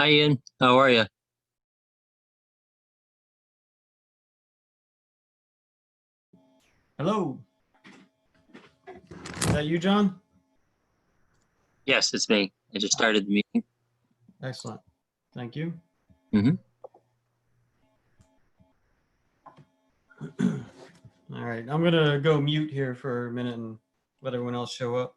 Hi, Ian. How are you? Hello. Is that you, John? Yes, it's me. I just started the meeting. Excellent. Thank you. Mhm. All right. I'm going to go mute here for a minute and let everyone else show up.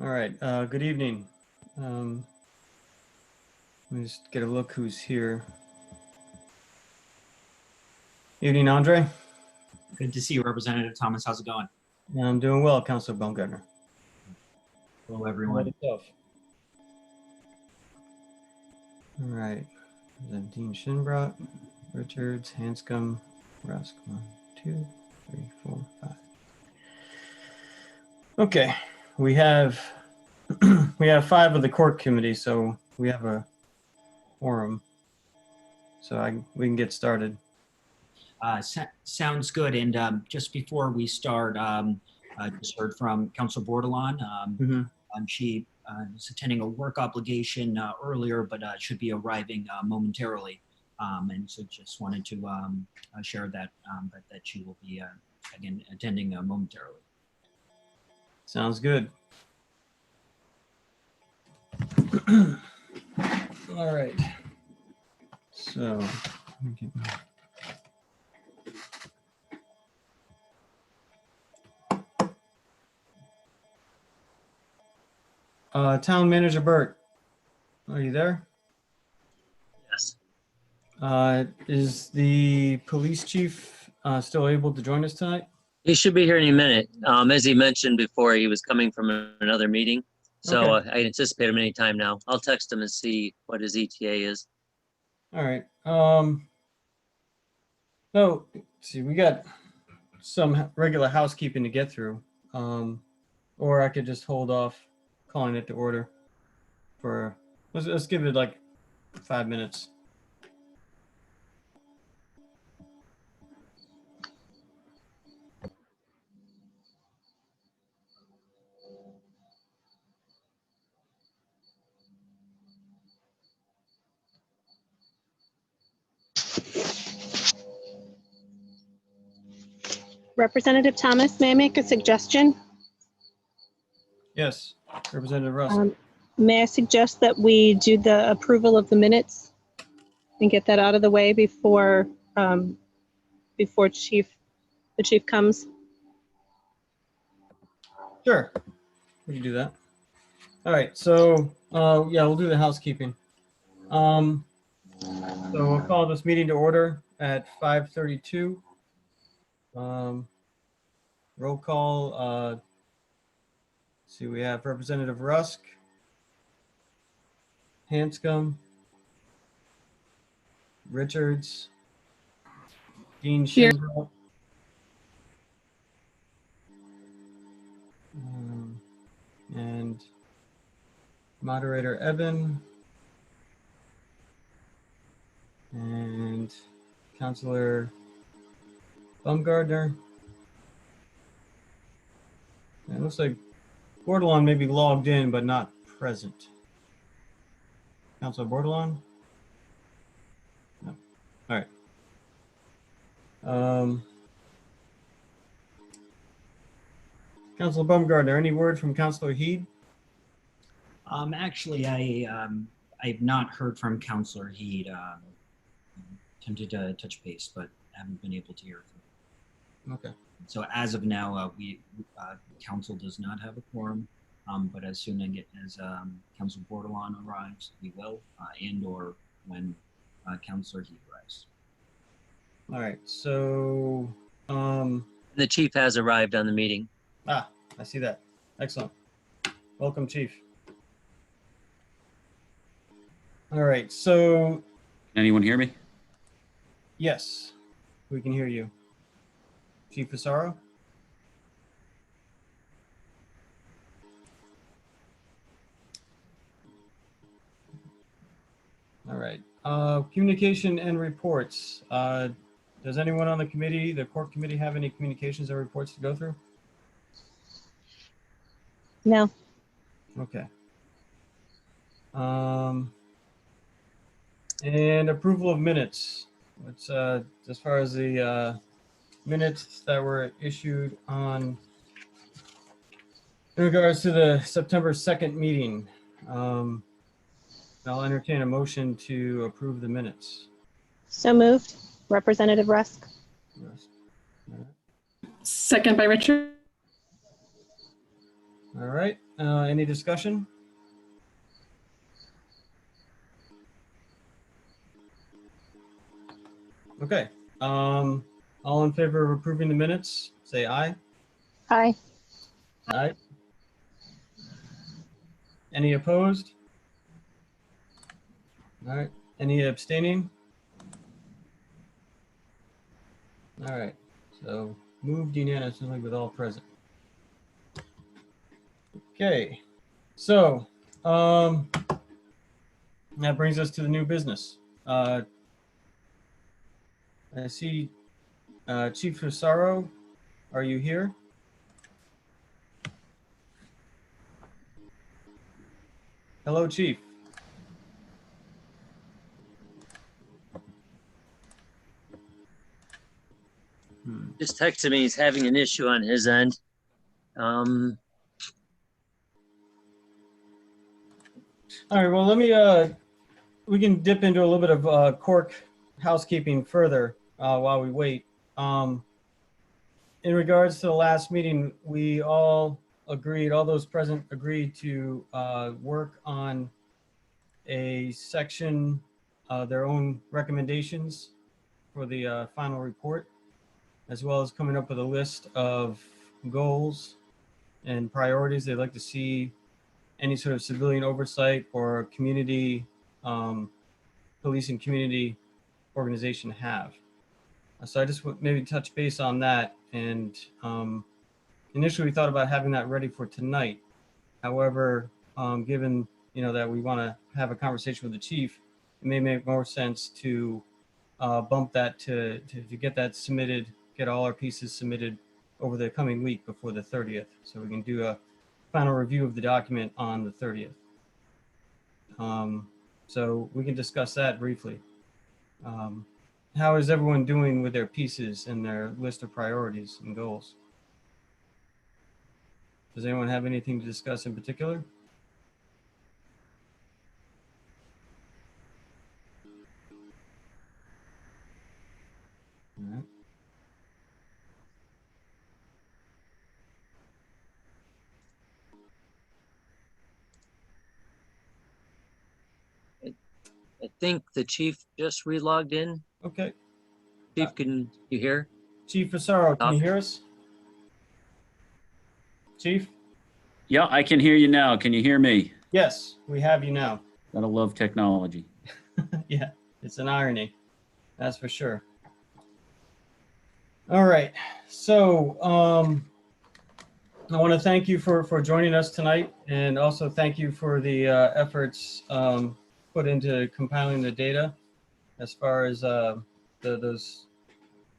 All right. Good evening. Let me just get a look who's here. Evening, Andre. Good to see you, Representative Thomas. How's it going? I'm doing well, Councilor Baumgartner. Hello, everyone. All right. Then Dean Shinbrock, Richards, Hanscom, Rusk. 1, 2, 3, 4, 5. Okay. We have 5 of the court committee, so we have a quorum. So we can get started. Sounds good. And just before we start, I just heard from Council Bordelon. She was attending a work obligation earlier, but should be arriving momentarily. And so just wanted to share that that she will be again attending momentarily. Sounds good. All right. So, let me get my- Town Manager Burt, are you there? Yes. Is the police chief still able to join us tonight? He should be here any minute. As he mentioned before, he was coming from another meeting. So Okay. I anticipate him any time now. I'll text him and see what his ETA is. All right. So, let's see, we got some regular housekeeping to get through. Or I could just hold off calling it to order for, let's give it like 5 minutes. Representative Thomas, may I make a suggestion? Yes, Representative Rusk. May I suggest that we do the approval of the minutes and get that out of the way before before the chief comes? Sure, we can do that. All right, so yeah, we'll do the housekeeping. So we'll call this meeting to order at 5:32. Roll call. Let's see, we have Representative Rusk, Hanscom, Richards, Dean Here. Shinbrook, and moderator Evan, and Councilor Baumgartner. And it looks like Bordelon may be logged in, but not present. Councilor Bordelon? No. All right. Councilor Baumgartner, any word from Councilor Heed? Actually, I've not heard from Councilor Heed. Attempted to touch base, but haven't been able to hear from him. Okay. So as of now, council does not have a quorum, but as soon as Council Bordelon arrives, we will, and or when Councilor Heed arrives. All right. So, The chief has arrived on the meeting. I see that. Excellent. Welcome, Chief. All right. So, Can anyone hear me? yes, we can hear you. Chief Pissarro? All right. Communication and reports. Does anyone on the committee, the court committee, have any communications or reports to go through? No. Okay. And approval of minutes. It's as far as the minutes that were issued on in regards to the September 2nd meeting. I'll entertain a motion to approve the minutes. So moved. Representative Rusk. Yes. All right. Second by Richard. All right. Any discussion? Okay. All in favor of approving the minutes, say aye. Aye. Aye. Any opposed? All right. Any abstaining? All right. So moved unanimously with all present. Okay. So that brings us to the new business. I see Chief Fusaro. Are you here? Hello, Chief. Just texted me, he's having an issue on his end. All right, well, let me, we can dip into a little bit of Cork housekeeping further while we wait. In regards to the last meeting, we all agreed, all those present agreed to work on a section, their own recommendations for the final report, as well as coming up with a list of goals and priorities they'd like to see any sort of civilian oversight or community, police and community organization have. So I just maybe touch base on that. And initially we thought about having that ready for tonight. However, given that we want to have a conversation with the chief, it may make more sense to bump that to get that submitted, get all our pieces submitted over the coming week before the 30th, so we can do a final review of the document on the 30th. So we can discuss that briefly. How is everyone doing with their pieces and their list of priorities and goals? Does anyone have anything to discuss in particular? All right. I think the chief just re-logged in. Okay. Chief, can you hear? Chief Fusaro, can you hear us? Chief? Yeah, I can hear you now. Can you hear me? Yes, we have you now. Gotta love technology. Yeah, it's an irony, that's for sure. All right, so I want to thank you for joining us tonight, and also thank you for the efforts put into compiling the data as far as those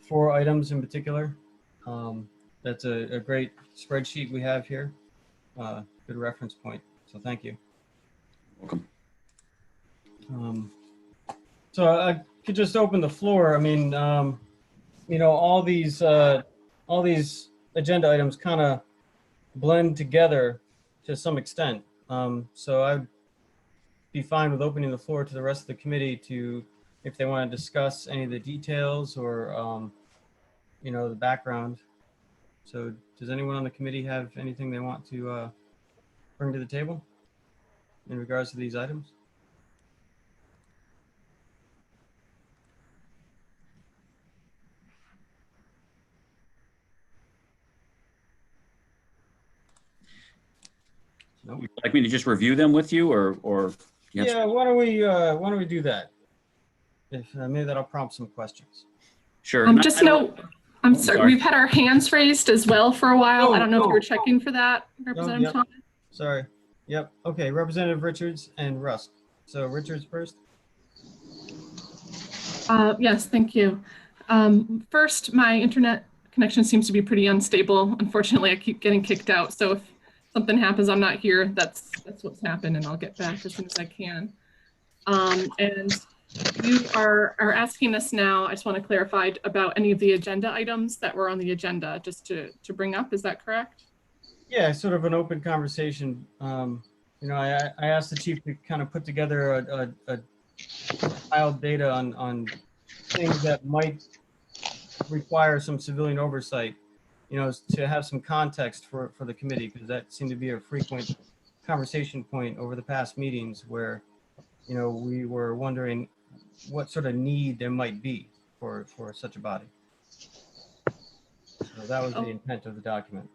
4 items in particular. That's a great spreadsheet we have here. Good reference point, so thank you. Welcome. So I could just open the floor. I mean, all these agenda items kind of blend together to some extent. So I'd be fine with opening the floor to the rest of the committee to, if they want to discuss any of the details or, the background. So does anyone on the committee have anything they want to bring to the table in regards to these items? Nope. Would you like me to just review them with you, or you have Yeah, why don't we do that? If maybe that'll prompt some questions. Sure. I'm sorry. sorry. We've had our hands raised as well for a while. I don't know if you were Oh. checking for that, Representative yep. Thomas. Sorry. Yep. Okay. Representative Richards and Rusk. So Richards first. Yes, thank you. First, my internet connection seems to be pretty unstable. Unfortunately, I keep getting kicked out. So if something happens, I'm not here. That's what's happened, and I'll get back as soon as I can. And you are asking us now, I just want to clarify about any of the agenda items that were on the agenda, just to bring up. Is that correct? Yeah, sort of an open conversation. I asked the chief to kind of put together a compiled data on things that might require some civilian oversight, you know, to have some context for the committee, because that seemed to be a frequent conversation point over the past meetings where, you know, we were wondering what sort of need there might be for such a body. So that was the intent of the document.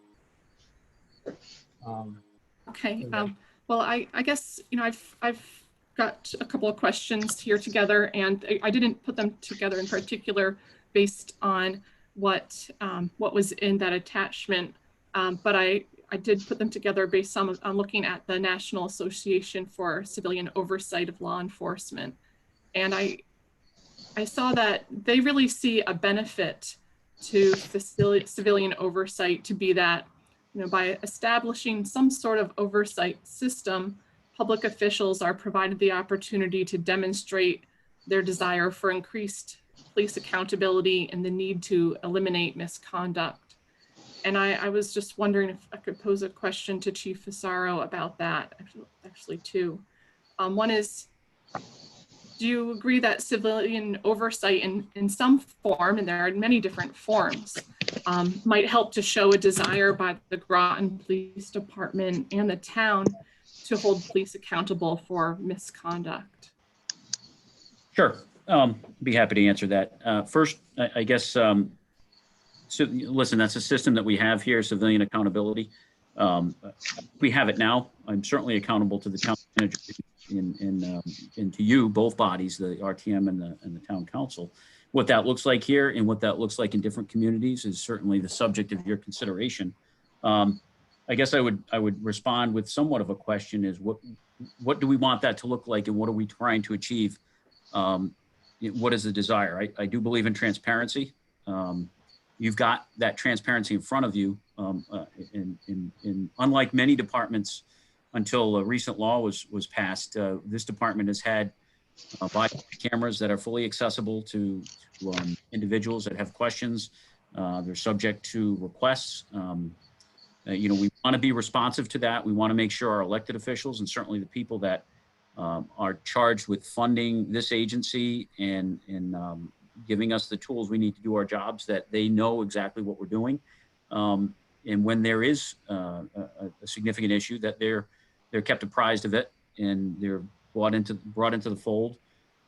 Okay. Yeah. Well, I guess, you know, I've got a couple of questions here together, and I didn't put them together in particular based on what was in that attachment, but I did put them together based on looking at the National Association for Civilian Oversight of Law Enforcement, and I saw that they really see a benefit to civilian oversight to be that, you know, by establishing some sort of oversight system, public officials are provided the opportunity to demonstrate their desire for increased police accountability and the need to eliminate misconduct. And I was just wondering if I could pose a question to Chief Fusaro about that, actually two. One is, do you agree that civilian oversight in some form, and there are many different forms, might help to show a desire by the Groton Police Department and the town to hold police accountable for misconduct? Sure. Be happy to answer that. First, I guess, so listen, that's a system that we have here, civilian accountability. We have it now. I'm certainly accountable to the town manager and to you, both bodies, the RTM and the town council. What that looks like here and what that looks like in different communities is certainly the subject of your consideration. I guess I would respond with somewhat of a question: is what do we want that to look like, and what are we trying to achieve? What is the desire? I do believe in transparency. You've got that transparency in front of you. Unlike many departments, until a recent law was passed, this department has had body cameras that are fully accessible to individuals that have questions. They're subject to requests. You know, we want to be responsive to that. We want to make sure our elected officials, and certainly the people that are charged with funding this agency and giving us the tools we need to do our jobs, that they know exactly what we're doing. And when there is a significant issue, that they're kept apprised of it and they're brought into the fold.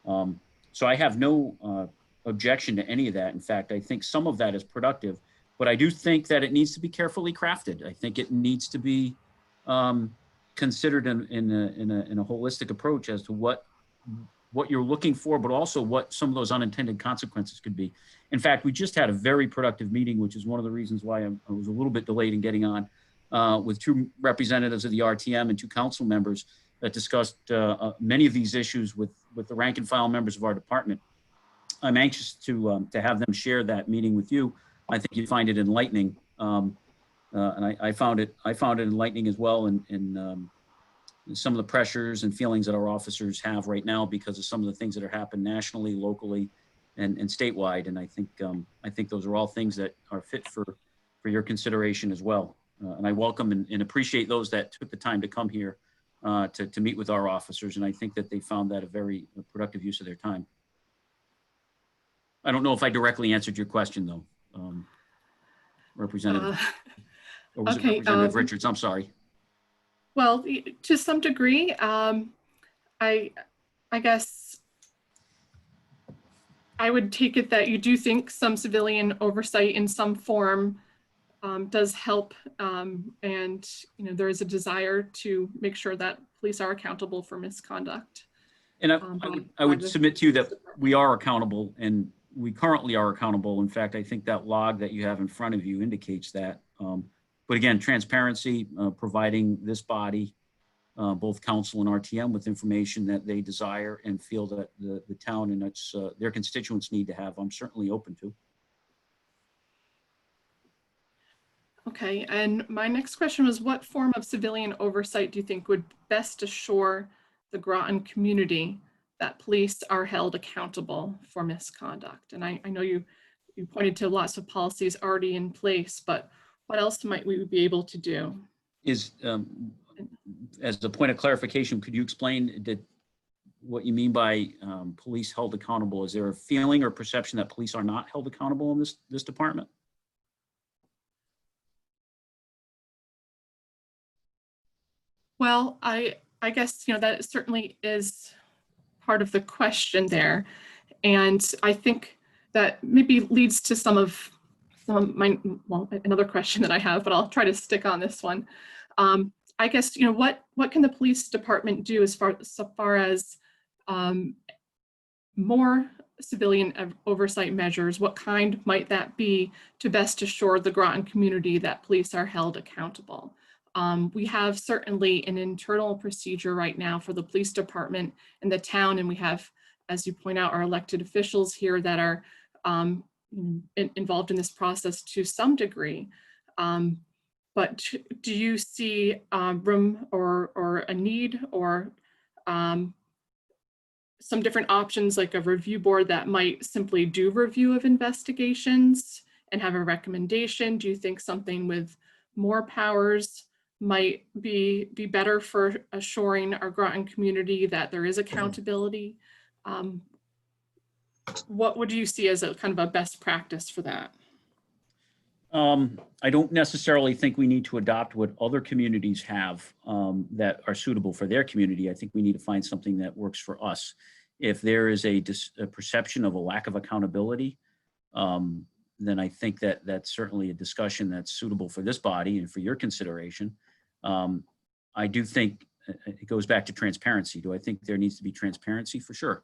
So I have no objection to any of that. In fact, I think some of that is productive, but I do think that it needs to be carefully crafted. I think it needs to be considered in a holistic approach as to what you're looking for, but also what some of those unintended consequences could be. In fact, we just had a very productive meeting, which is one of the reasons why I was a little bit delayed in getting on, with two representatives of the RTM and two council members that discussed many of these issues with the rank and file members of our department. I'm anxious to have them share that meeting with you. I think you'd find it enlightening, and I found it enlightening as well. And some of the pressures and feelings that our officers have right now because of some of the things that are happening nationally, locally, and statewide. And I think those are all things that are fit for your consideration as well. And I welcome and appreciate those that took the time to come here to meet with our officers. And I think that they found that a very productive use of their time. I don't know if I directly answered your question though, Representative. Or was it Representative Richards? I'm sorry. Well, to some degree, I guess I would take it that you do think some civilian oversight in some form does help, and you know there is a desire to make sure that police are accountable for misconduct. And I would submit to you that we are accountable, and we currently are accountable. In fact, I think that log that you have in front of you indicates that. But again, transparency, providing this body, both council and RTM, with information that they desire and feel that the town and their constituents need to have, I'm certainly open to. Okay, and my next question was, what form of civilian oversight do you think would best assure the Groton community that police are held accountable for misconduct? And I know you pointed to lots of policies already in place, but what else might we be able to do? Is, as a point of clarification, could you explain what you mean by police held accountable? Is there a feeling or perception that police are not held accountable in this department? Well, I guess, that certainly is part of the question there. And I think that maybe leads to some of my, well, another question that I have, but I'll try to stick on this one. I guess, what can the police department do as far as more civilian oversight measures? What kind might that be to best assure the Groton community that police are held accountable? We have certainly an internal procedure right now for the police department in the town, and we have, as you point out, our elected officials here that are involved in this process to some degree. But do you see room or a need or some different options, like a review board that might simply do review of investigations and have a recommendation? Do you think something with more powers might be better for assuring our Groton community that there is accountability? What would you see as a kind of a best practice for that? I don't necessarily think we need to adopt what other communities have that are suitable for their community. I think we need to find something that works for us. If there is a perception of a lack of accountability, then I think that that's certainly a discussion that's suitable for this body and for your consideration. I do think it goes back to transparency. Do I think there needs to be transparency? For sure.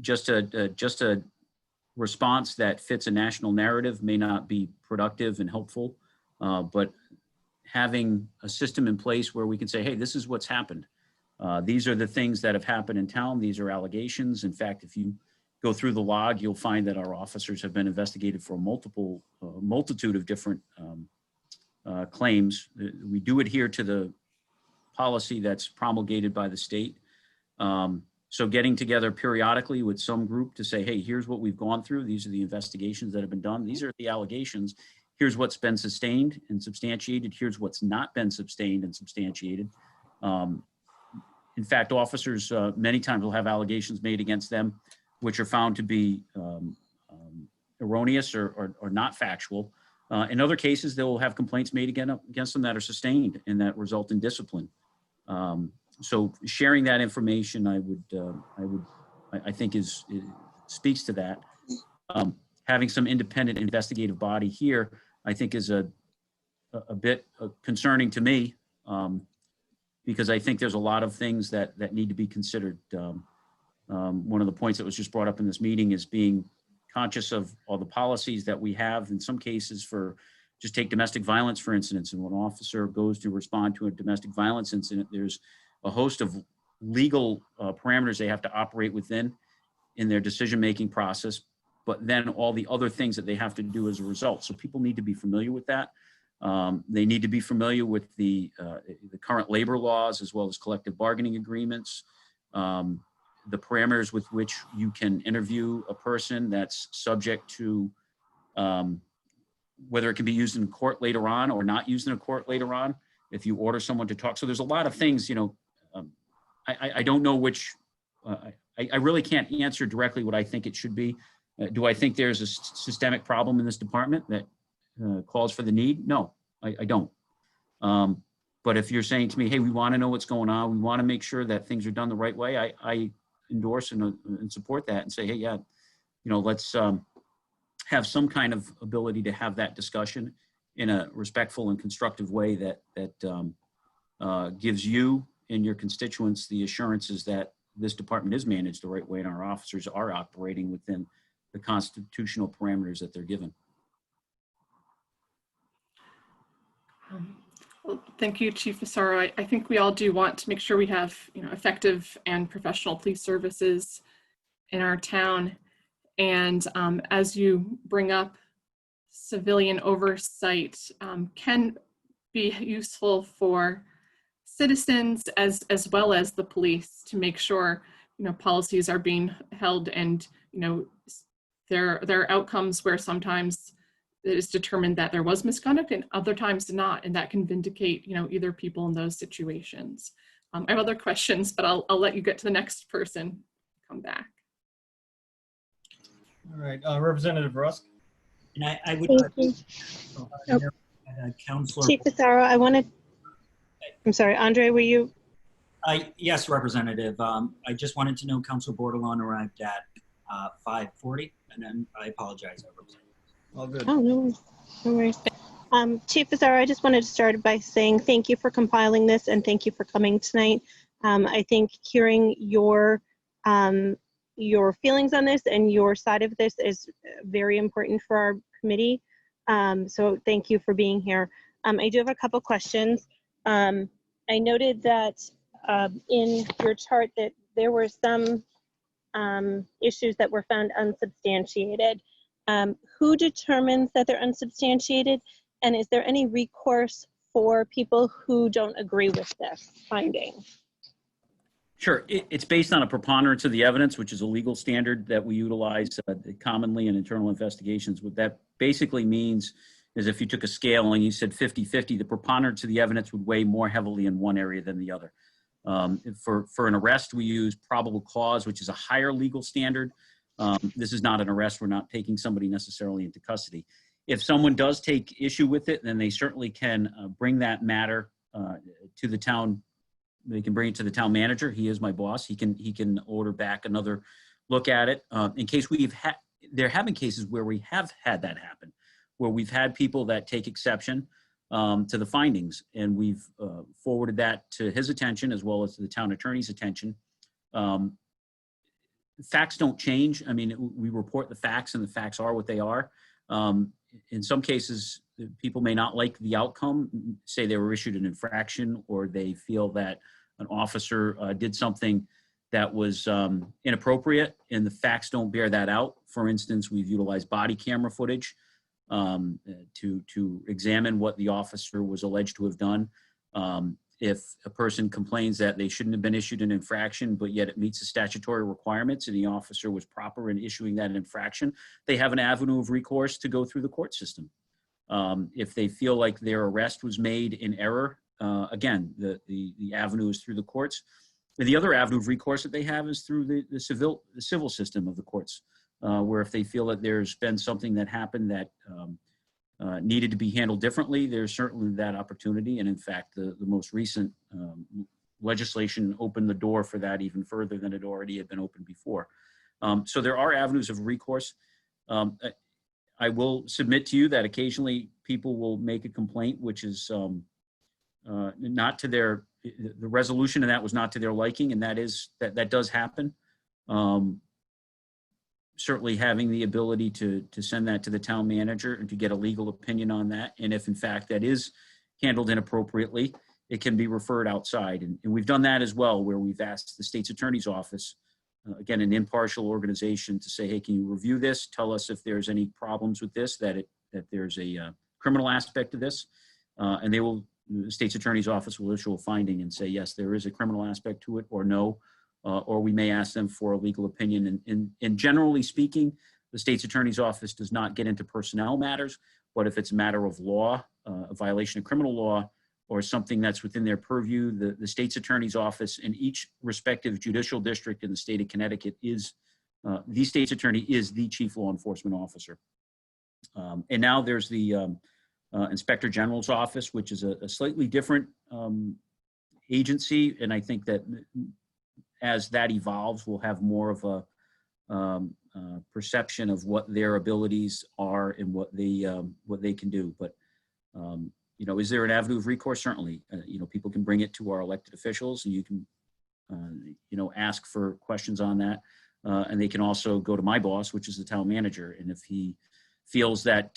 Just a response that fits a national narrative may not be productive and helpful, but having a system in place where we can say, hey, this is what's happened. These are the things that have happened in town. These are allegations. In fact, if you go through the log, you'll find that our officers have been investigated for a multitude of different claims. We do adhere to the policy that's promulgated by the state. So getting together periodically with some group to say, hey, here's what we've gone through. These are the investigations that have been done. These are the allegations. Here's what's been sustained and substantiated. Here's what's not been sustained and substantiated. In fact, officers many times will have allegations made against them, which are found to be erroneous or not factual. In other cases, they will have complaints made against them that are sustained and that result in discipline. So sharing that information, I think speaks to that. Having some independent investigative body here, I think is a bit concerning to me, because I think there's a lot of things that need to be considered. One of the points that was just brought up in this meeting is being conscious of all the policies that we have in some cases for, just take domestic violence, for instance, and when an officer goes to respond to a domestic violence incident, there's a host of legal parameters they have to operate within in their decision-making process, but then all the other things that they have to do as a result. So people need to be familiar with that. They need to be familiar with the current labor laws as well as collective bargaining agreements, the parameters with which you can interview a person that's subject to whether it can be used in court later on or not used in a court later on if you order someone to talk. So there's a lot of things, I don't know which, I really can't answer directly what I think it should be. Do I think there's a systemic problem in this department that calls for the need? No, I don't. But if you're saying to me, hey, we want to know what's going on, we want to make sure that things are done the right way, I endorse and support that and say, hey, yeah, let's have some kind of ability to have that discussion in a respectful and constructive way that gives you and your constituents the assurances that this department is managed the right way and our officers are operating within the constitutional parameters that they're given. Well, thank you, Chief Massaro. I think we all do want to make sure we have effective and professional police services in our town. And as you bring up, civilian oversight can be useful for citizens as well as the police to make sure policies are being held, and there are outcomes where sometimes it is determined that there was misconduct and other times not, and that can vindicate either people in those situations. I have other questions, but I'll let you get to the next person. Come back. All right, Representative Rusk. And I would Thank you. Councilor. Chief Massaro, I wanted I'm sorry, Andre, were you? Yes, Representative. I just wanted to know Council Bordelon arrived at 5:40, and then I apologize, Representative. All good. Oh, no worries. No worries. Chief Pizarro, I just wanted to start by saying thank you for compiling this and thank you for coming tonight. I think hearing your feelings on this and your side of this is very important for our committee. So thank you for being here. I do have a couple questions. I noted that in your chart that there were some issues that were found unsubstantiated. Who determines that they're unsubstantiated? And is there any recourse for people who don't agree with this finding? Sure. It's based on a preponderance of the evidence, which is a legal standard that we utilize commonly in internal investigations. What that basically means is if you took a scale and you said 50-50, the preponderance of the evidence would weigh more heavily in one area than the other. For an arrest, we use probable cause, which is a higher legal standard. This is not an arrest. We're not taking somebody necessarily into custody. If someone does take issue with it, then they certainly can bring that matter to the town. They can bring it to the town manager. He is my boss. He can order back another look at it. In case there have been cases where we have had that happen, where we've had people that take exception to the findings, and we've forwarded that to his attention as well as to the town attorney's attention. Facts don't change. I mean, we report the facts, and the facts are what they are. In some cases, people may not like the outcome, say they were issued an infraction, or they feel that an officer did something that was inappropriate, and the facts don't bear that out. For instance, we've utilized body camera footage to examine what the officer was alleged to have done. If a person complains that they shouldn't have been issued an infraction, but yet it meets the statutory requirements and the officer was proper in issuing that infraction, they have an avenue of recourse to go through the court system. If they feel like their arrest was made in error, again, the avenue is through the courts. And the other avenue of recourse that they have is through the civil system of the courts, where if they feel that there's been something that happened that needed to be handled differently, there's certainly that opportunity. And in fact, the most recent legislation opened the door for that even further than it already had been opened before. So there are avenues of recourse. I will submit to you that occasionally people will make a complaint, which is not to the resolution, and that was not to their liking, and that does happen. Certainly having the ability to send that to the town manager and to get a legal opinion on that. And if in fact that is handled inappropriately, it can be referred outside. And we've done that as well, where we've asked the state's attorney's office, again, an impartial organization, to say, hey, can you review this? Tell us if there's any problems with this, that there's a criminal aspect to this. And the state's attorney's office will issue a finding and say, yes, there is a criminal aspect to it, or no. Or we may ask them for a legal opinion. And generally speaking, the state's attorney's office does not get into personnel matters, but if it's a matter of law, a violation of criminal law, or something that's within their purview, the state's attorney's office in each respective judicial district in the state of Connecticut the state's attorney is the chief law enforcement officer. And now there's the Inspector General's office, which is a slightly different agency. And I think that as that evolves, we'll have more of a perception of what their abilities are and what they can do. But is there an avenue of recourse? Certainly. People can bring it to our elected officials, and you can ask for questions on that. And they can also go to my boss, which is the town manager. And if he feels that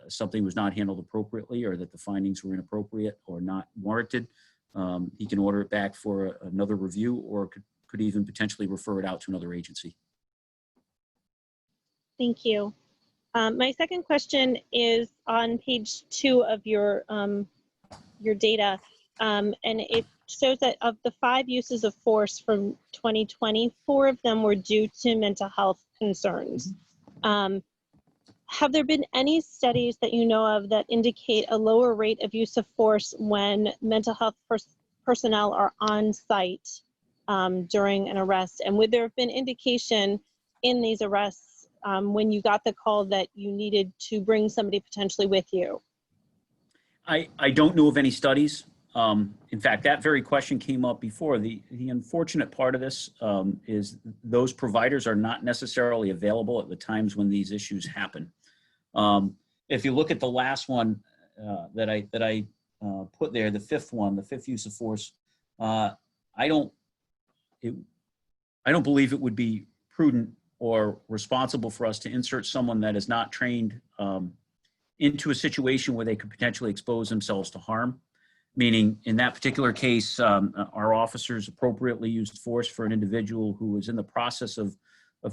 something was not handled appropriately, or that the findings were inappropriate or not warranted, he can order it back for another review, or could even potentially refer it out to another agency. Thank you. My second question is on page 2 of your data, and it shows that of the 5 uses of force from 2020, 4 of them were due to mental health concerns. Have there been any studies that you know of that indicate a lower rate of use of force when mental health personnel are on site during an arrest? And would there have been indication in these arrests when you got the call that you needed to bring somebody potentially with you? I don't know of any studies. In fact, that very question came up before. The unfortunate part of this is those providers are not necessarily available at the times when these issues happen. If you look at the last one that I put there, the fifth one, the fifth use of force, I don't believe it would be prudent or responsible for us to insert someone that is not trained into a situation where they could potentially expose themselves to harm. Meaning, in that particular case, our officers appropriately used force for an individual who was in the process of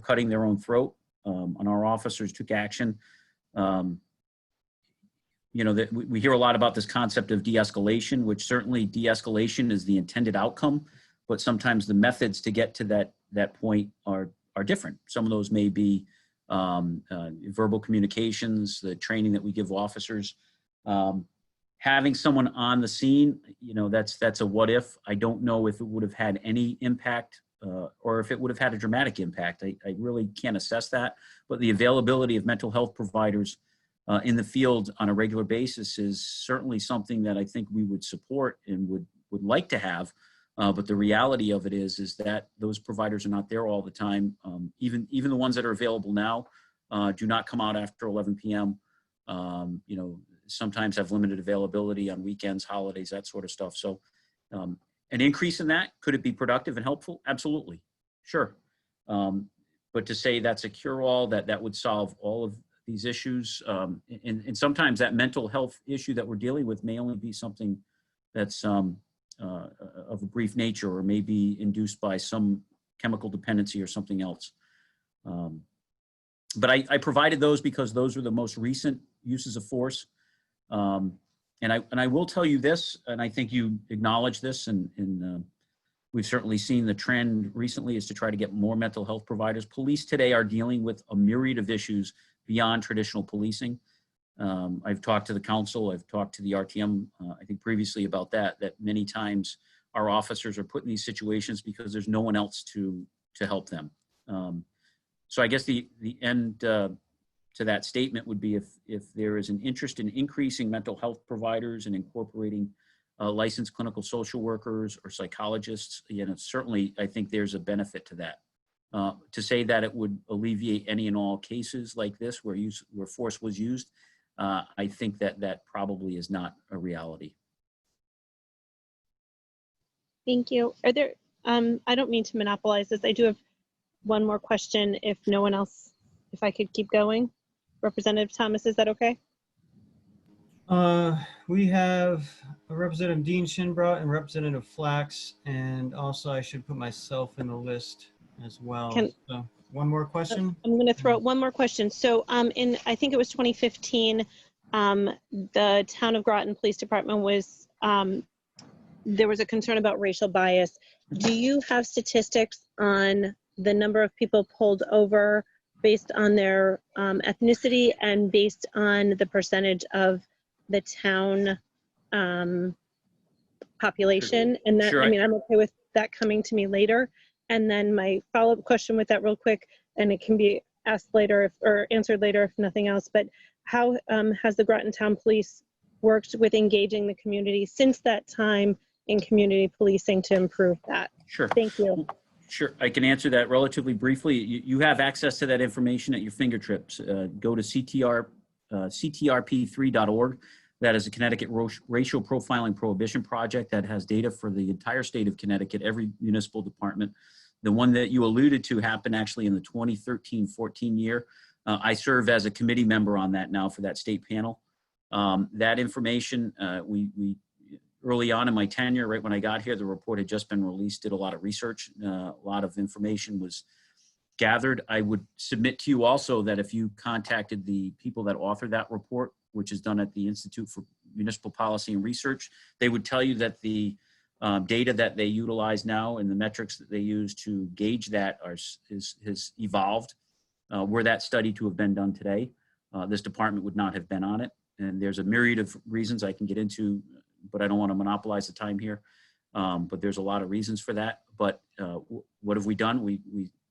cutting their own throat, and our officers took action. You know, that we hear a lot about this concept of de-escalation, which certainly de-escalation is the intended outcome, but sometimes the methods to get to that point are different. Some of those may be verbal communications, the training that we give officers. Having someone on the scene, you know, that's a what if. I don't know if it would have had any impact or if it would have had a dramatic impact. I really can't assess that, but the availability of mental health providers in the field on a regular basis is certainly something that I think we would support and would like to have. But the reality of it is that those providers are not there all the time. Even the ones that are available now do not come out after 11 p.m. You know, sometimes have limited availability on weekends, holidays, that sort of stuff. So an increase in that, could it be productive and helpful? Absolutely, sure. But to say that's a cure-all, that would solve all of these issues, and sometimes that mental health issue that we're dealing with may only be something that's of a brief nature, or may be induced by some chemical dependency or something else. But I provided those because those are the most recent uses of force. And I will tell you this, and I think you acknowledge this, and we've certainly seen the trend recently is to try to get more mental health providers. Police today are dealing with a myriad of issues beyond traditional policing. I've talked to the council, I've talked to the RTM, I think previously about that many times our officers are put in these situations because there's no one else to help them. So I guess the end to that statement would be if there is an interest in increasing mental health providers and incorporating licensed clinical social workers or psychologists, you know, certainly I think there's a benefit to that. To say that it would alleviate any and all cases like this where force was used, I think that probably is not a reality. Thank you. Are there, I don't mean to monopolize this. I do have one more question if no one else, if I could keep going. Representative Thomas, is that okay? We have a Representative Dean Shinbrough and Representative Flax, and also I should put myself in the list as well. So one more question. I'm going to throw out one more question. So in, I think it was 2015, the town of Groton Police Department was, there was a concern about racial bias. Do you have statistics on the number of people pulled over based on their ethnicity and based on the percentage of the town population? And that, Sure. I mean, I'm okay with that coming to me later. And then my follow-up question with that real quick, and it can be asked later or answered later if nothing else, but how has the Groton Town Police worked with engaging the community since that time in community policing to improve that? Sure. Thank you. Sure, I can answer that relatively briefly. You have access to that information at your fingertips. Go to CTRP3.org. That is a Connecticut Racial Profiling Prohibition project that has data for the entire state of Connecticut, every municipal department. The one that you alluded to happened actually in the 2013-14 year. I serve as a committee member on that now for that state panel. That information, we early on in my tenure, right when I got here, the report had just been released, did a lot of research, a lot of information was gathered. I would submit to you also that if you contacted the people that authored that report, which is done at the Institute for Municipal Policy and Research, they would tell you that the data that they utilize now and the metrics that they use to gauge that has evolved. Were that study to have been done today, this department would not have been on it. And there's a myriad of reasons I can get into, but I don't want to monopolize the time here. But there's a lot of reasons for that. But what have we done?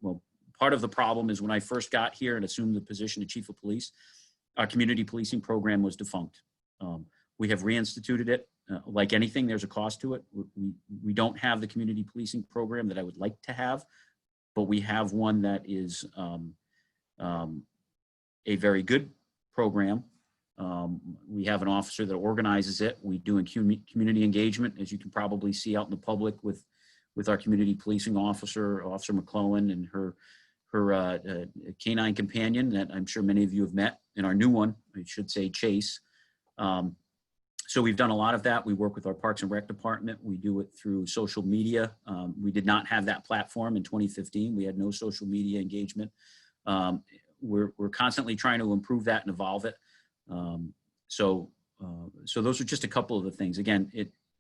Well, part of the problem is when I first got here and assumed the position of chief of police, our community policing program was defunct. We have reinstituted it. like anything, there's a cost to it. We don't have the community policing program that I would like to have, but we have one that is a very good program. We have an officer that organizes it. We do community engagement, as you can probably see out in the public with our community policing officer, Officer McClellan, and her canine companion that I'm sure many of you have met, and our new one, I should say, Chase. So we've done a lot of that. We work with our Parks and Rec department. We do it through social media. We did not have that platform in 2015. We had no social media engagement. We're constantly trying to improve that and evolve it. So those are just a couple of the things. Again,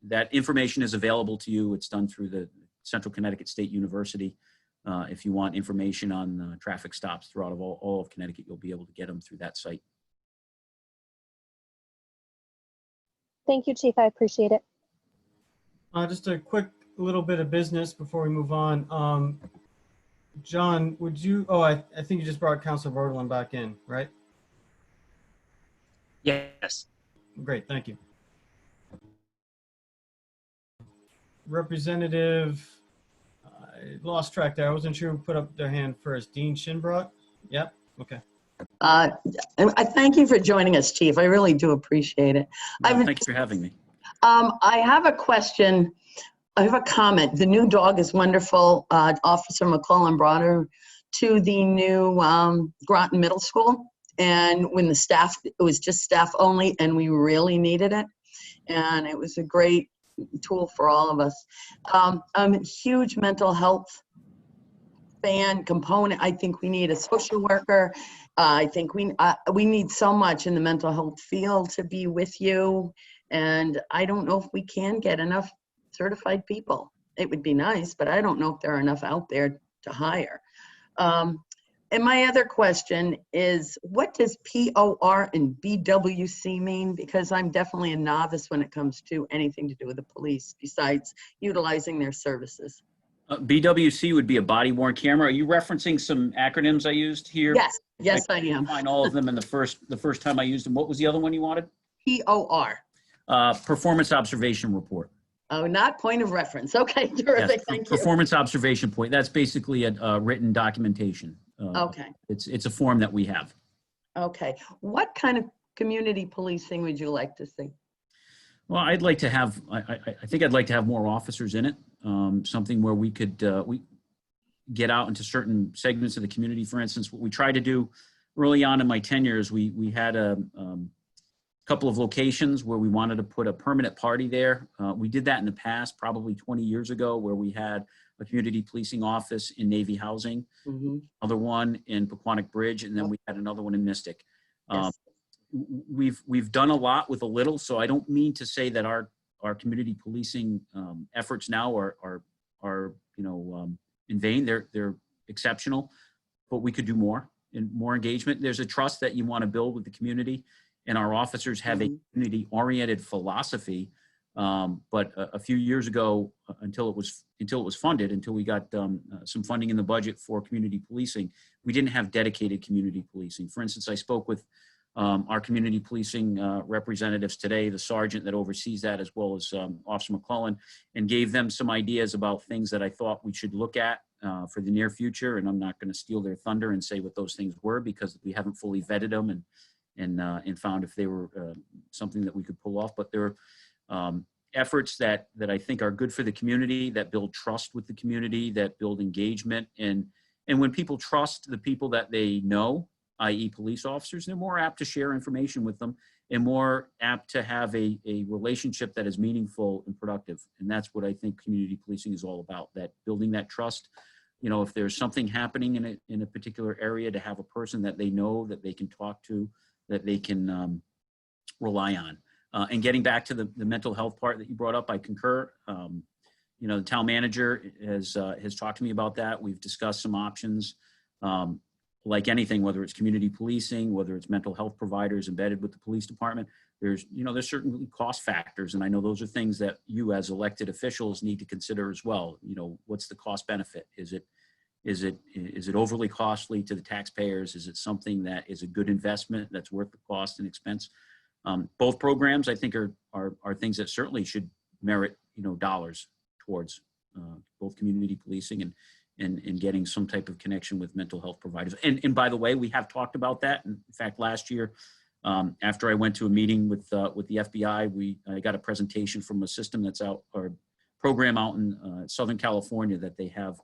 that information is available to you. It's done through the Central Connecticut State University. If you want information on traffic stops throughout all of Connecticut, you'll be able to get them through that site. Thank you, Chief. I appreciate it. Just a quick little bit of business before we move on. John, would you, I think you just brought Councilor Bordelon back in, right? Yes. Great, thank you. Representative, I lost track there. I wasn't sure who put up their hand first. Dean Shinbrot? Yep, okay. I thank you for joining us, Chief. I really do appreciate it. Thank you for having me. I have a question. I have a comment. The new dog is wonderful. Officer McClellan brought her to the new Groton Middle School. And when the staff, it was just staff only, and we really needed it. And it was a great tool for all of us. I'm a huge mental health fan component. I think we need a social worker. I think we need so much in the mental health field to be with you. And I don't know if we can get enough certified people. It would be nice, but I don't know if there are enough out there to hire. And my other question is, what does POR and BWC mean? Because I'm definitely a novice when it comes to anything to do with the police besides utilizing their services. BWC would be a body-worn camera. Are you referencing some acronyms I used here? Yes, I am. Find all of them in the first time I used them. What was the other one you wanted? POR. Performance observation report. Oh, not point of reference. Okay, terrific. Yes, thank you. performance observation point. That's basically a written documentation. Okay. It's a form that we have. Okay. What kind of community policing would you like to see? Well, I'd like to have, I think I'd like to have more officers in it. Something where we could we get out into certain segments of the community. For instance, what we tried to do early on in my tenure is we had a couple of locations where we wanted to put a permanent party there. We did that in the past, probably 20 years ago, where we had a community policing office in Navy Housing, another one in Pequannock Bridge, and then we had another one in Mystic. Yes. We've done a lot with a little, so I don't mean to say that our community policing efforts now are in vain. They're exceptional, but we could do more and more engagement. There's a trust that you want to build with the community, and our officers have a community-oriented philosophy. But a few years ago, until it was funded, until we got some funding in the budget for community policing, we didn't have dedicated community policing. For instance, I spoke with our community policing representatives today, the sergeant that oversees that, as well as Officer McClellan, and gave them some ideas about things that I thought we should look at for the near future. And I'm not going to steal their thunder and say what those things were, because we haven't fully vetted them and found if they were something that we could pull off. But there are efforts that I think are good for the community, that build trust with the community, that build engagement. And when people trust the people that they know, i.e. police officers, they're more apt to share information with them and more apt to have a relationship that is meaningful and productive. And that's what I think community policing is all about, that building that trust. You know, if there's something happening in a particular area, to have a person that they know, that they can talk to, that they can rely on. And getting back to the mental health part that you brought up, I concur. The town manager has talked to me about that. We've discussed some options. Like anything, whether it's community policing, whether it's mental health providers embedded with the police department, there's certainly cost factors. And I know those are things that you as elected officials need to consider as well. You know, what's the cost benefit? Is it overly costly to the taxpayers? Is it something that is a good investment that's worth the cost and expense? Both programs, I think, are things that certainly should merit, dollars towards both community policing and getting some type of connection with mental health providers. And by the way, we have talked about that. In fact, last year, after I went to a meeting with the FBI, I got a presentation from a system that's out, or program out in Southern California, that they have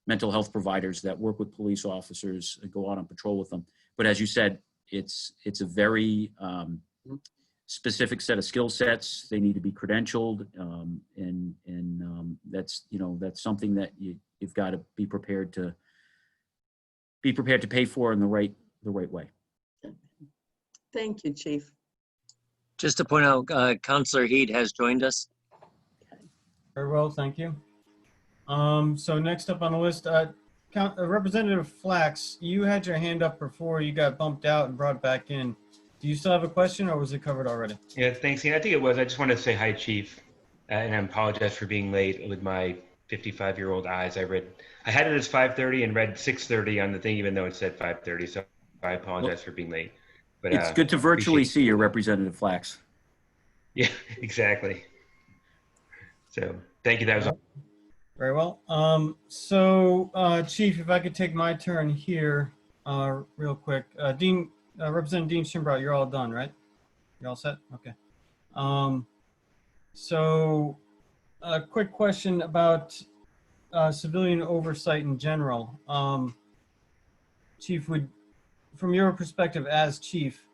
mental health providers that work with police officers and go out on patrol with them. But as you said, it's a very specific set of skill sets. They need to be credentialed, and that's something that you've got to be prepared to pay for in the right way. Thank you, Chief. Just to point out, Counselor Heed has joined us. Very well, thank you. So next up on the list, Representative Flax, you had your hand up before you got bumped out and brought back in. Do you still have a question, or was it covered already? Yeah, thanks. Yeah, I think it was. I just wanted to say hi, Chief, and I apologize for being late with my 55-year-old eyes. I had it as 5:30 and read 6:30 on the thing, even though it said 5:30. So I apologize for being late. But it's good to virtually see you, Representative Flax. Yeah, exactly. So thank you. That was all. Very well. Chief, if I could take my turn here real quick. Representative Dean Schimbraut, you're all done, right? You're all set? Okay. A quick question about civilian oversight in general. Chief, from your perspective as chief,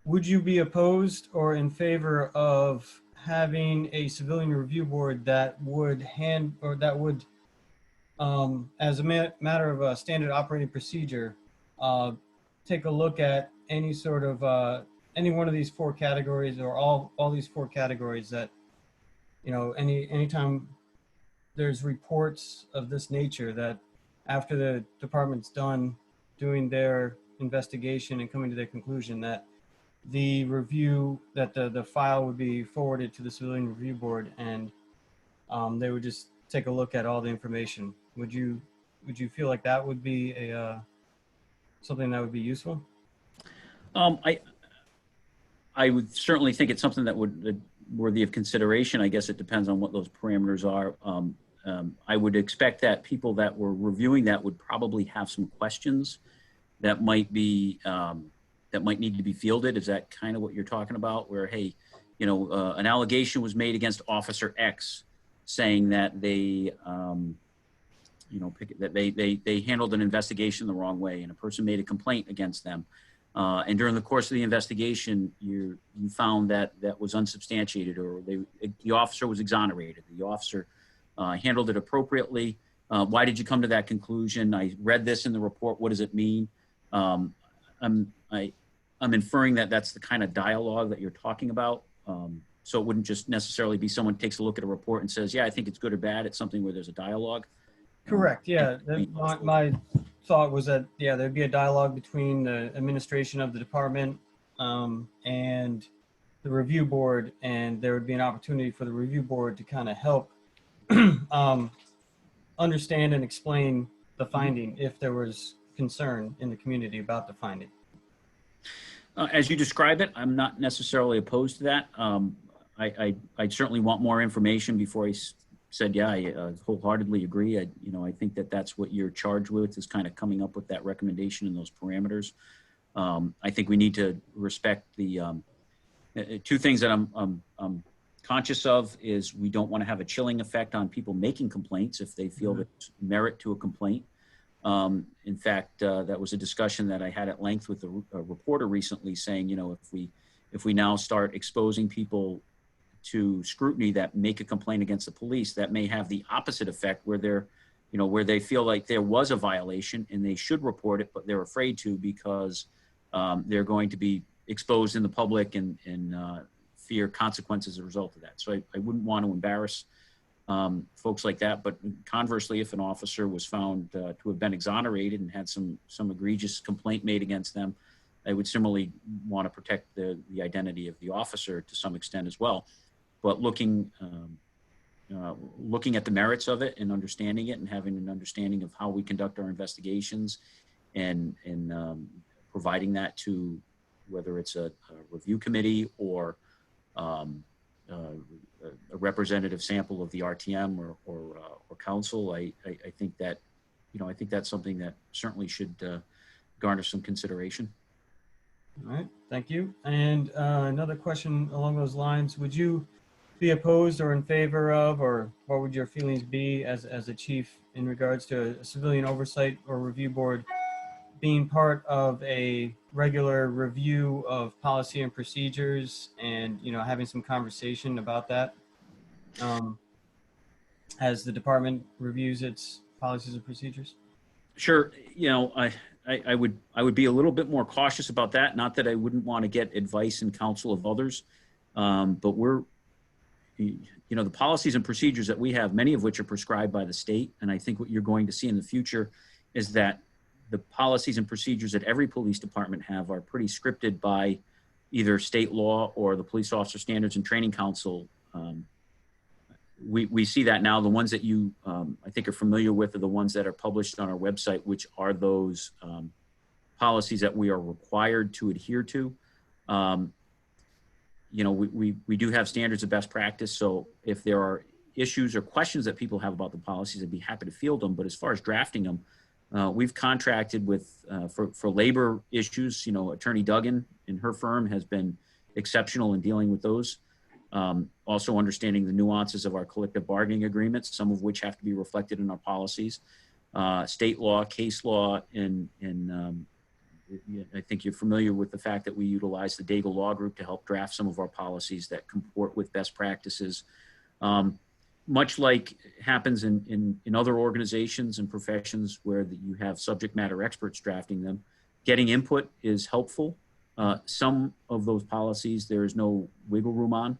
would you be opposed or in favor of having a civilian review board that would as a matter of a standard operating procedure, take a look at any sort of any one of these four categories, or all these four categories that, anytime there's reports of this nature, that after the department's done doing their investigation and coming to their conclusion, that the review, that the file would be forwarded to the civilian review board, and they would just take a look at all the information. Would you feel like that would be something that would be useful? I would certainly think it's something that would worthy of consideration. I guess it depends on what those parameters are. I would expect that people that were reviewing that would probably have some questions that might be that might need to be fielded. Is that kind of what you're talking about? Where, hey, an allegation was made against Officer X, saying that they they handled an investigation the wrong way, and a person made a complaint against them. And during the course of the investigation, you found that was unsubstantiated, or the officer was exonerated. The officer handled it appropriately. Why did you come to that conclusion? I read this in the report. What does it mean? I'm inferring that that's the kind of dialogue that you're talking about. So it wouldn't just necessarily be someone takes a look at a report and says, yeah, I think it's good or bad. It's something where there's a dialogue. Correct. Yeah. My thought was that, yeah, there'd be a dialogue between the administration of the department and the review board, and there would be an opportunity for the review board to kind of help understand and explain the finding if there was concern in the community about the finding. As you describe it, I'm not necessarily opposed to that. I'd certainly want more information before I said, yeah, I wholeheartedly agree. I think that's what you're charged with, is kind of coming up with that recommendation and those parameters. I think we need to respect the two things that I'm conscious of is we don't want to have a chilling effect on people making complaints if they feel there's merit to a complaint. In fact, that was a discussion that I had at length with a reporter recently, saying, if we now start exposing people to scrutiny that make a complaint against the police, that may have the opposite effect, where where they feel like there was a violation and they should report it, but they're afraid to because they're going to be exposed in the public and fear consequences as a result of that. So I wouldn't want to embarrass folks like that. But conversely, if an officer was found to have been exonerated and had some egregious complaint made against them, I would similarly want to protect the identity of the officer to some extent as well. But looking at the merits of it and understanding it, and having an understanding of how we conduct our investigations, and providing that to whether it's a review committee or a representative sample of the RTM or council. I think that, I think that's something that certainly should garner some consideration. All right, thank you. And another question along those lines, would you be opposed or in favor of, or what would your feelings be as a chief in regards to a civilian oversight or review board being part of a regular review of policy and procedures and, having some conversation about that as the department reviews its policies and procedures? Sure. I would be a little bit more cautious about that. Not that I wouldn't want to get advice and counsel of others, but the policies and procedures that we have, many of which are prescribed by the state. And I think what you're going to see in the future is that the policies and procedures that every police department have are pretty scripted by either state law or the Police Officer Standards and Training Council. We see that now. The ones that you, I think, are familiar with are the ones that are published on our website, which are those policies that we are required to adhere to. We do have standards of best practice. So if there are issues or questions that people have about the policies, I'd be happy to field them. But as far as drafting them, we've contracted with, for labor issues, Attorney Duggan and her firm has been exceptional in dealing with those. Also understanding the nuances of our collective bargaining agreements, some of which have to be reflected in our policies, state law, case law, and I think you're familiar with the fact that we utilize the Daigle Law Group to help draft some of our policies that comport with best practices. Much like happens in other organizations and professions where you have subject matter experts drafting them, getting input is helpful. Some of those policies, there is no wiggle room on.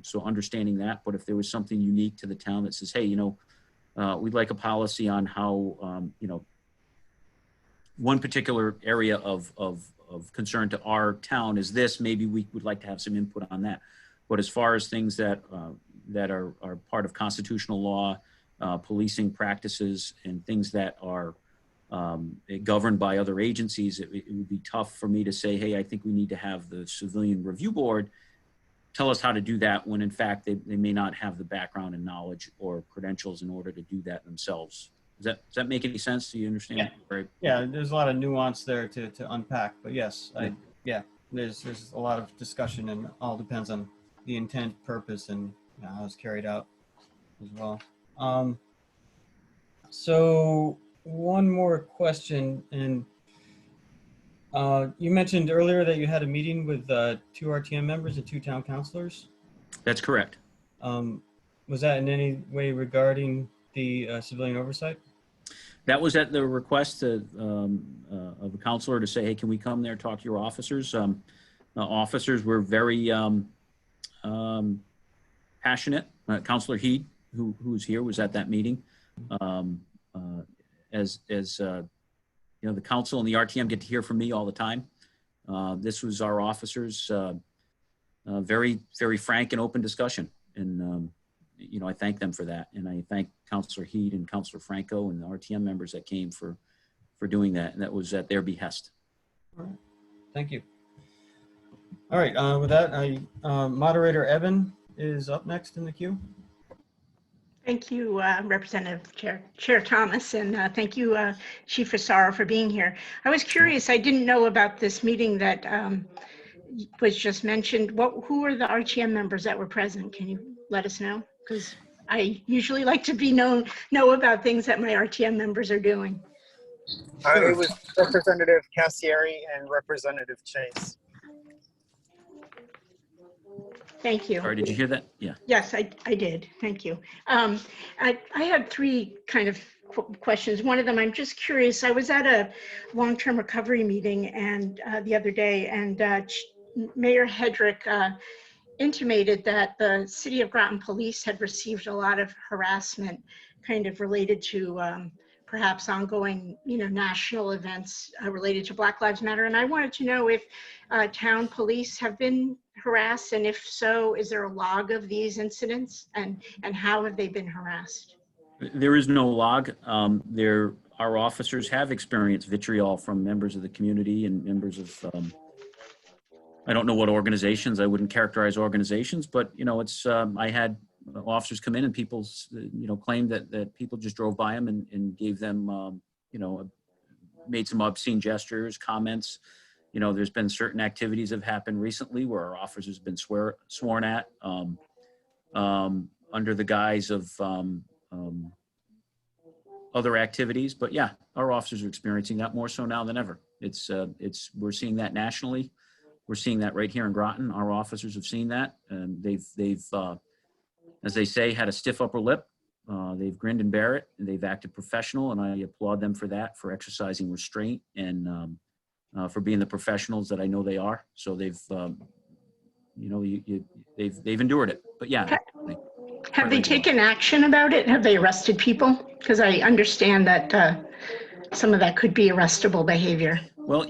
So understanding that, but if there was something unique to the town that says, hey, we'd like a policy on how, one particular area of concern to our town is this, maybe we would like to have some input on that. But as far as things that are part of constitutional law, policing practices, and things that are governed by other agencies, it would be tough for me to say, hey, I think we need to have the Civilian Review Board tell us how to do that when in fact they may not have the background and knowledge or credentials in order to do that themselves. Does that make any sense? Do you understand? Yeah, there's a lot of nuance there to unpack, but yes, there's a lot of discussion, and all depends on the intent, purpose, and how it's carried out as well. So one more question, and you mentioned earlier that you had a meeting with 2 RTM members and 2 town councilors. That's correct. Was that in any way regarding the civilian oversight? That was at the request of a counselor to say, hey, can we come there and talk to your officers? Officers were very passionate. Counselor Heed, who's here, was at that meeting. The council and the RTM get to hear from me all the time. This was our officers' very, very frank and open discussion. And, I thank them for that. And I thank Counselor Heed and Counselor Franco and the RTM members that came for doing that. And that was at their behest. All right. Thank you. All right. With that, Moderator Evan is up next in the queue. Thank you, Representative Chair Thomas, and thank you, Chief Asaro, for being here. I was curious, I didn't know about this meeting that was just mentioned. Who are the RTM members that were present? Can you let us know? Because I usually like to know about things that my RTM members are doing. It was Representative Cassieri and Representative Chase. Thank you. Sorry, did you hear that? Yeah. Yes, I did. Thank you. I had 3 kind of questions. One of them, I'm just curious. I was at a long-term recovery meeting and the other day, and Mayor Hedrick intimated that the City of Groton Police had received a lot of harassment kind of related to perhaps ongoing, national events related to Black Lives Matter. And I wanted to know if town police have been harassed, and if so, is there a log of these incidents, and how have they been harassed? There is no log. Our officers have experienced vitriol from members of the community and members of I don't know what organizations. I wouldn't characterize organizations, but it's I had officers come in and people claimed that people just drove by them and gave them made some obscene gestures, comments. There's been certain activities that have happened recently where our officers have been sworn at under the guise of other activities. But yeah, our officers are experiencing that more so now than ever. We're seeing that nationally. We're seeing that right here in Groton. Our officers have seen that, and they've as they say, had a stiff upper lip. They've grinned and bear it, and they've acted professional, and I applaud them for that, for exercising restraint and for being the professionals that I know they are. So they've endured it. But yeah. Have they taken action about it? Have they arrested people? Because I understand that some of that could be arrestable behavior. Well,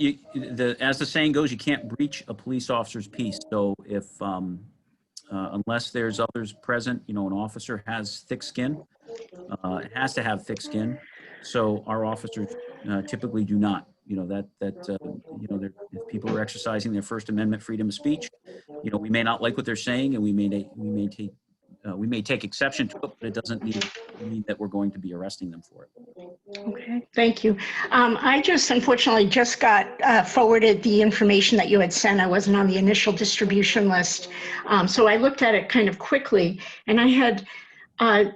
as the saying goes, you can't breach a police officer's peace. So if unless there's others present, an officer has thick skin. It has to have thick skin. So our officers typically do not. If people are exercising their First Amendment freedom of speech, we may not like what they're saying, and we may take exception to it, but it doesn't mean that we're going to be arresting them for it. Okay, thank you. I just unfortunately just got forwarded the information that you had sent. I wasn't on the initial distribution list. So I looked at it kind of quickly, and I had I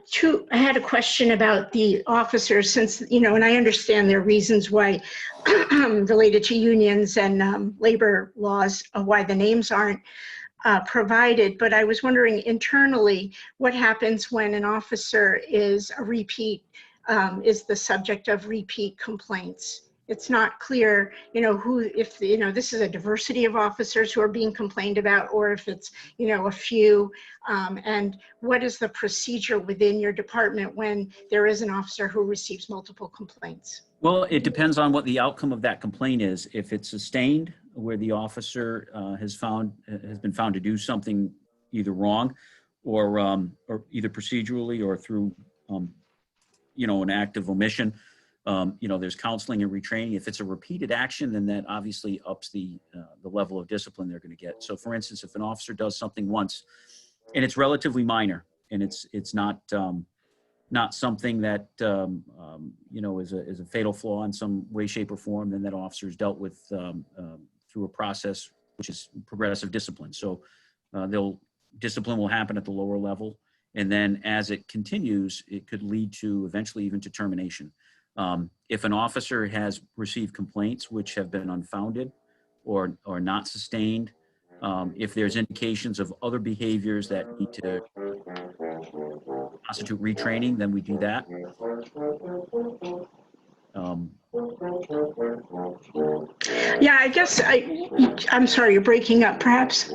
had a question about the officers, since, and I understand there are reasons why related to unions and labor laws, why the names aren't provided, but I was wondering internally what happens when an officer is a repeat, is the subject of repeat complaints. It's not clear, if this is a diversity of officers who are being complained about, or if it's, a few, and what is the procedure within your department when there is an officer who receives multiple complaints? Well, it depends on what the outcome of that complaint is. If it's sustained, where the officer has been found to do something either wrong, or either procedurally or through, an act of omission, there's counseling and retraining. If it's a repeated action, then that obviously ups the level of discipline they're going to get. So, for instance, if an officer does something once, and it's relatively minor, and it's not something that is a fatal flaw in some way, shape, or form, then that officer is dealt with through a process which is progressive discipline. So discipline will happen at the lower level, and then as it continues, it could lead to eventually even to termination. If an officer has received complaints which have been unfounded or not sustained, if there's indications of other behaviors that need to constitute retraining, then we do that. Yeah, I guess I'm sorry, you're breaking up perhaps.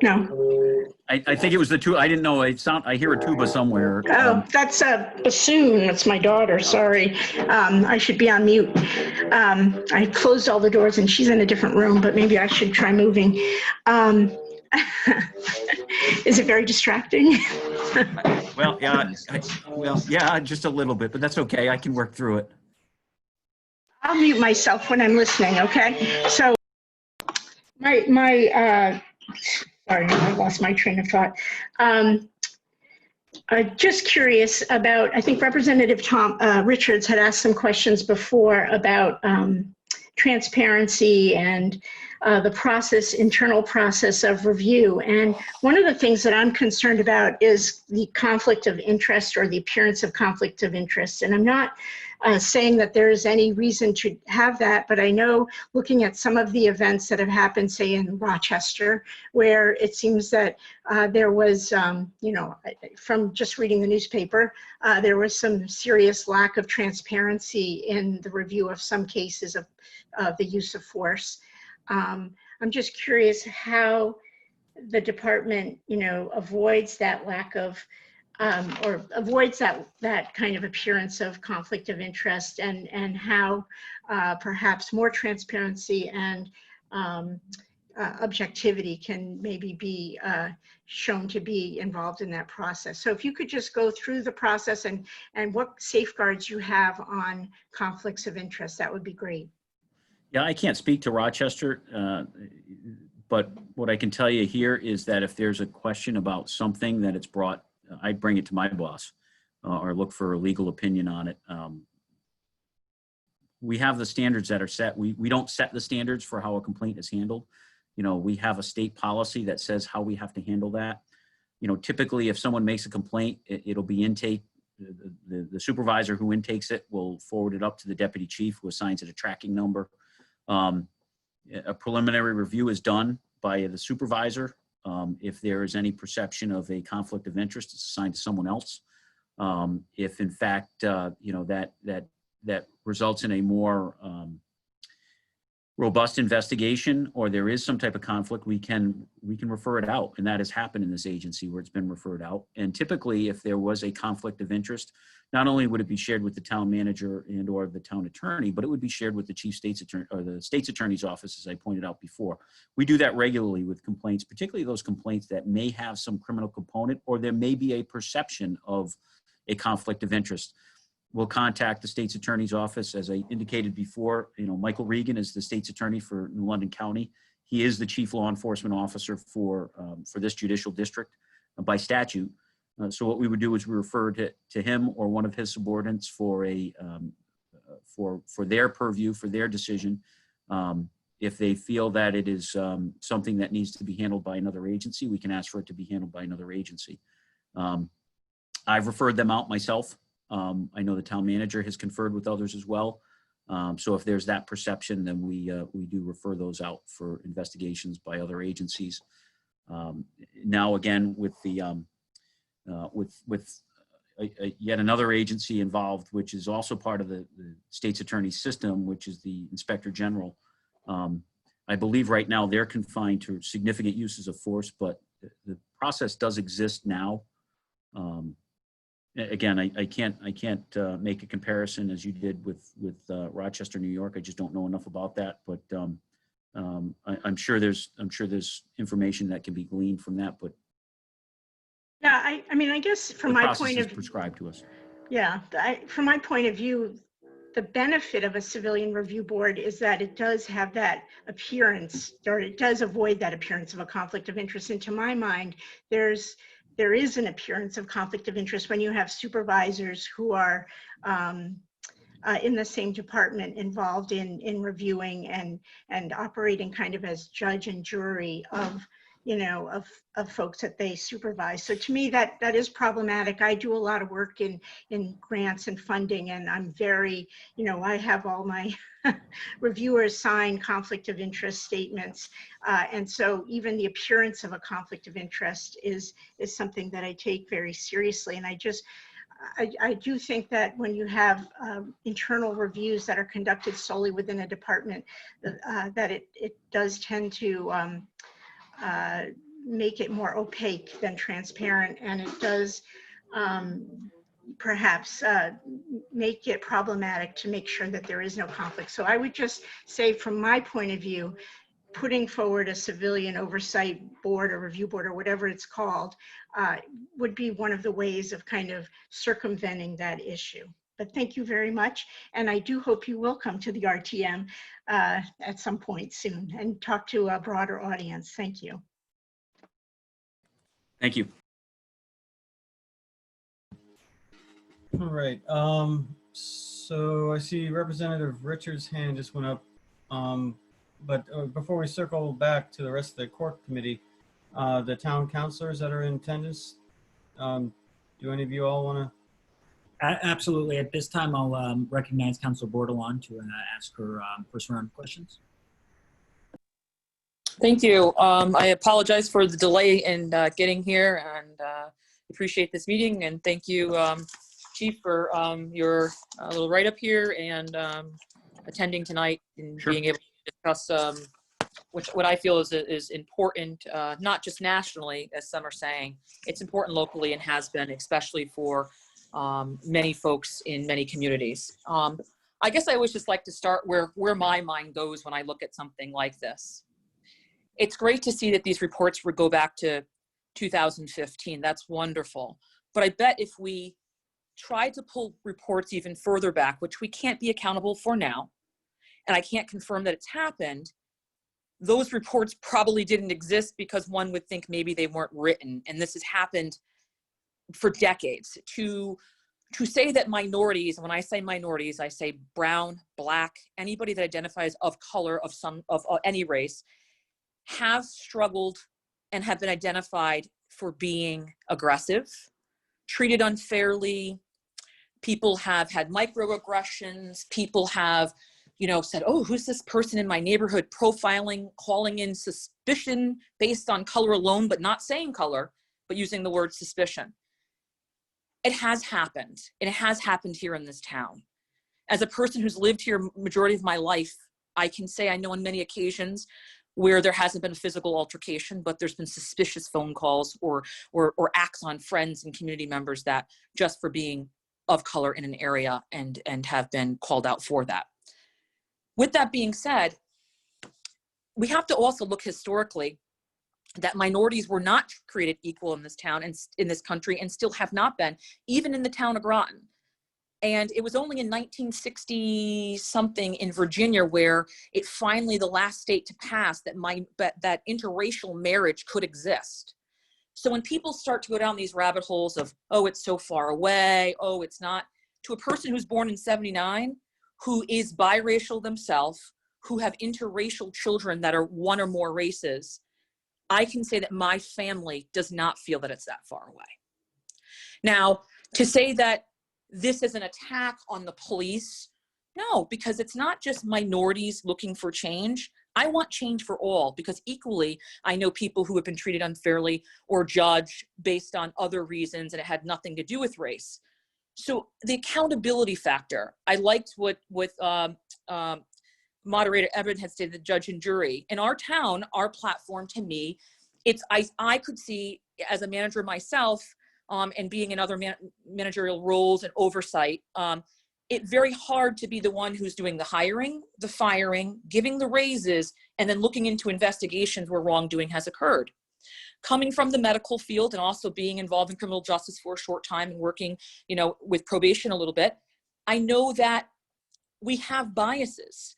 No. I think it was the two. I didn't know. I hear a tuba somewhere. Oh, that's a bassoon. That's my daughter. Sorry. I should be on mute. I closed all the doors and she's in a different room, but maybe I should try moving. Is it very distracting? Well, yeah, just a little bit, but that's okay. I can work through it. I'll mute myself when I'm listening. Okay. So sorry, I lost my train of thought. Just curious about, I think Representative Tom Richards had asked some questions before about transparency and the internal process of review. And one of the things that I'm concerned about is the conflict of interest, or the appearance of conflict of interest. And I'm not saying that there is any reason to have that, but I know, looking at some of the events that have happened, say in Rochester, where it seems that there was, from just reading the newspaper, there was some serious lack of transparency in the review of some cases of the use of force. I'm just curious how the department, avoids that lack of, or avoids that kind of appearance of conflict of interest, and how perhaps more transparency and objectivity can maybe be shown to be involved in that process. So if you could just go through the process and what safeguards you have on conflicts of interest, that would be great. Yeah, I can't speak to Rochester, but what I can tell you here is that if there's a question about something that it's brought, I'd bring it to my boss or look for a legal opinion on it. We have the standards that are set. We don't set the standards for how a complaint is handled. You know, we have a state policy that says how we have to handle that. You know, typically if someone makes a complaint, it'll be intake. The supervisor who intakes it will forward it up to the deputy chief, who assigns it a tracking number. A preliminary review is done by the supervisor. If there is any perception of a conflict of interest, it's assigned to someone else. If in fact, you know, that results in a more robust investigation, or there is some type of conflict, we can refer it out. And that has happened in this agency where it's been referred out. And typically, if there was a conflict of interest, not only would it be shared with the town manager and or the town attorney, but it would be shared with the chief state's attorney or the state's attorney's office, as I pointed out before. We do that regularly with complaints, particularly those complaints that may have some criminal component, or there may be a perception of a conflict of interest. We'll contact the state's attorney's office. As I indicated before, you know, Michael Regan is the state's attorney for New London County. He is the chief law enforcement officer for this judicial district by statute. So what we would do is we refer to him or one of his subordinates for a for their purview, for their decision. If they feel that it is something that needs to be handled by another agency, we can ask for it to be handled by another agency. I've referred them out myself. I know the town manager has conferred with others as well. So if there's that perception, then we do refer those out for investigations by other agencies. Now again, with the yet another agency involved, which is also part of the state's attorney system, which is the Inspector General. I believe right now they're confined to significant uses of force, but the process does exist now. Again, I can't make a comparison as you did with Rochester, New York. I just don't know enough about that, but I'm sure there's information that can be gleaned from that. But yeah, I mean, I guess from my point of prescribed to us. Yeah, from my point of view, the benefit of a civilian review board is that it does have that appearance, or it does avoid that appearance of a conflict of interest. And to my mind, there is an appearance of conflict of interest when you have supervisors who are in the same department involved in reviewing and operating kind of as judge and jury of, you know, of folks that they supervise. So to me, that is problematic. I do a lot of work in grants and funding, and I'm very, you know, I have all my reviewers sign conflict of interest statements. And so even the appearance of a conflict of interest is something that I take very seriously. And I do think that when you have internal reviews that are conducted solely within a department, that it does tend to make it more opaque than transparent, and it does perhaps make it problematic to make sure that there is no conflict. So I would just say, from my point of view, putting forward a civilian oversight board or review board or whatever it's called would be one of the ways of kind of circumventing that issue. But thank you very much. And I do hope you will come to the RTM at some point soon and talk to a broader audience. Thank you. Thank you. All right. So I see Representative Richards' hand just went up. But before we circle back to the rest of the court committee, the town councilors that are in attendance, do any of you all want to? Absolutely. At this time, I'll recognize Councilor Bordelon to ask her first round of questions. Thank you. I apologize for the delay in getting here, and appreciate this meeting. And thank you, Chief, for your little write-up here and attending tonight and Sure. being able to discuss what I feel is important, not just nationally, as some are saying. It's important locally and has been, especially for many folks in many communities. I guess I always just like to start where my mind goes when I look at something like this. It's great to see that these reports would go back to 2015. That's wonderful. But I bet if we tried to pull reports even further back, which we can't be accountable for now, and I can't confirm that it's happened, those reports probably didn't exist because one would think maybe they weren't written. And this has happened for decades. To say that minorities, and when I say minorities, I say brown, black, anybody that identifies of color, of any race, have struggled and have been identified for being aggressive, treated unfairly. People have had microaggressions. People have, said, oh, who's this person in my neighborhood? Profiling, calling in suspicion based on color alone, but not saying color, but using the word suspicion. It has happened, and it has happened here in this town. As a person who's lived here majority of my life, I can say I know on many occasions where there hasn't been a physical altercation, but there's been suspicious phone calls or acts on friends and community members that just for being of color in an area and have been called out for that. With that being said, we have to also look historically that minorities were not created equal in this town and in this country, and still have not been, even in the town of Groton. And it was only in 1960 something in Virginia where it finally, the last state to pass that interracial marriage could exist. So when people start to go down these rabbit holes of, oh, it's so far away, oh, it's not, to a person who's born in 79, who is biracial themselves, who have interracial children that are one or more races, I can say that my family does not feel that it's that far away. Now, to say that this is an attack on the police, no, because it's not just minorities looking for change. I want change for all, because equally, I know people who have been treated unfairly or judged based on other reasons, and it had nothing to do with race. So the accountability factor, I liked what moderator Evan had stated, the judge and jury. In our town, our platform, to me, I could see as a manager myself, and being in other managerial roles and oversight, it's very hard to be the one who's doing the hiring, the firing, giving the raises, and then looking into investigations where wrongdoing has occurred. Coming from the medical field and also being involved in criminal justice for a short time and working, with probation a little bit, I know that we have biases.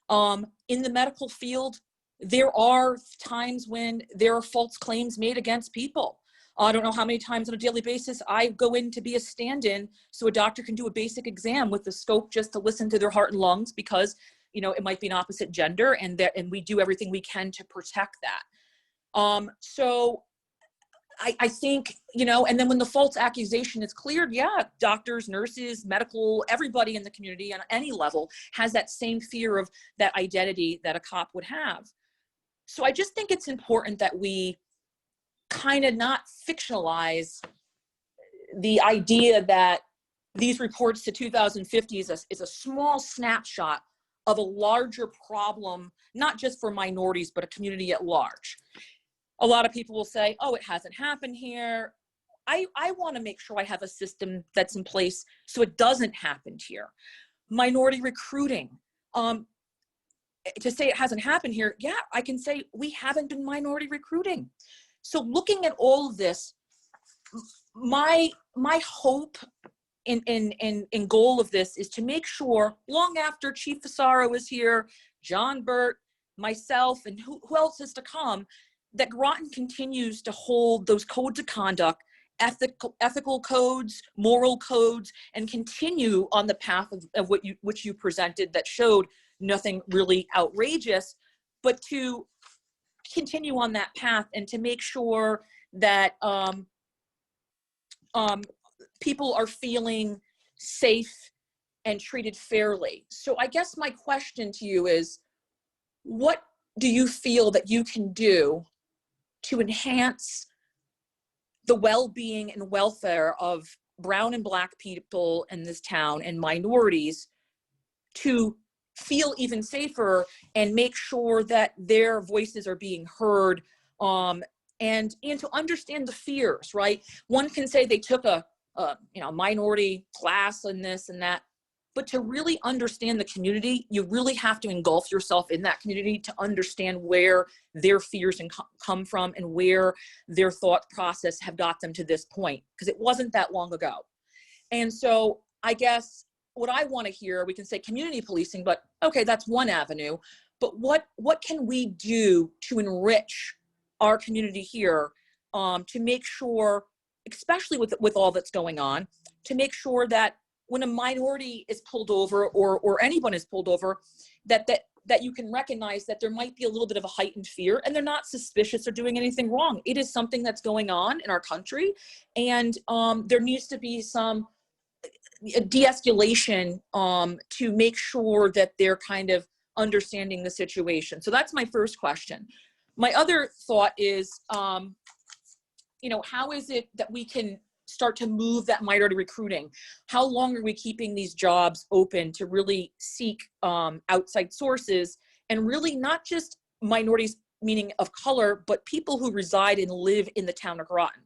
In the medical field, there are times when there are false claims made against people. I don't know how many times on a daily basis I go in to be a stand-in so a doctor can do a basic exam with the scope just to listen to their heart and lungs because, it might be an opposite gender, and we do everything we can to protect that. So I think, and then when the false accusation is cleared, yeah, doctors, nurses, medical, everybody in the community on any level has that same fear of that identity that a cop would have. So I just think it's important that we kind of not fictionalize the idea that these reports to 2050 is a small snapshot of a larger problem, not just for minorities, but a community at large. A lot of people will say, oh, it hasn't happened here. I want to make sure I have a system that's in place so it doesn't happen here. Minority recruiting. To say it hasn't happened here, yeah, I can say we haven't been minority recruiting. So looking at all of this, my hope and goal of this is to make sure long after Chief Fasaro is here, John Burt, myself, and who else is to come, that Groton continues to hold those codes of conduct, ethical codes, moral codes, and continue on the path of which you presented that showed nothing really outrageous, but to continue on that path and to make sure that people are feeling safe and treated fairly. So I guess my question to you is, what do you feel that you can do to enhance the well-being and welfare of brown and black people in this town and minorities to feel even safer and make sure that their voices are being heard, and to understand the fears, right? One can say they took a minority class in this and that, but to really understand the community, you really have to engulf yourself in that community to understand where their fears come from and where their thought process have got them to this point, because it wasn't that long ago. And so I guess what I want to hear, we can say community policing, but okay, that's one avenue. But what can we do to enrich our community here, to make sure, especially with all that's going on, to make sure that when a minority is pulled over or anyone is pulled over, that you can recognize that there might be a little bit of a heightened fear and they're not suspicious or doing anything wrong. It is something that's going on in our country, and there needs to be some de-escalation to make sure that they're kind of understanding the situation. So that's my first question. My other thought is, how is it that we can start to move that minority recruiting? How long are we keeping these jobs open to really seek outside sources, and really not just minorities, meaning of color, but people who reside and live in the town of Groton?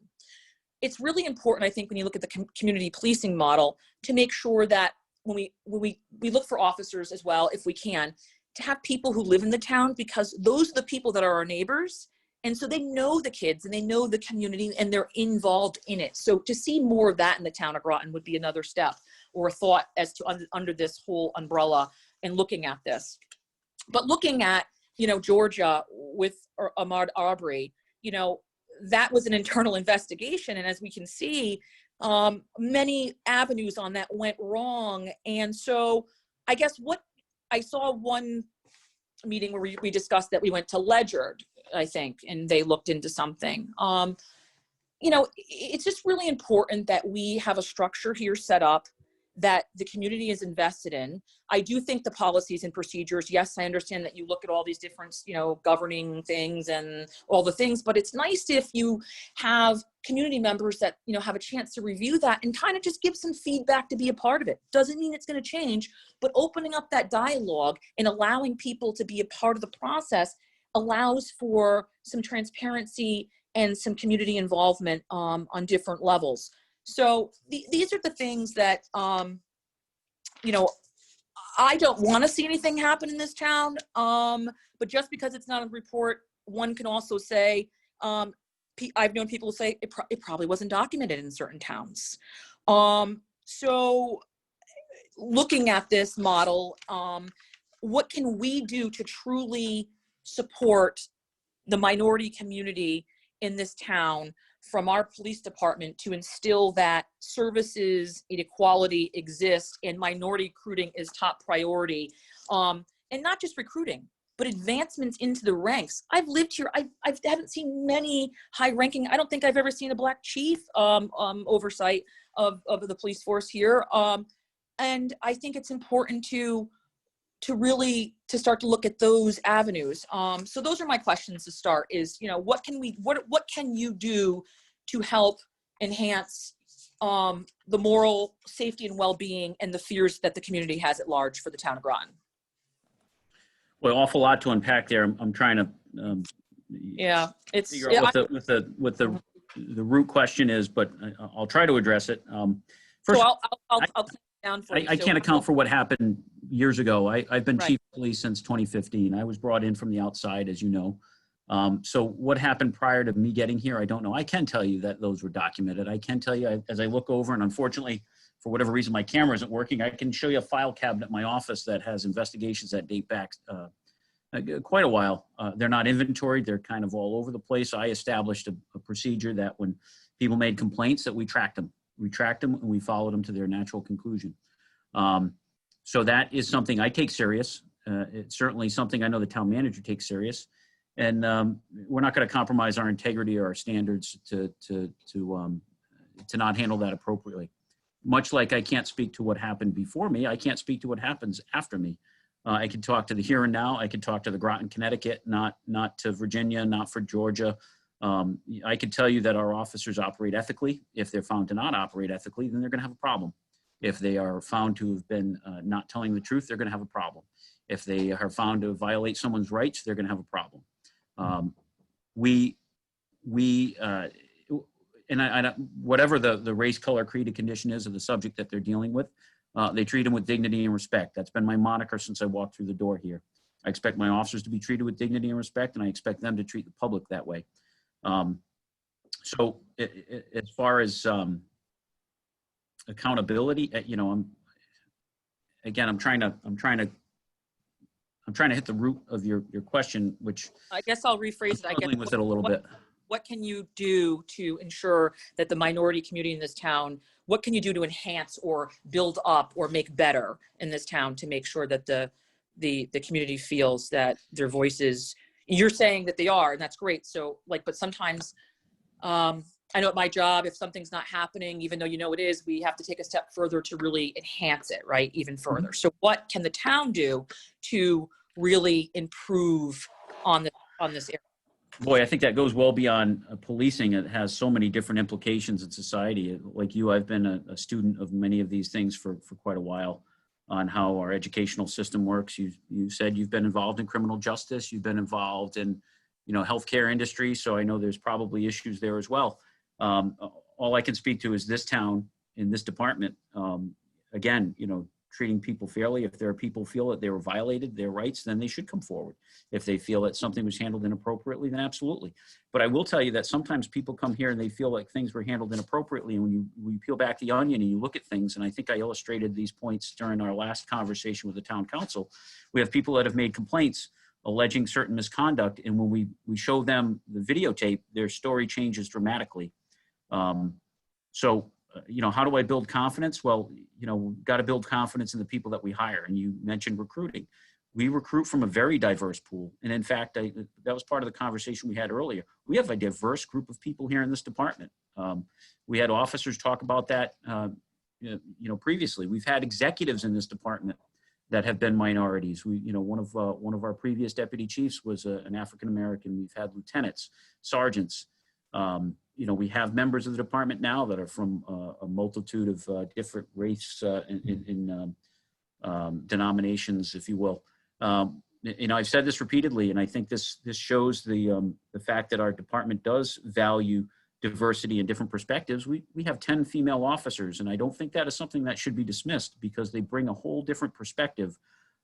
It's really important, I think, when you look at the community policing model, to make sure that when we look for officers as well, if we can, to have people who live in the town, because those are the people that are our neighbors. And so they know the kids and they know the community and they're involved in it. So to see more of that in the town of Groton would be another step or a thought as to under this whole umbrella and looking at this. But looking at, Georgia with Ahmaud Arbery, that was an internal investigation. And as we can see, many avenues on that went wrong. And so I guess I saw one meeting where we discussed that we went to Ledger, I think, and they looked into something. It's just really important that we have a structure here set up that the community is invested in. I do think the policies and procedures, yes, I understand that you look at all these different, governing things and all the things, but it's nice if you have community members that, have a chance to review that and kind of just give some feedback to be a part of it. Doesn't mean it's going to change, but opening up that dialogue and allowing people to be a part of the process allows for some transparency and some community involvement on different levels. So these are the things that, I don't want to see anything happen in this town, but just because it's not a report, one can also say, I've known people say it probably wasn't documented in certain towns. So looking at this model, what can we do to truly support the minority community in this town from our police department to instill that services inequality exists and minority recruiting is top priority, and not just recruiting, but advancements into the ranks. I've lived here. I haven't seen many high ranking. I don't think I've ever seen a Black chief oversight of the police force here. And I think it's important to really start to look at those avenues. So those are my questions to start is, what can you do to help enhance the moral safety and well-being and the fears that the community has at large for the town of Groton? Well, awful lot to unpack there. I'm trying to figure out what the root question is, but I'll try to address it. First, so I'll take it down for you. I can't account for what happened years ago. I've been Right. chief of police since 2015. I was brought in from the outside, as you know. So what happened prior to me getting here, I don't know. I can tell you that those were documented. I can tell you as I look over, and unfortunately, for whatever reason, my camera isn't working. I can show you a file cabinet in my office that has investigations that date back quite a while. They're not inventoried. They're kind of all over the place. I established a procedure that when people made complaints that we tracked them. We tracked them and we followed them to their natural conclusion. So that is something I take serious. It's certainly something I know the town manager takes serious. And we're not going to compromise our integrity or our standards to not handle that appropriately. Much like I can't speak to what happened before me, I can't speak to what happens after me. I can talk to the here and now. I can talk to the Groton, Connecticut, not to Virginia, not for Georgia. I can tell you that our officers operate ethically. If they're found to not operate ethically, then they're going to have a problem. If they are found to have been not telling the truth, they're going to have a problem. If they are found to violate someone's rights, they're going to have a problem. Whatever the race, color, creed, and condition is of the subject that they're dealing with, they treat them with dignity and respect. That's been my moniker since I walked through the door here. I expect my officers to be treated with dignity and respect, and I expect them to treat the public that way. So as far as accountability, again, I'm trying to hit the root of your question, which I guess I'll rephrase I'm it. I guess struggling with it a little bit. what can you do to ensure that the minority community in this town, what can you do to enhance or build up or make better in this town to make sure that the community feels that their voices, you're saying that they are, and that's great. So like, but sometimes, I know at my job, if something's not happening, even though you know it is, we have to take a step further to really enhance it, right? Even further. So what can the town do to really improve on this area? Boy, I think that goes well beyond policing. It has so many different implications in society. Like you, I've been a student of many of these things for quite a while on how our educational system works. You said you've been involved in criminal justice. You've been involved in, healthcare industry. So I know there's probably issues there as well. All I can speak to is this town in this department. Again, treating people fairly. If there are people feel that they were violated their rights, then they should come forward. If they feel that something was handled inappropriately, then absolutely. But I will tell you that sometimes people come here and they feel like things were handled inappropriately. And when you peel back the onion and you look at things, and I think I illustrated these points during our last conversation with the town council, we have people that have made complaints alleging certain misconduct. And when we show them the videotape, their story changes dramatically. How do I build confidence? Well, we've got to build confidence in the people that we hire. And you mentioned recruiting. We recruit from a very diverse pool. And in fact, that was part of the conversation we had earlier. We have a diverse group of people here in this department. We had officers talk about that, previously. We've had executives in this department that have been minorities. One of our previous deputy chiefs was an African-American. We've had lieutenants, sergeants. We have members of the department now that are from a multitude of different race in denominations, if you will. I've said this repeatedly, and I think this shows the fact that our department does value diversity and different perspectives. We have 10 female officers, and I don't think that is something that should be dismissed because they bring a whole different perspective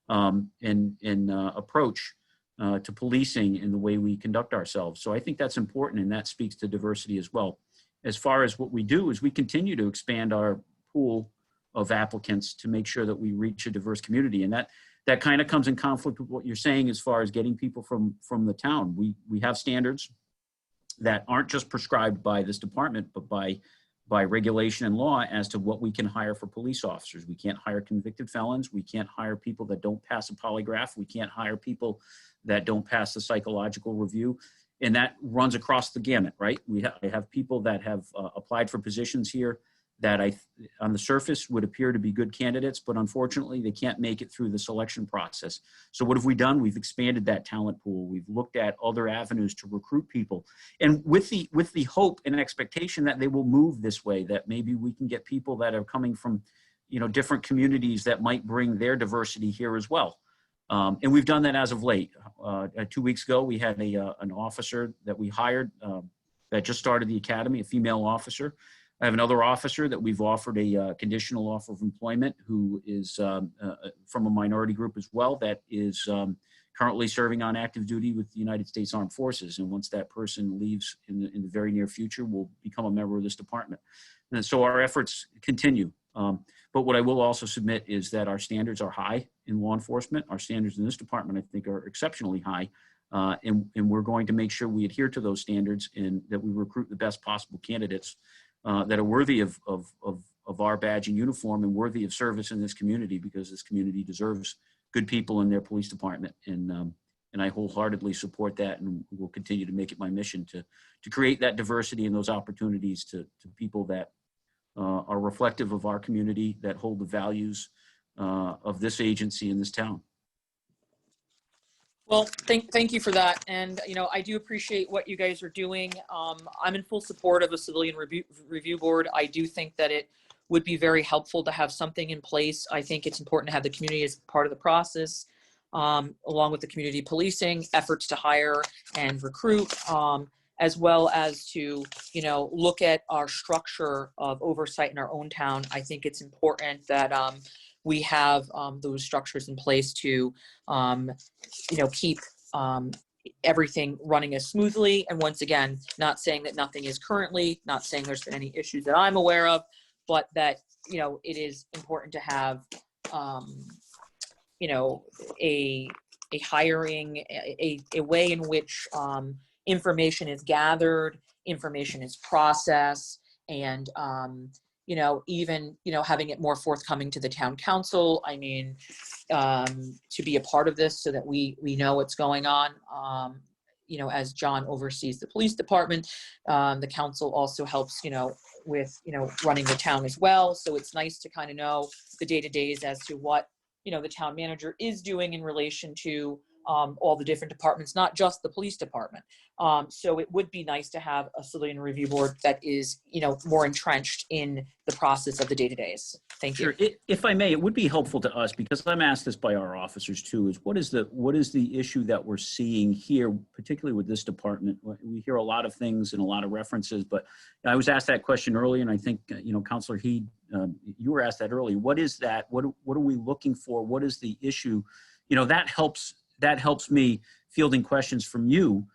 and approach to policing in the way we conduct ourselves. So I think that's important, and that speaks to diversity as well. As far as what we do is we continue to expand our pool of applicants to make sure that we reach a diverse community. And that kind of comes in conflict with what you're saying as far as getting people from the town. We have standards that aren't just prescribed by this department, but by regulation and law as to what we can hire for police officers. We can't hire convicted felons. We can't hire people that don't pass a polygraph. We can't hire people that don't pass the psychological review. And that runs across the gamut, right? I have people that have applied for positions here that on the surface would appear to be good candidates, but unfortunately they can't make it through the selection process. So what have we done? We've expanded that talent pool. We've looked at other avenues to recruit people. And with the hope and expectation that they will move this way, that maybe we can get people that are coming from, different communities that might bring their diversity here as well. And we've done that as of late. 2 weeks ago, we had an officer that we hired that just started the academy, a female officer. I have another officer that we've offered a conditional offer of employment who is from a minority group as well that is currently serving on active duty with the United States Armed Forces. And once that person leaves in the very near future, will become a member of this department. And so our efforts continue. But what I will also submit is that our standards are high in law enforcement. Our standards in this department, I think, are exceptionally high. And we're going to make sure we adhere to those standards and that we recruit the best possible candidates that are worthy of our badge and uniform and worthy of service in this community, because this community deserves good people in their police department. And I wholeheartedly support that, and will continue to make it my mission to create that diversity and those opportunities to people that are reflective of our community, that hold the values of this agency in this town. Well, thank you for that. And, I do appreciate what you guys are doing. I'm in full support of a civilian review board. I do think that it would be very helpful to have something in place. I think it's important to have the community as part of the process, along with the community policing efforts to hire and recruit, as well as to, look at our structure of oversight in our own town. I think it's important that we have those structures in place to, keep everything running as smoothly. And once again, not saying that nothing is currently, not saying there's been any issues that I'm aware of, but that, it is important to have you know, a hiring, a way in which information is gathered, information is processed, and you know, even, you know, having it more forthcoming to the town council. I mean, to be a part of this so that we know what's going on. You know, as John oversees the police department, the council also helps, you know, with, you know, running the town as well. So it's nice to kind of know the day-to-days as to what, you know, the town manager is doing in relation to all the different departments, not just the police department. So it would be nice to have a civilian review board that is, you know, more entrenched in the process of the day-to-days. Thank you. Sure. If I may, it would be helpful to us, because I'm asked this by our officers too, is what is the issue that we're seeing here, particularly with this department? We hear a lot of things and a lot of references, but I was asked that question earlier, and I think, you know, Councilor Heed, you were asked that earlier. What is that? What are we looking for? What is the issue? You know, that helps me fielding questions from you,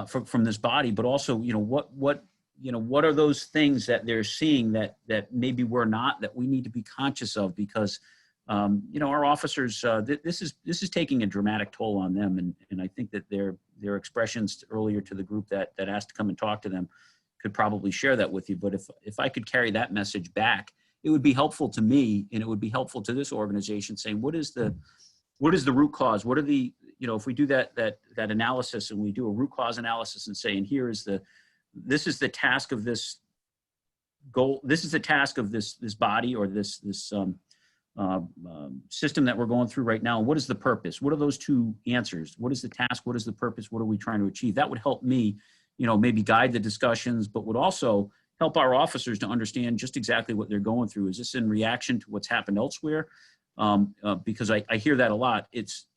from this body, but also, you know, what are those things that they're seeing that maybe we're not, that we need to be conscious of, because, you know, our officers, this is taking a dramatic toll on them. And I think that their expressions earlier to the group that asked to come and talk to them could probably share that with you. But if I could carry that message back, it would be helpful to me, and it would be helpful to this organization, saying, what is the root cause? What are the, you know, if we do that analysis, and we do a root cause analysis and say, and this is the task of this goal, this is the task of this body, or this system that we're going through right now. What is the purpose? What are those two answers? What is the task? What is the purpose? What are we trying to achieve? That would help me, you know, maybe guide the discussions, but would also help our officers to understand just exactly what they're going through. Is this in reaction to what's happened elsewhere? Because I hear that a lot.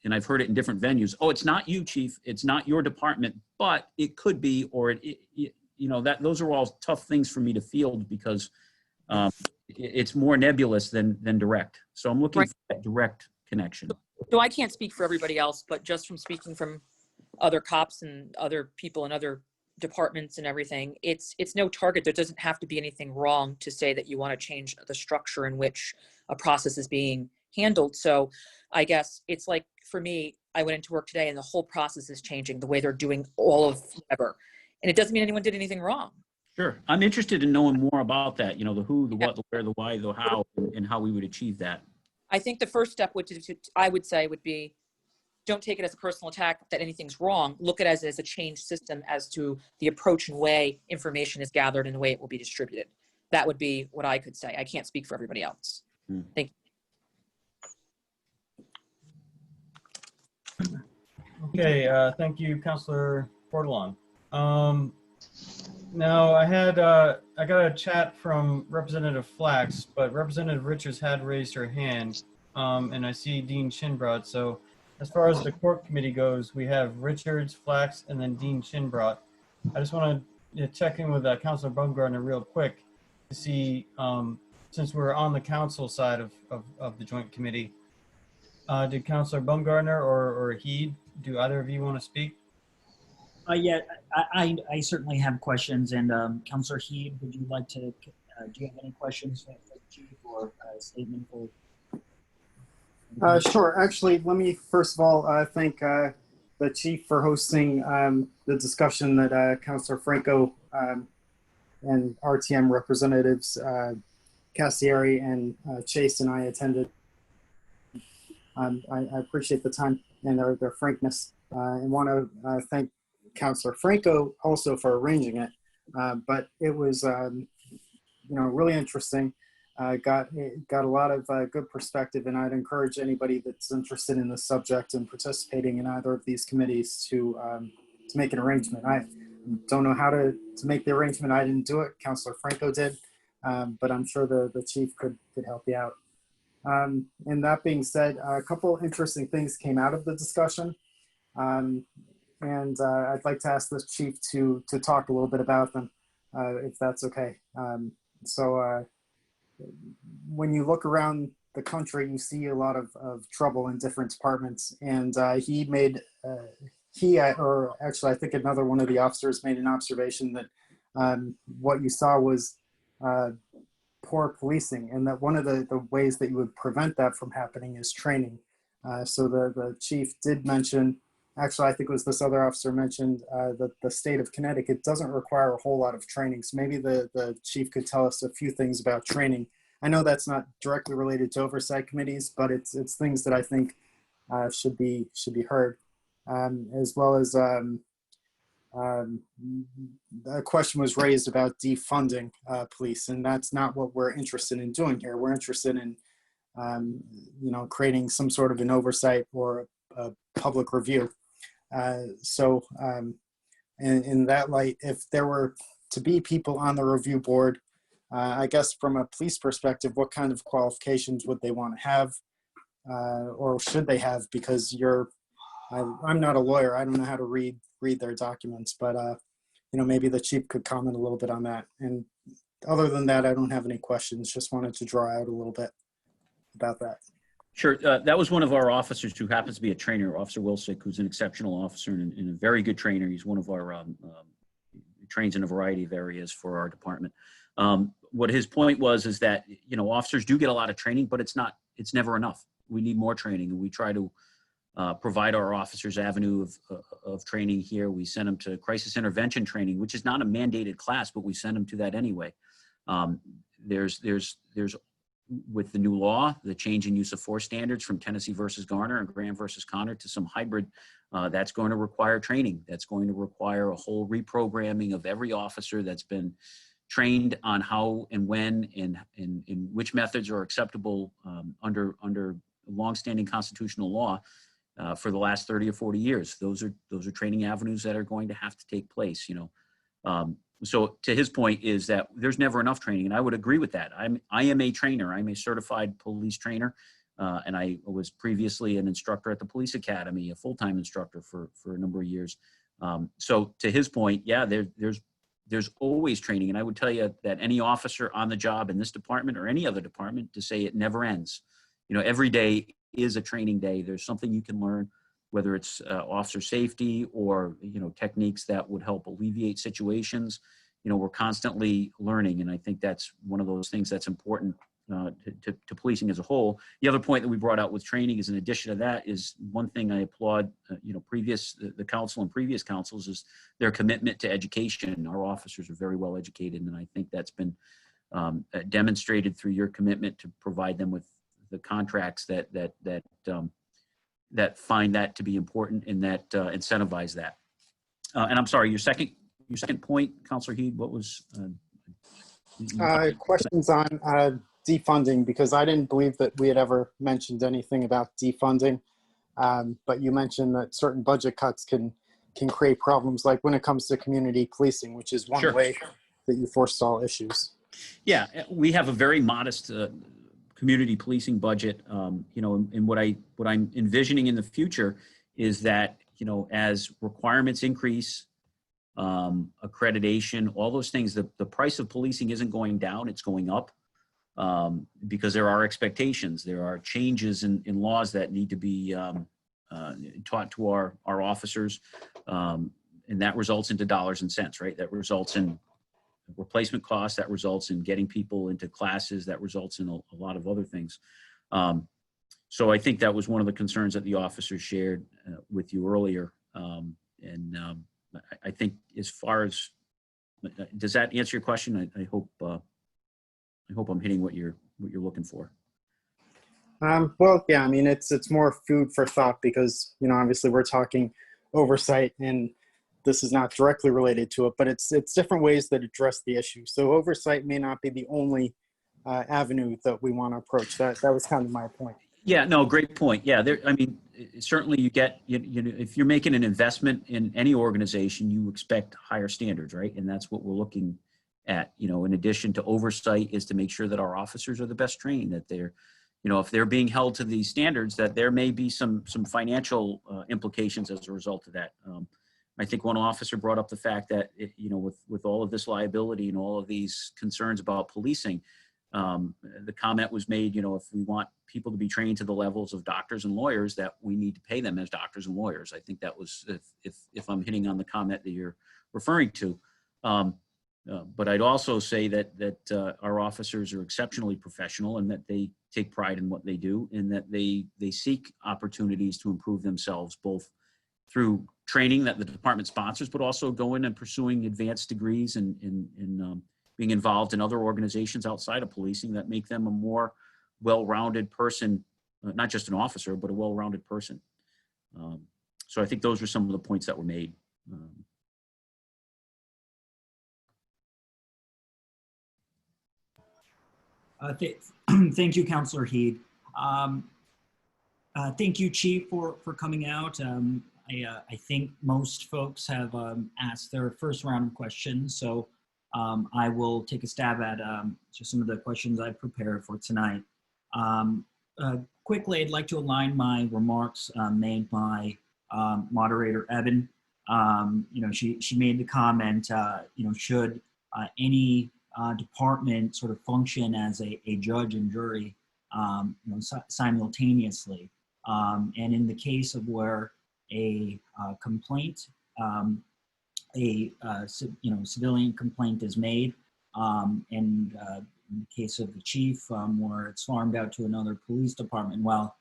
And I've heard it in different venues. Oh, it's not you, Chief. It's not your department, but it could be, or you know, those are all tough things for me to field, because it's more nebulous than direct. So I'm looking for that direct connection. So I can't speak for everybody else, but just from speaking from other cops and other people in other departments and everything, it's no target. There doesn't have to be anything wrong to say that you want to change the structure in which a process is being handled. So I guess it's like, for me, I went into work today and the whole process is changing, the way they're doing all of whatever. And it doesn't mean anyone did anything wrong. Sure. I'm interested in knowing more about that, you know, the who, the what, the where, the why, the how, and how we would achieve that. I think the first step would be, don't take it as a personal attack that anything's wrong. Look at it as a changed system as to the approach and way information is gathered and the way it will be distributed. That would be what I could say. I can't speak for everybody else. Thank you. Okay, thank you, Councilor Bordelon. Now I got a chat from Representative Flax, but Representative Richards had raised her hand, and I see Dean Shinbrod. So as far as the court committee goes, we have Richards, Flax, and then Dean Shinbrod. I just want to check in with Councilor Baumgartner real quick to see, since we're on the council side of the joint committee, did Councilor Baumgartner or Heed, do either of you want to speak? Yeah, I certainly have questions, and Councilor Heed, would you like to, do you have any questions for the Chief, or a statement for? Sure. Actually, let me first of all thank the Chief for hosting the discussion that Councilor Franco and RTM representatives Cassieri and Chase and I attended. I appreciate the time and their frankness, and want to thank Councilor Franco also for arranging it. But it was, really interesting. Got a lot of good perspective, and I'd encourage anybody that's interested in this subject and participating in either of these committees to make an arrangement. I don't know how to make the arrangement. I didn't do it. Councilor Franco did, but I'm sure the Chief could help you out. And that being said, a couple interesting things came out of the discussion. And I'd like to ask the Chief to talk a little bit about them, if that's okay. When you look around the country, you see a lot of trouble in different departments. And he made, or actually I think another one of the officers made an observation that what you saw was poor policing, and that one of the ways that you would prevent that from happening is training. So the chief did mention, actually, I think it was this other officer mentioned that the state of Connecticut doesn't require a whole lot of training. So maybe the chief could tell us a few things about training. I know that's not directly related to oversight committees, but it's things that I think should be heard, as well as a question was raised about defunding police, and that's not what we're interested in doing here. We're interested in creating some sort of an oversight or a public review. So in that light, if there were to be people on the review board, I guess from a police perspective, what kind of qualifications would they want to have, or should they have? Because I'm not a lawyer. I don't know how to read their documents, but maybe the chief could comment a little bit on that. And other than that, I don't have any questions. Just wanted to draw out a little bit about that. Sure. That was one of our officers who happens to be a trainer, Officer Wilsick, who's an exceptional officer and a very good trainer. He's one of our trains in a variety of areas for our department. What his point was is that, officers do get a lot of training, but it's never enough. We need more training, and we try to provide our officers avenue of training here. We send them to crisis intervention training, which is not a mandated class, but we send them to that anyway. There's with the new law, the change in use of force standards from Tennessee versus Garner and Graham versus Connor to some hybrid, that's going to require training. That's going to require a whole reprogramming of every officer that's been trained on how and when and in which methods are acceptable under longstanding constitutional law for the last 30 or 40 years. Those are training avenues that are going to have to take place. So to his point is that there's never enough training, and I would agree with that. I am a trainer. I'm a certified police trainer, and I was previously an instructor at the police academy, a full-time instructor for a number of years. So to his point, yeah, there's always training, and I would tell you that any officer on the job in this department or any other department to say it never ends. Every day is a training day. There's something you can learn, whether it's officer safety or techniques that would help alleviate situations. We're constantly learning, and I think that's one of those things that's important to policing as a whole. The other point that we brought out with training is, in addition to that, is one thing I applaud the council and previous councils is their commitment to education. Our officers are very well educated, and I think that's been demonstrated through your commitment to provide them with the contracts that find that to be important and that incentivize that. And I'm sorry, your second point, Councilor Heed, what was? Questions on defunding, because I didn't believe that we had ever mentioned anything about defunding, but you mentioned that certain budget cuts can create problems, like when it comes to community policing, which is one way that you forestall issues. Yeah, we have a very modest community policing budget, and what I'm envisioning in the future is that, as requirements increase, accreditation, all those things, the price of policing isn't going down, it's going up, because there are expectations, there are changes in laws that need to be taught to our officers, and that results into dollars and cents, right? That results in replacement costs, that results in getting people into classes, that results in a lot of other things. So I think that was one of the concerns that the officers shared with you earlier. I think as far as, does that answer your question? I hope I'm hitting what you're looking for. Well, yeah, I mean, it's more food for thought because, obviously we're talking oversight and this is not directly related to it, but it's different ways that address the issue. So oversight may not be the only avenue that we want to approach. That was kind of my point. Yeah, no, great point. Yeah, certainly you get, if you're making an investment in any organization, you expect higher standards, right? And that's what we're looking at, in addition to oversight, is to make sure that our officers are the best trained, that they're, if they're being held to these standards, that there may be some financial implications as a result of that. I think one officer brought up the fact that, with all of this liability and all of these concerns about policing, the comment was made, if we want people to be trained to the levels of doctors and lawyers, that we need to pay them as doctors and lawyers. I think that was, if I'm hitting on the comment that you're referring to. But I'd also say that our officers are exceptionally professional and that they take pride in what they do and that they seek opportunities to improve themselves, both through training that the department sponsors, but also going and pursuing advanced degrees and being involved in other organizations outside of policing that make them a more well-rounded person, not just an officer, but a well-rounded person. So I think those were some of the points that were made. Thank you, Councilor Heed. Thank you, Chief, for coming out. I think most folks have asked their first round of questions, so I will take a stab at just some of the questions I've prepared for tonight. Quickly, I'd like to align my remarks made by Moderator Evan. She made the comment, should any department sort of function as a judge and jury simultaneously. And in the case of where a complaint, civilian complaint is made, and in the case of the chief, where it's farmed out to another police department, well,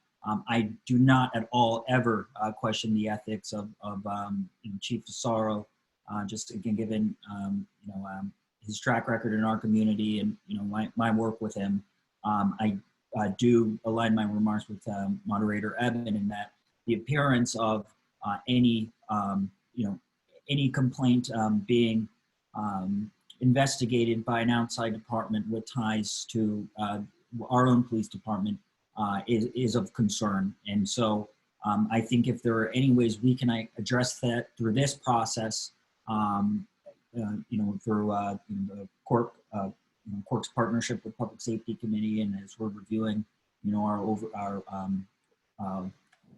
I do not at all ever question the ethics of Chief Tesoro, just again, given his track record in our community and my work with him. I do align my remarks with Moderator Evan in that the appearance of any complaint being investigated by an outside department with ties to our own police department is of concern. And so I think if there are any ways we can address that through this process, through the Cork's partnership with Public Safety Committee, and as we're reviewing, our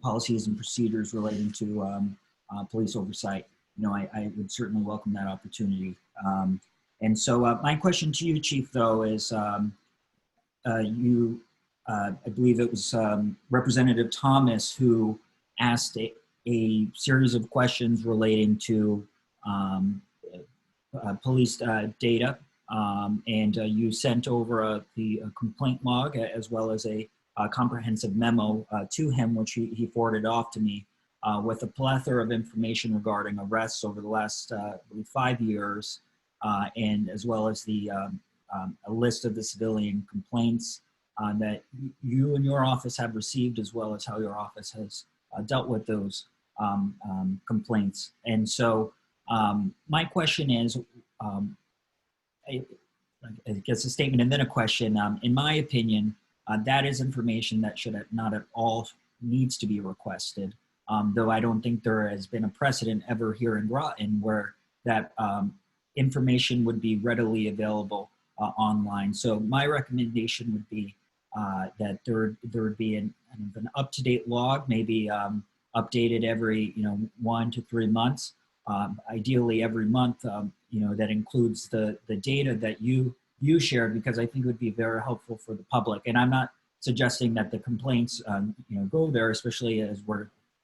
policies and procedures relating to police oversight, I would certainly welcome that opportunity. And so my question to you, Chief, though, is I believe it was Representative Thomas who asked a series of questions relating to police data, and you sent over the complaint log as well as a comprehensive memo to him, which he forwarded off to me with a plethora of information regarding arrests over the last 5 years, and as well as a list of the civilian complaints that you and your office have received, as well as how your office has dealt with those complaints. And so my question is, I guess a statement and then a question. In my opinion, that is information that should not at all needs to be requested, though I don't think there has been a precedent ever here in Groton where that information would be readily available online. So my recommendation would be that there would be an up-to-date log, maybe updated every 1 to 3 months, ideally every month, that includes the data that you shared, because I think it would be very helpful for the public. And I'm not suggesting that the complaints go there, especially as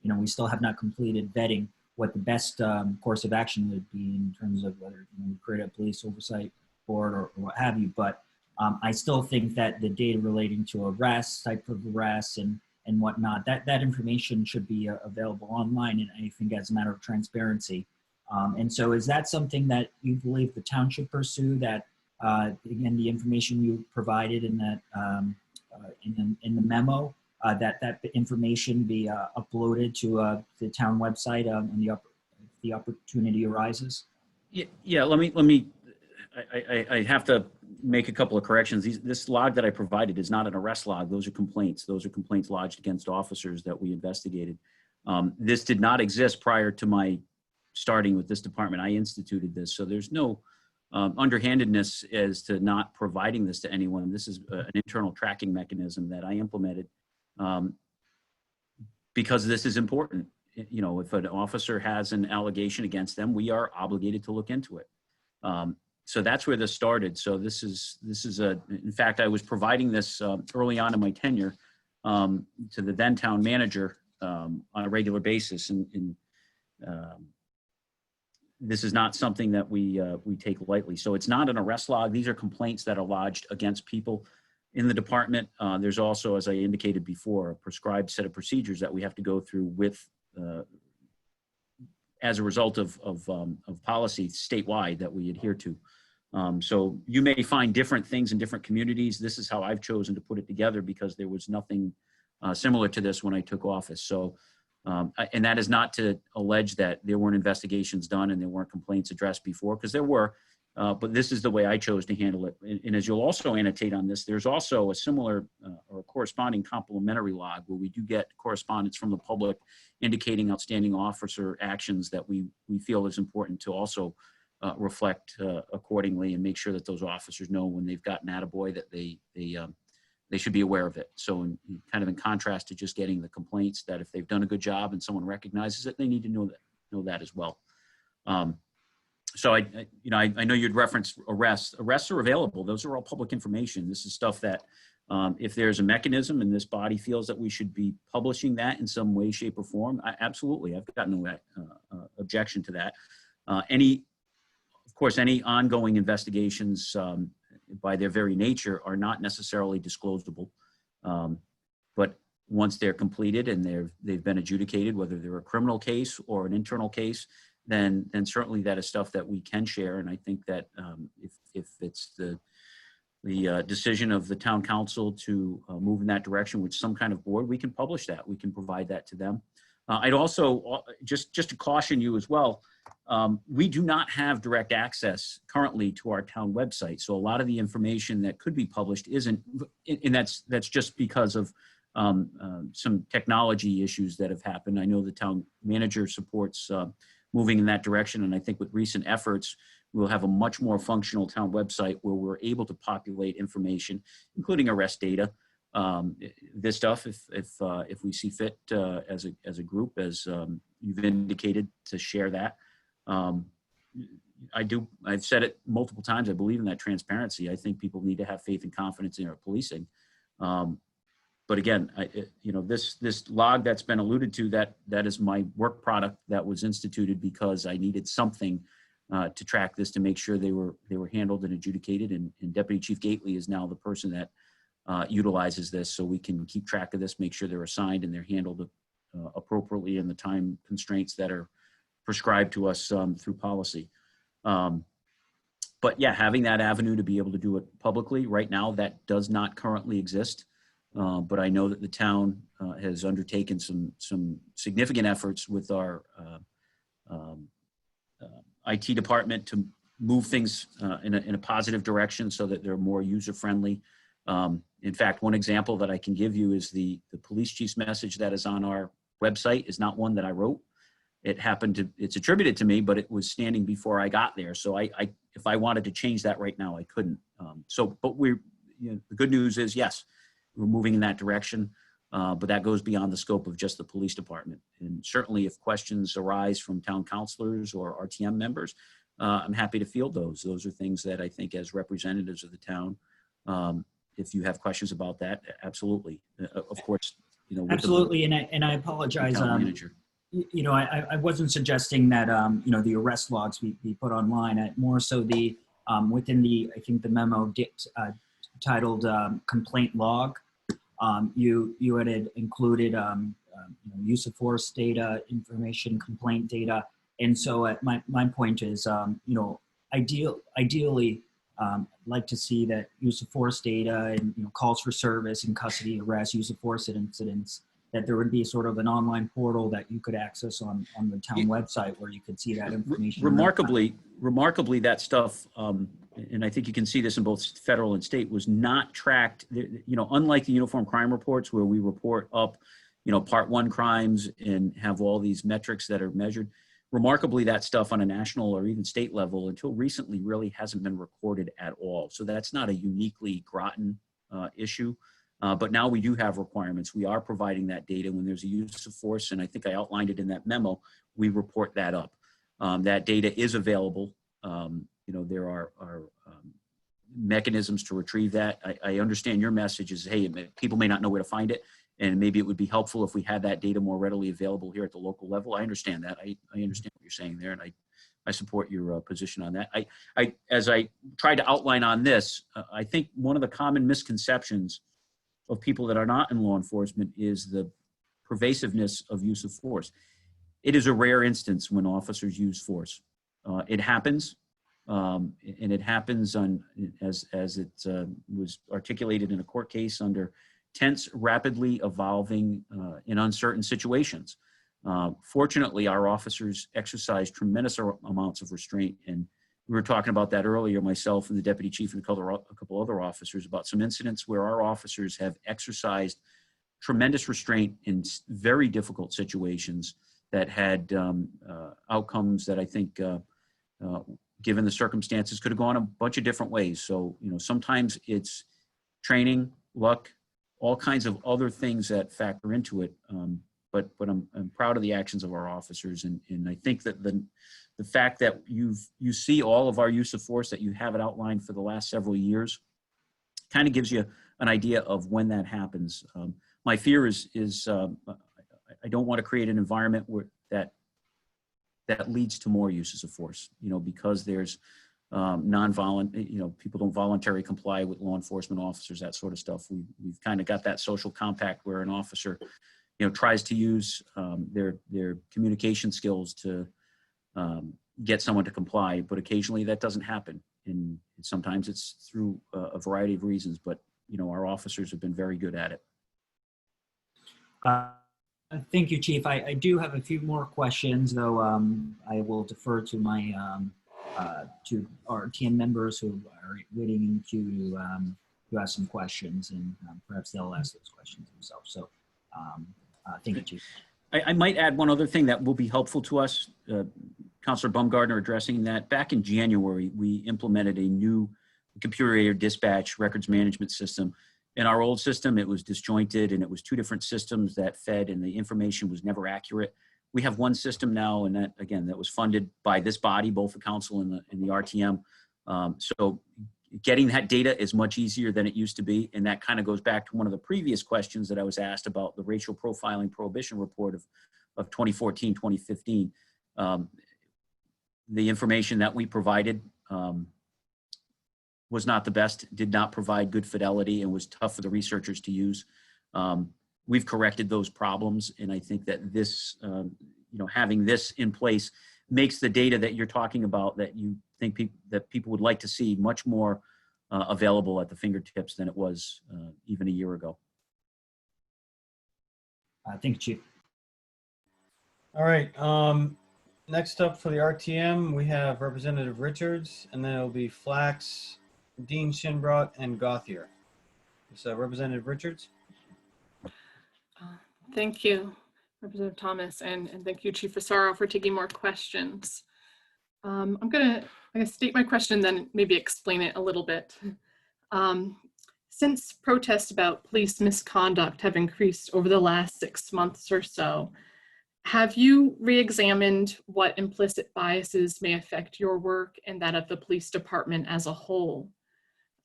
we still have not completed vetting what the best course of action would be in terms of whether we create a police oversight board or what have you. But I still think that the data relating to arrests, type of arrests, and whatnot, that information should be available online, and I think as a matter of transparency. And so is that something that you believe the town should pursue, that again, the information you provided in that in the memo, that information be uploaded to the town website when the opportunity arises? Yeah, let me I have to make a couple of corrections. This log that I provided is not an arrest log. Those are complaints. Those are complaints lodged against officers that we investigated. This did not exist prior to my starting with this department. I instituted this, so there's no underhandedness as to not providing this to anyone. This is an internal tracking mechanism that I implemented because this is important. If an officer has an allegation against them, we are obligated to look into it. So that's where this started. So this is in fact, I was providing this early on in my tenure to the then town manager on a regular basis, and this is not something that we take lightly. So it's not an arrest log. These are complaints that are lodged against people in the department. There's also, as I indicated before, a prescribed set of procedures that we have to go through with, as a result of policy statewide that we adhere to. So you may find different things in different communities. This is how I've chosen to put it together because there was nothing similar to this when I took office. So, and that is not to allege that there weren't investigations done and there weren't complaints addressed before, because there were, but this is the way I chose to handle it. And as you'll also annotate on this, there's also a similar or corresponding complementary log where we do get correspondence from the public indicating outstanding officer actions that we feel is important to also reflect accordingly and make sure that those officers know when they've gotten attaboy that they should be aware of it. So kind of in contrast to just getting the complaints, that if they've done a good job and someone recognizes it, they need to know that as well. So I know you'd reference arrests. Arrests are available. Those are all public information. This is stuff that if there's a mechanism and this body feels that we should be publishing that in some way, shape, or form, absolutely. I've got no objection to that. Of course, any ongoing investigations by their very nature are not necessarily disclosable. But once they're completed and they've been adjudicated, whether they're a criminal case or an internal case, then certainly that is stuff that we can share. And I think that if it's the decision of the town council to move in that direction with some kind of board, we can publish that. We can provide that to them. I'd also, just to caution you as well, we do not have direct access currently to our town website. So a lot of the information that could be published isn't, and that's just because of some technology issues that have happened. I know the town manager supports moving in that direction. And I think with recent efforts, we'll have a much more functional town website where we're able to populate information, including arrest data. This stuff, if we see fit as a group, as you've indicated, to share that. I've said it multiple times. I believe in that transparency. I think people need to have faith and confidence in our policing. But again, this log that's been alluded to, that is my work product that was instituted because I needed something to track this, to make sure they were handled and adjudicated. And Deputy Chief Gately is now the person that utilizes this, so we can keep track of this, make sure they're assigned and they're handled appropriately in the time constraints that are prescribed to us through policy. But yeah, having that avenue to be able to do it publicly right now, that does not currently exist. But I know that the town has undertaken some significant efforts with our IT department to move things in a positive direction so that they're more user-friendly. In fact, one example that I can give you is the police chief's message that is on our website is not one that I wrote. It's attributed to me, but it was standing before I got there. So if I wanted to change that right now, I couldn't. But the good news is, yes, we're moving in that direction, but that goes beyond the scope of just the police department. And certainly if questions arise from town councilors or RTM members, I'm happy to field those. Those are things that I think as representatives of the town, if you have questions about that, absolutely. Of course, absolutely. And I apologize. I wasn't suggesting that, the arrest logs we put online, more so within I think the memo titled complaint log, you had included use of force data, information, complaint data. And so my point is, ideally, I'd like to see that use of force data and calls for service and custody arrest, use of force incidents, that there would be sort of an online portal that you could access on the town website where you could see that information. Remarkably, that stuff, and I think you can see this in both federal and state, was not tracked. Unlike the uniform crime reports where we report up, part 1 crimes and have all these metrics that are measured. Remarkably, that stuff on a national or even state level until recently really hasn't been recorded at all. So that's not a uniquely Groton issue. But now we do have requirements. We are providing that data when there's a use of force, and I think I outlined it in that memo. We report that up. That data is available. There are mechanisms to retrieve that. I understand your message is, hey, people may not know where to find it, and maybe it would be helpful if we had that data more readily available here at the local level. I understand that. I understand what you're saying there, and I support your position on that. As I tried to outline on this, I think one of the common misconceptions of people that are not in law enforcement is the pervasiveness of use of force. It is a rare instance when officers use force. It happens, and it happens as it was articulated in a court case under tense, rapidly evolving, and uncertain situations. Fortunately, our officers exercise tremendous amounts of restraint, and we were talking about that earlier, myself and the deputy chief and a couple other officers, about some incidents where our officers have exercised tremendous restraint in very difficult situations that had outcomes that I think, given the circumstances, could have gone a bunch of different ways. So, sometimes it's training, luck, all kinds of other things that factor into it. But I'm proud of the actions of our officers, and I think that the fact that you see all of our use of force, that you have it outlined for the last several years, kind of gives you an idea of when that happens. My fear is I don't want to create an environment where that leads to more uses of force, because there's non-violent, people don't voluntarily comply with law enforcement officers, that sort of stuff. We've kind of got that social compact where an officer, tries to use their communication skills to get someone to comply, but occasionally that doesn't happen. And sometimes it's through a variety of reasons, but our officers have been very good at it. Thank you, Chief. I do have a few more questions, though. I will defer to my to our RTM members who are waiting in queue to ask some questions, and perhaps they'll ask those questions themselves. So, thank you, Chief. I might add one other thing that will be helpful to us. Councilor Baumgartner addressing that. Back in January, we implemented a new computer-aided dispatch records management system. In our old system, it was disjointed, and it was two different systems that fed, and the information was never accurate. We have one system now, and that, again, that was funded by this body, both the council and the RTM. So getting that data is much easier than it used to be, and that kind of goes back to one of the previous questions that I was asked about the racial profiling prohibition report of 2014, 2015. The information that we provided was not the best, did not provide good fidelity, and was tough for the researchers to use. We've corrected those problems, and I think that this, having this in place makes the data that you're talking about, that you think that people would like to see, much more available at the fingertips than it was even a year ago. Thank you, Chief. All right. Next up for the RTM, we have Representative Richards, and then it'll be Flax, Dean Shinbrot, and Gothier. So Representative Richards. Thank you, Representative Thomas, and thank you, Chief Fusaro, for taking more questions. I'm gonna state my question, then maybe explain it a little bit. Since protests about police misconduct have increased over the last 6 months or so, have you re-examined what implicit biases may affect your work and that of the police department as a whole?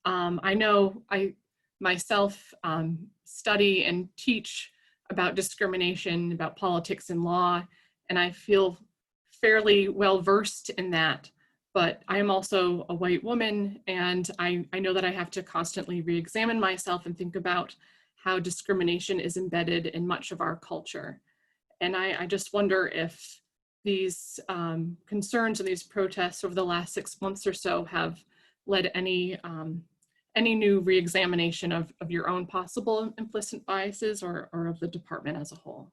I know I myself study and teach about discrimination, about politics and law, and I feel fairly well versed in that, but I am also a white woman, and I know that I have to constantly re-examine myself and think about how discrimination is embedded in much of our culture. And I just wonder if these concerns and these protests over the last 6 months or so have led any new re-examination of your own possible implicit biases or of the department as a whole.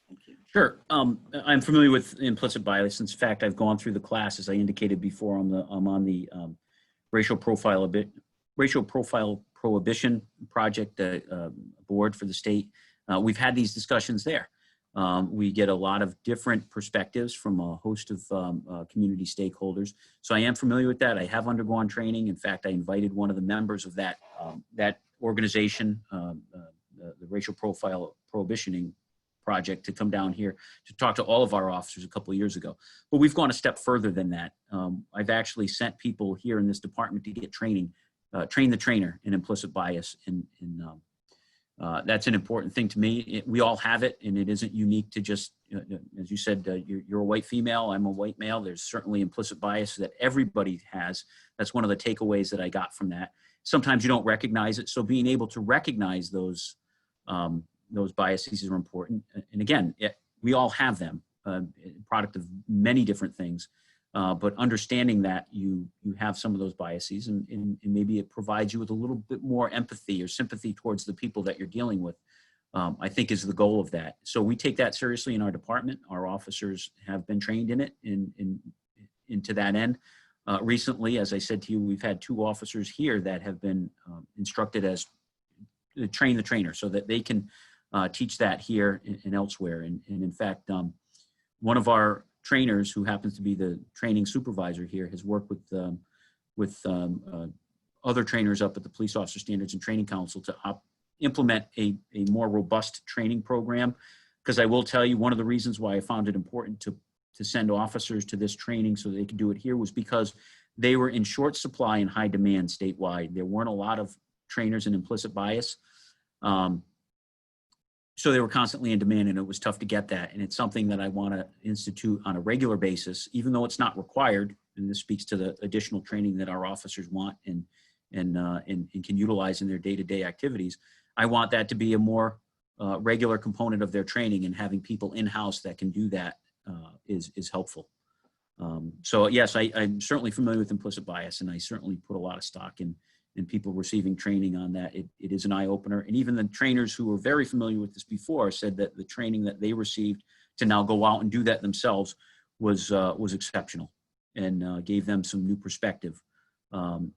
Thank you. Sure. I'm familiar with implicit bias. In fact, I've gone through the class, as I indicated before. I'm on the racial profile prohibition project board for the state. We've had these discussions there. We get a lot of different perspectives from a host of community stakeholders. So I am familiar with that. I have undergone training. In fact, I invited one of the members of that organization, the Racial Profile Prohibitioning Project, to come down here to talk to all of our officers a couple of years ago. But we've gone a step further than that. I've actually sent people here in this department to get training, train the trainer in implicit bias in That's an important thing to me. We all have it, and it isn't unique to just, as you said, you're a white female, I'm a white male. There's certainly implicit bias that everybody has. That's one of the takeaways that I got from that. Sometimes you don't recognize it, so being able to recognize those biases are important. And again, we all have them, product of many different things. But understanding that you have some of those biases and maybe it provides you with a little bit more empathy or sympathy towards the people that you're dealing with, I think is the goal of that. So we take that seriously in our department. Our officers have been trained in it into that end. Recently, as I said to you, we've had 2 officers here that have been instructed as train the trainer so that they can teach that here and elsewhere. And in fact, one of our trainers, who happens to be the training supervisor here, has worked with other trainers up at the Police Officer Standards and Training Council to implement a more robust training program. Because I will tell you, one of the reasons why I found it important to send officers to this training so they could do it here was because they were in short supply and high demand statewide. There weren't a lot of trainers in implicit bias. So they were constantly in demand, and it was tough to get that. And it's something that I want to institute on a regular basis, even though it's not required. And this speaks to the additional training that our officers want and can utilize in their day-to-day activities. I want that to be a more regular component of their training, and having people in-house that can do that is helpful. So yes, I'm certainly familiar with implicit bias, and I certainly put a lot of stock in people receiving training on that. It is an eye-opener. And even the trainers who were very familiar with this before said that the training that they received to now go out and do that themselves was exceptional, and gave them some new perspective. And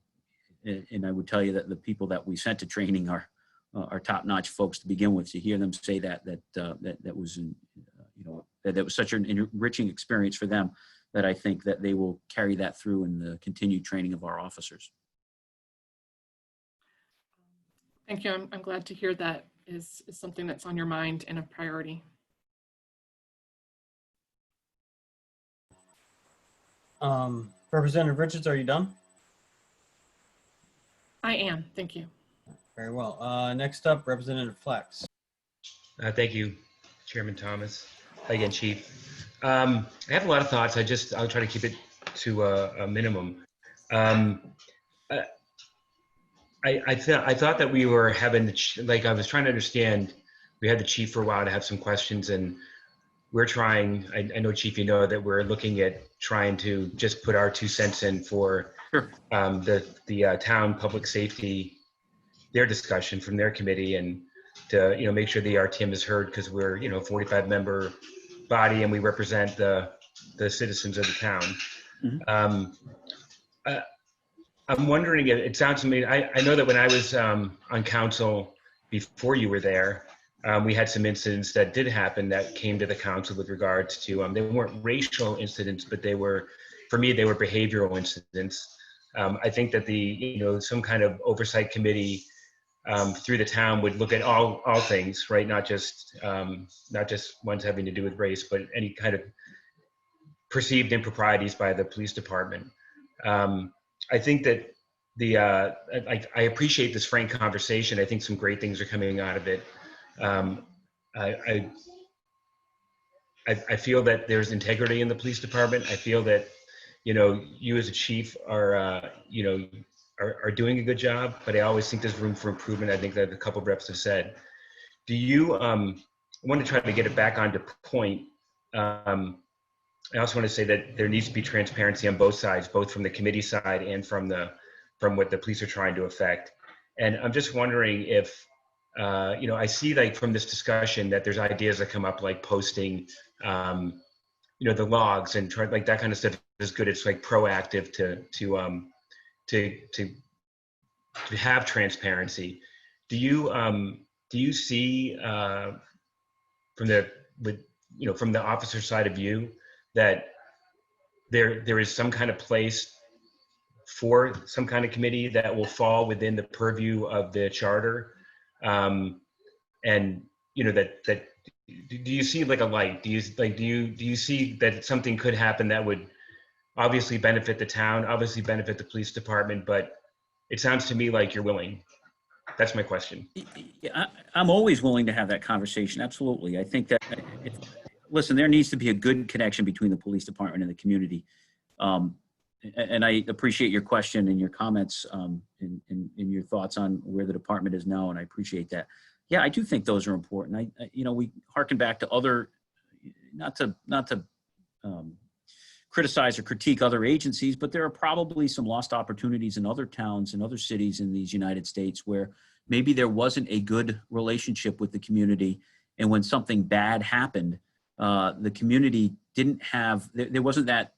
I would tell you that the people that we sent to training are top-notch folks to begin with. To hear them say that was, that was such an enriching experience for them, that I think that they will carry that through in the continued training of our officers. Thank you. I'm glad to hear that is something that's on your mind and a priority. Representative Richards, are you done? I am. Thank you. Very well. Next up, Representative Flex. Thank you, Chairman Thomas. Again, Chief. I have a lot of thoughts. I'll try to keep it to a minimum. I thought that we were having I was trying to understand. We had the chief for a while to have some questions, and we're trying. I know, Chief, you know that we're looking at trying to just put our 2 cents in for the town public safety, their discussion from their committee, and to make sure the RTM is heard, because we're 45-member body and we represent the citizens of the town. Mm-hmm. I'm wondering, it sounds to me, I know that when I was on council before you were there, we had some incidents that did happen that came to the council with regards to, they weren't racial incidents, but for me, they were behavioral incidents. I think that some kind of oversight committee through the town would look at all things, right? Not just ones having to do with race, but any kind of perceived improprieties by the police department. I think that I appreciate this frank conversation. I think some great things are coming out of it. I feel that there's integrity in the police department. I feel that, you as a chief are doing a good job, but I always think there's room for improvement. I think that a couple of reps have said. Do you, I want to try to get it back onto point. I also want to say that there needs to be transparency on both sides, both from the committee side and from what the police are trying to affect. And I'm just wondering if, I see from this discussion that there's ideas that come up like posting, the logs and try that kind of stuff is good. It's proactive to have transparency. Do you see from the officer side of you that there is some kind of place for some kind of committee that will fall within the purview of the charter, and that do you see a light? Do you see that something could happen that would obviously benefit the town, obviously benefit the police department, but it sounds to me like you're willing. That's my question. I'm always willing to have that conversation. Absolutely. I think that, listen, there needs to be a good connection between the police department and the community. And I appreciate your question and your comments and your thoughts on where the department is now, and I appreciate that. Yeah, I do think those are important. We harken back to other, not to criticize or critique other agencies, but there are probably some lost opportunities in other towns and other cities in these United States where maybe there wasn't a good relationship with the community, and when something bad happened, the community didn't have, there wasn't that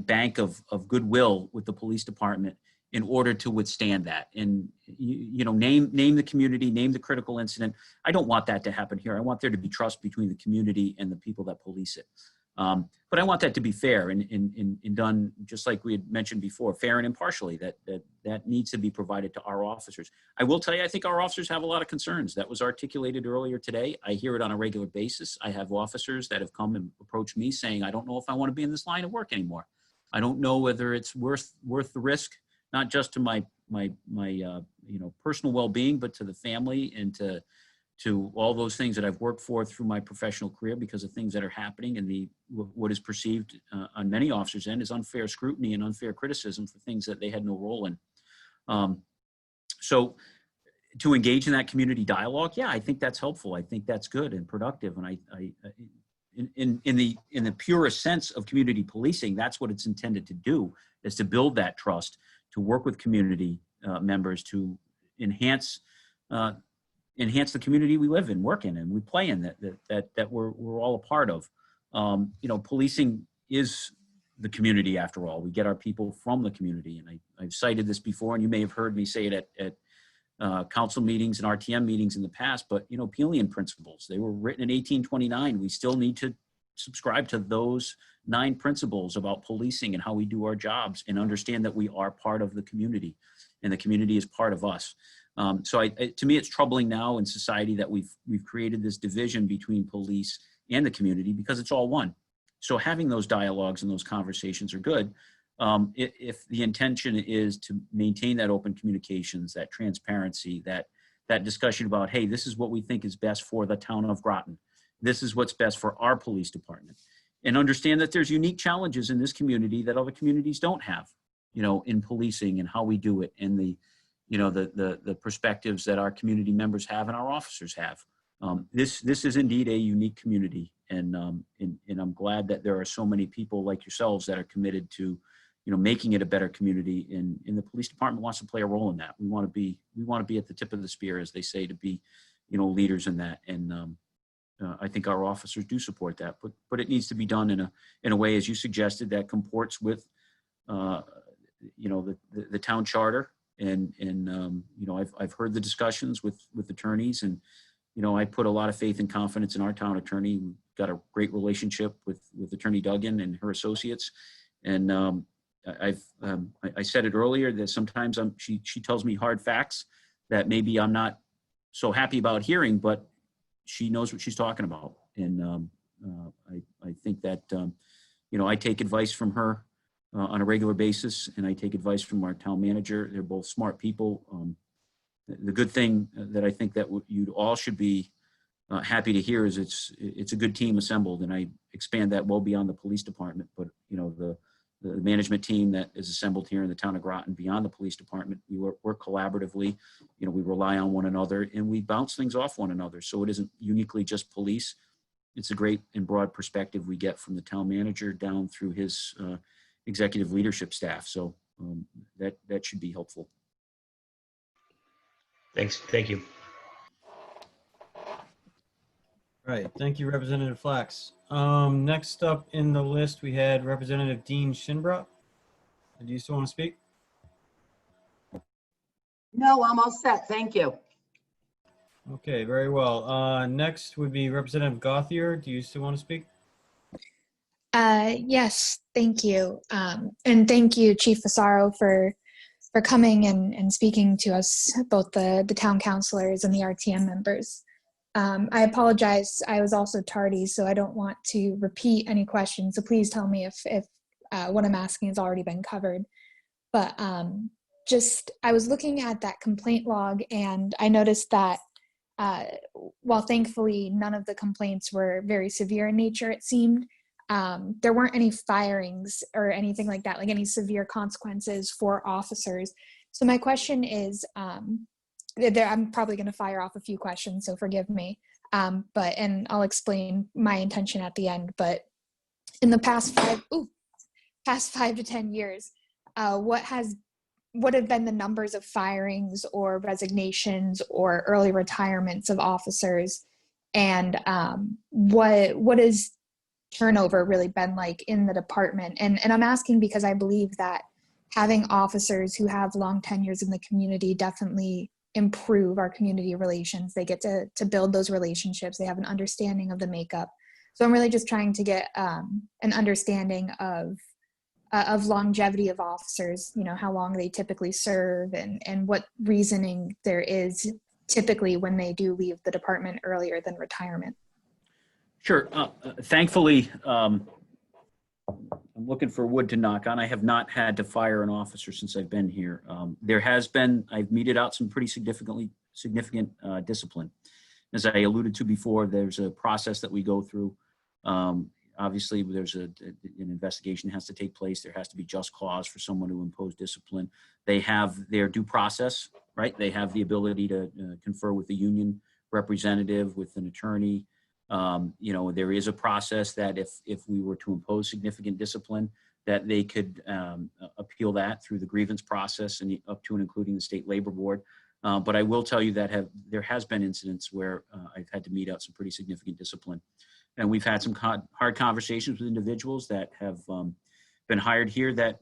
bank of goodwill with the police department in order to withstand that. And name the community, name the critical incident. I don't want that to happen here. I want there to be trust between the community and the people that police it. But I want that to be fair and done, just like we had mentioned before, fair and impartially. That needs to be provided to our officers. I will tell you, I think our officers have a lot of concerns. That was articulated earlier today. I hear it on a regular basis. I have officers that have come and approached me saying, I don't know if I want to be in this line of work anymore. I don't know whether it's worth the risk, not just to my personal well-being, but to the family and to all those things that I've worked for through my professional career, because of things that are happening and what is perceived on many officers' end is unfair scrutiny and unfair criticism for things that they had no role in. So to engage in that community dialogue, yeah, I think that's helpful. I think that's good and productive. And in the purest sense of community policing, that's what it's intended to do, is to build that trust, to work with community members to enhance the community we live in, work in, and we play in, that we're all a part of. Policing is the community after all. We get our people from the community, and I've cited this before, and you may have heard me say it at council meetings and RTM meetings in the past, but Peelian principles, they were written in 1829. We still need to subscribe to those 9 principles about policing and how we do our jobs, and understand that we are part of the community and the community is part of us. So to me, it's troubling now in society that we've created this division between police and the community, because it's all one. So having those dialogues and those conversations are good. If the intention is to maintain that open communications, that transparency, that discussion about, hey, this is what we think is best for the town of Groton. This is what's best for our police department. And understand that there's unique challenges in this community that other communities don't have, in policing and how we do it, and the perspectives that our community members have and our officers have. This is indeed a unique community, and I'm glad that there are so many people like yourselves that are committed to, making it a better community. And the police department wants to play a role in that. We want to be at the tip of the spear, as they say, to be, leaders in that. And I think our officers do support that, but it needs to be done in a way, as you suggested, that comports with, the town charter. And I've heard the discussions with attorneys, and I put a lot of faith and confidence in our town attorney. We've got a great relationship with Attorney Duggan and her associates, and I said it earlier that sometimes she tells me hard facts that maybe I'm not so happy about hearing, but she knows what she's talking about, and I think that I take advice from her on a regular basis, and I take advice from our town manager. They're both smart people. The good thing that I think that you all should be happy to hear is it's a good team assembled, and I expand that well beyond the police department. But the management team that is assembled here in the town of Groton, beyond the police department, we work collaboratively. We rely on one another, and we bounce things off one another. So it isn't uniquely just police. It's a great and broad perspective we get from the town manager down through his executive leadership staff. So that should be helpful. Thanks. Thank you. All right. Thank you, Representative Flax. Next up in the list, we had Representative Dean Shinbrook. Do you still want to speak? No, I'm all set. Thank you. Okay, very well. Next would be Representative Gauthier. Do you still want to speak? Yes, thank you. And thank you, Chief Fasaro, for coming and speaking to us, both the town councilors and the RTM members. I apologize, I was also tardy, so I don't want to repeat any questions. So please tell me if what I'm asking has already been covered. But I was looking at that complaint log, and I noticed that while thankfully none of the complaints were very severe in nature, it seemed, there weren't any firings or anything like that, like any severe consequences for officers. So my question is, I'm probably going to fire off a few questions, so forgive me. And I'll explain my intention at the end. But in the past 5 to 10 years, what have been the numbers of firings or resignations or early retirements of officers, and what has turnover really been like in the department? And I'm asking because I believe that having officers who have long tenures in the community definitely improve our community relations. They get to build those relationships. They have an understanding of the makeup. So I'm really just trying to get an understanding of longevity of officers, how long they typically serve, and what reasoning there is typically when they do leave the department earlier than retirement. Sure. Thankfully, I'm looking for wood to knock on. I have not had to fire an officer since I've been here. I've meted out some pretty significant discipline. As I alluded to before, there's a process that we go through. Obviously, there's an investigation has to take place. There has to be just cause for someone to impose discipline. They have their due process, right? They have the ability to confer with the union representative, with an attorney. There is a process that if we were to impose significant discipline, that they could appeal that through the grievance process and up to and including the state labor board. But I will tell you that there has been incidents where I've had to mete out some pretty significant discipline. And we've had some hard conversations with individuals that have been hired here that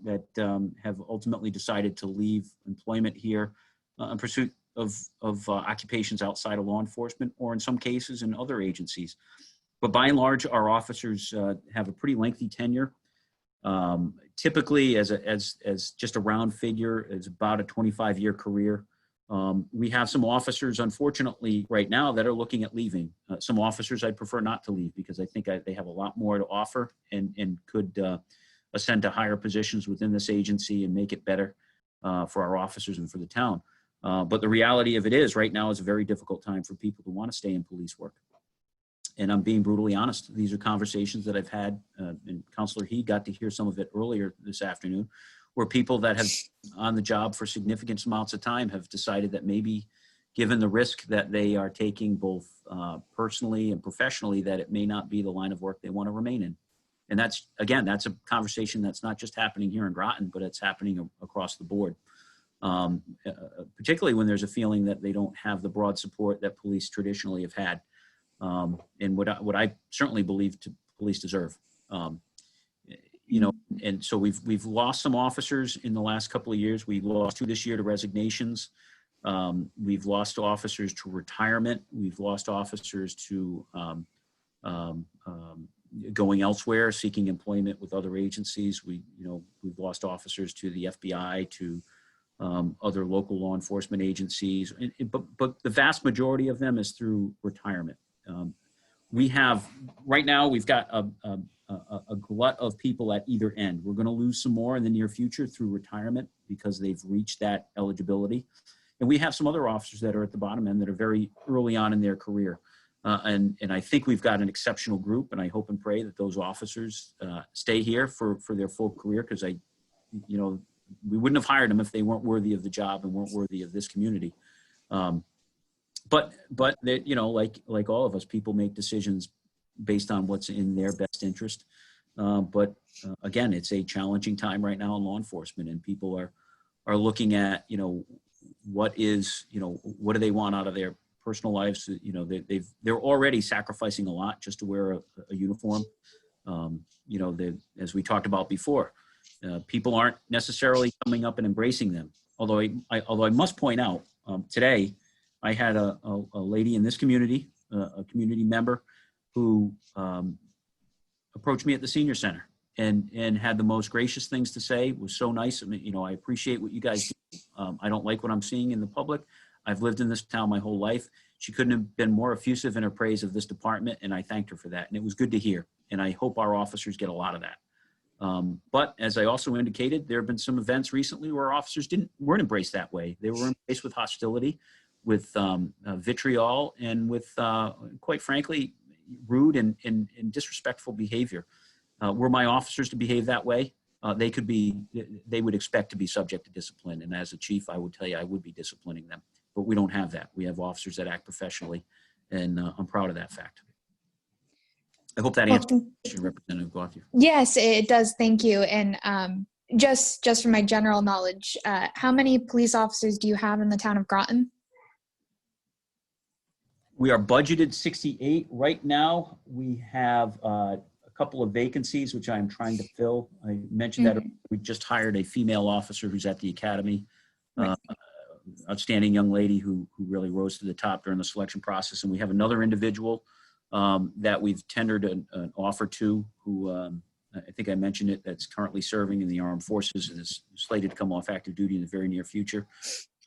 have ultimately decided to leave employment here in pursuit of occupations outside of law enforcement, or in some cases in other agencies. But by and large, our officers have a pretty lengthy tenure. Typically, as just a round figure, it's about a 25-year career. We have some officers, unfortunately, right now that are looking at leaving. Some officers I'd prefer not to leave because I think they have a lot more to offer and could ascend to higher positions within this agency and make it better for our officers and for the town. But the reality of it is right now is a very difficult time for people who want to stay in police work. And I'm being brutally honest. These are conversations that I've had, and Councilor He got to hear some of it earlier this afternoon, where people that have on the job for significant amounts of time have decided that maybe given the risk that they are taking both personally and professionally, that it may not be the line of work they want to remain in. And that's a conversation that's not just happening here in Groton, but it's happening across the board. Particularly when there's a feeling that they don't have the broad support that police traditionally have had. And what I certainly believe police deserve. And so we've lost some officers in the last couple of years. We lost 2 this year to resignations. We've lost officers to retirement. We've lost officers to going elsewhere, seeking employment with other agencies. We've lost officers to the FBI, to other local law enforcement agencies. But the vast majority of them is through retirement. Right now we've got a glut of people at either end. We're going to lose some more in the near future through retirement because they've reached that eligibility. And we have some other officers that are at the bottom end that are very early on in their career. And I think we've got an exceptional group, and I hope and pray that those officers stay here for their full career, because we wouldn't have hired them if they weren't worthy of the job and weren't worthy of this community. But they, like all of us, people make decisions based on what's in their best interest. But again, it's a challenging time right now in law enforcement, and people are looking at, what do they want out of their personal lives? They're already sacrificing a lot just to wear a uniform. As we talked about before, people aren't necessarily coming up and embracing them. Although I must point out, today I had a lady in this community, a community member, who approached me at the senior center and had the most gracious things to say. It was so nice. I mean, I appreciate what you guys do. I don't like what I'm seeing in the public. I've lived in this town my whole life. She couldn't have been more effusive in her praise of this department, and I thanked her for that. And it was good to hear. And I hope our officers get a lot of that. But as I also indicated, there have been some events recently where officers weren't embraced that way. They were embraced with hostility, with vitriol, and with, quite frankly, rude and disrespectful behavior. Were my officers to behave that way, they would expect to be subject to discipline. And as a chief, I would tell you, I would be disciplining them. But we don't have that. We have officers that act professionally, and I'm proud of that fact. I hope that answers the question, Representative Gauthier. Yes, it does. Thank you. And just from my general knowledge, how many police officers do you have in the town of Groton? We are budgeted 68 right now. We have a couple of vacancies, which I'm trying to fill. I mentioned that we just hired a female officer who's at the academy. Outstanding young lady who really rose to the top during the selection process. And we have another individual that we've tendered an offer to, who I think I mentioned it, that's currently serving in the armed forces and is slated to come off active duty in the very near future.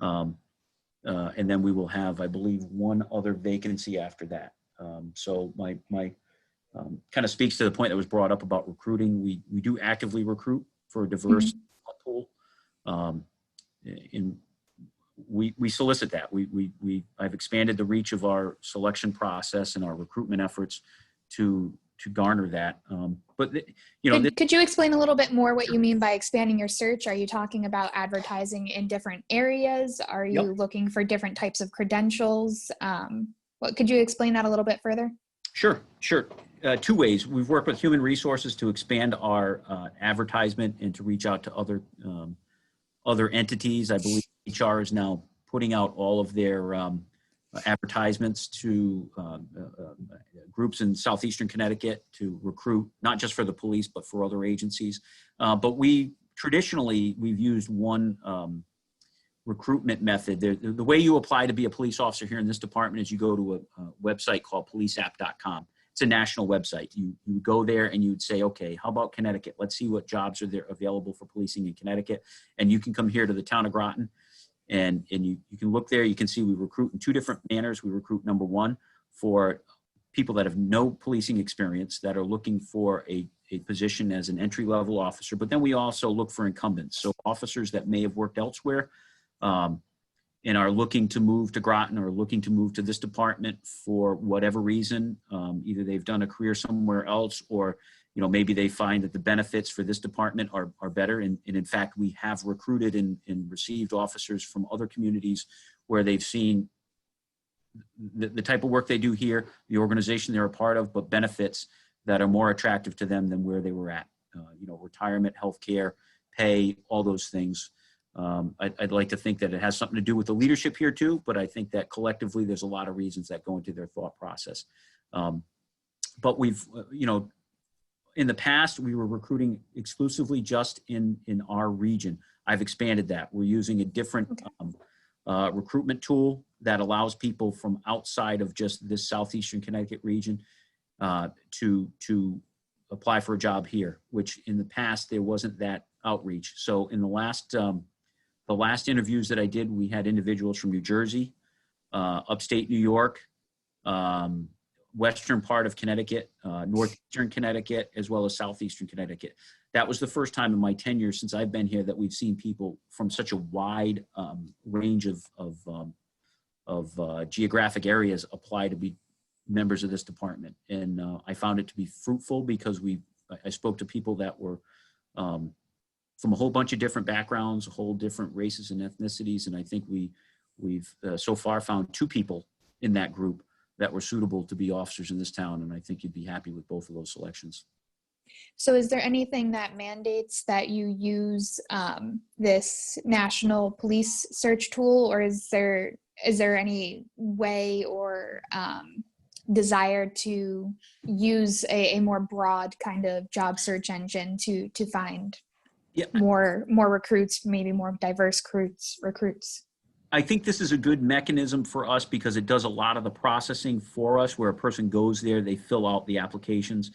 And then we will have, I believe, one other vacancy after that. So my kind of speaks to the point that was brought up about recruiting. We do actively recruit for a diverse pool. We solicit that. I've expanded the reach of our selection process and our recruitment efforts to garner that. But could you explain a little bit more what you mean by expanding your search? Are you talking about advertising in different areas? Are you looking for different types of credentials? Could you explain that a little bit further? Sure. Two ways. We've worked with human resources to expand our advertisement and to reach out to other entities. I believe HR is now putting out all of their advertisements to groups in southeastern Connecticut to recruit, not just for the police, but for other agencies. But we've used one recruitment method. The way you apply to be a police officer here in this department is you go to a website called policeapp.com. It's a national website. You would go there and you would say, okay, how about Connecticut? Let's see what jobs are there available for policing in Connecticut. And you can come here to the town of Groton and you can look there. You can see we recruit in two different manners. We recruit, number one, for people that have no policing experience that are looking for a position as an entry-level officer. But then we also look for incumbents. So officers that may have worked elsewhere and are looking to move to Groton or looking to move to this department for whatever reason. Either they've done a career somewhere else, or maybe they find that the benefits for this department are better. And in fact, we have recruited and received officers from other communities where they've seen the type of work they do here, the organization they're a part of, but benefits that are more attractive to them than where they were at. Retirement, healthcare, pay, all those things. I'd like to think that it has something to do with the leadership here too, but I think that collectively there's a lot of reasons that go into their thought process. But we've, in the past, we were recruiting exclusively just in our region. I've expanded that. We're using a different recruitment tool that allows people from outside of just this southeastern Connecticut region to apply for a job here, which in the past there wasn't that outreach. So in the last interviews that I did, we had individuals from New Jersey, upstate New York, western part of Connecticut, northeastern Connecticut, as well as southeastern Connecticut. That was the first time in my tenure since I've been here that we've seen people from such a wide range of geographic areas apply to be members of this department. And I found it to be fruitful because I spoke to people that were from a whole bunch of different backgrounds, a whole different races and ethnicities. And I think we've so far found 2 people in that group that were suitable to be officers in this town. And I think you'd be happy with both of those selections. So is there anything that mandates that you use this national police search tool, or is there any way or desire to use a more broad kind of job search engine to find more recruits, maybe more diverse recruits? I think this is a good mechanism for us because it does a lot of the processing for us, where a person goes there, they fill out the applications.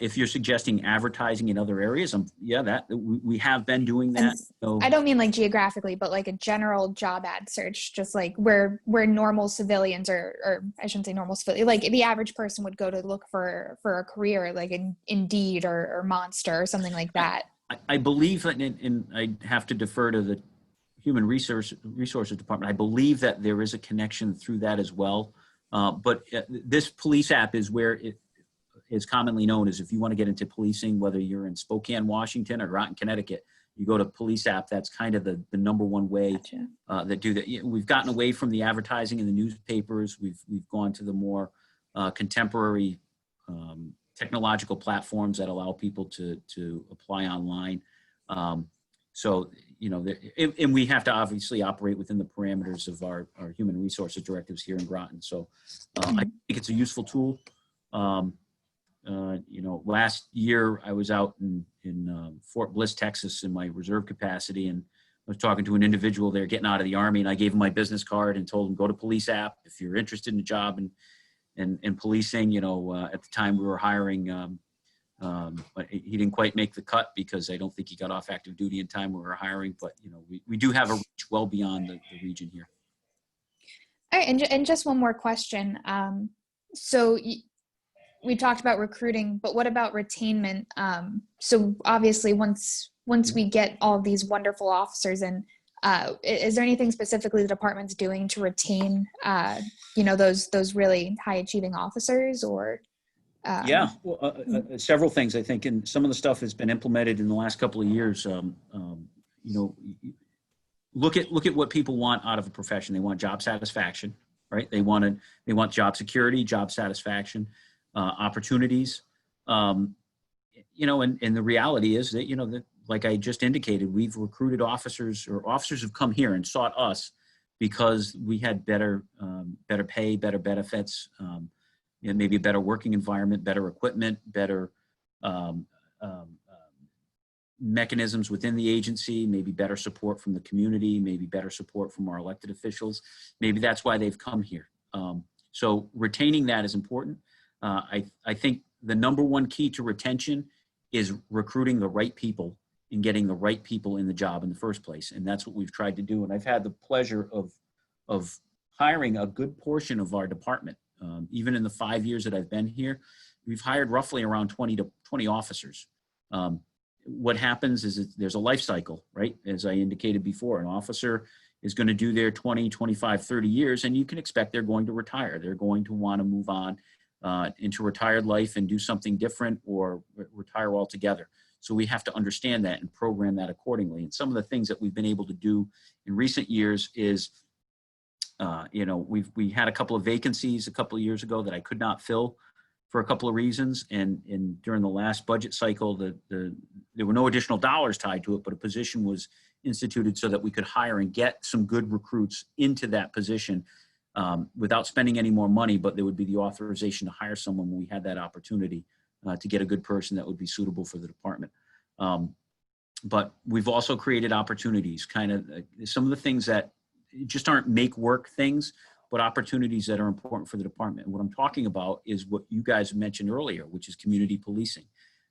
If you're suggesting advertising in other areas, yeah, that we have been doing that. So, I don't mean like geographically, but like a general job ad search, just like where normal civilians or I shouldn't say normal civilian, like the average person would go to look for a career, like in Indeed or Monster or something like that. I believe that, and I have to defer to the Human Resources Department. I believe that there is a connection through that as well. But this police app is where it is commonly known as, if you want to get into policing, whether you're in Spokane, Washington or Groton, Connecticut, you go to police app. That's kind of the number one way that do that. We've gotten away from the advertising in the newspapers. We've gone to the more contemporary technological platforms that allow people to apply online. So, you know, and we have to obviously operate within the parameters of our human resources directives here in Groton. So I think it's a useful tool. You know, last year I was out in Fort Bliss, Texas in my reserve capacity, and I was talking to an individual there getting out of the Army, and I gave him my business card and told him, go to police app if you're interested in a job and policing. You know, at the time we were hiring, but he didn't quite make the cut because I don't think he got off active duty in time we were hiring, but you know, we do have a reach well beyond the region here. All right, and just one more question. So we talked about recruiting, but what about retainment? So obviously once we get all of these wonderful officers in, is there anything specifically the department's doing to retain, you know, those really high achieving officers, or? Yeah, well, several things, I think, and some of the stuff has been implemented in the last couple of years. You know, look at what people want out of a profession. They want job satisfaction, right? They want job security, job satisfaction, opportunities. You know, and the reality is that, you know, that, like I just indicated, we've recruited officers, or officers have come here and sought us because we had better pay, better benefits, you know, maybe a better working environment, better equipment, better mechanisms within the agency, maybe better support from the community, maybe better support from our elected officials. Maybe that's why they've come here. So retaining that is important. I think the number one key to retention is recruiting the right people and getting the right people in the job in the first place. And that's what we've tried to do. And I've had the pleasure of hiring a good portion of our department. Even in the 5 years that I've been here, we've hired roughly around 20 officers. What happens is there's a life cycle, right? As I indicated before, an officer is going to do their 20, 25, 30 years, and you can expect they're going to retire. They're going to want to move on into retired life and do something different, or retire altogether. So we have to understand that and program that accordingly. And some of the things that we've been able to do in recent years is, you know, we had a couple of vacancies a couple of years ago that I could not fill for a couple of reasons. And during the last budget cycle, there were no additional dollars tied to it, but a position was instituted so that we could hire and get some good recruits into that position without spending any more money, but there would be the authorization to hire someone when we had that opportunity to get a good person that would be suitable for the department. But we've also created opportunities, kind of some of the things that just aren't make work things, but opportunities that are important for the department. And what I'm talking about is what you guys mentioned earlier, which is community policing.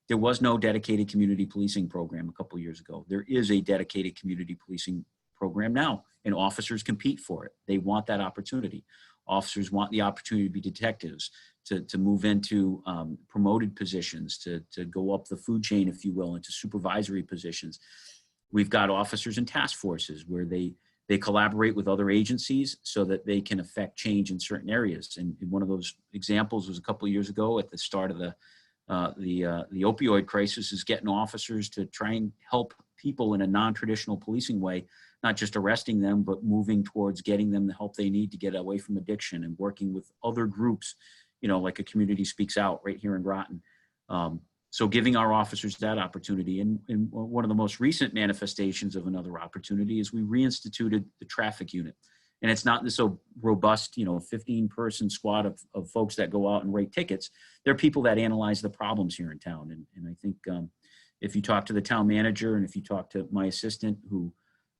There was no dedicated community policing program a couple of years ago. There is a dedicated community policing program now, and officers compete for it. They want that opportunity. Officers want the opportunity to be detectives, to move into promoted positions, to go up the food chain, if you will, into supervisory positions. We've got officers in task forces where they collaborate with other agencies so that they can affect change in certain areas. And one of those examples was a couple of years ago at the start of the opioid crisis, is getting officers to try and help people in a non-traditional policing way, not just arresting them, but moving towards getting them the help they need to get away from addiction, and working with other groups, you know, like a Community Speaks Out right here in Groton. So giving our officers that opportunity. And one of the most recent manifestations of another opportunity is we reinstituted the traffic unit. And it's not this so robust, you know, 15-person squad of folks that go out and write tickets. They're people that analyze the problems here in town. And I think if you talk to the town manager, and if you talk to my assistant, who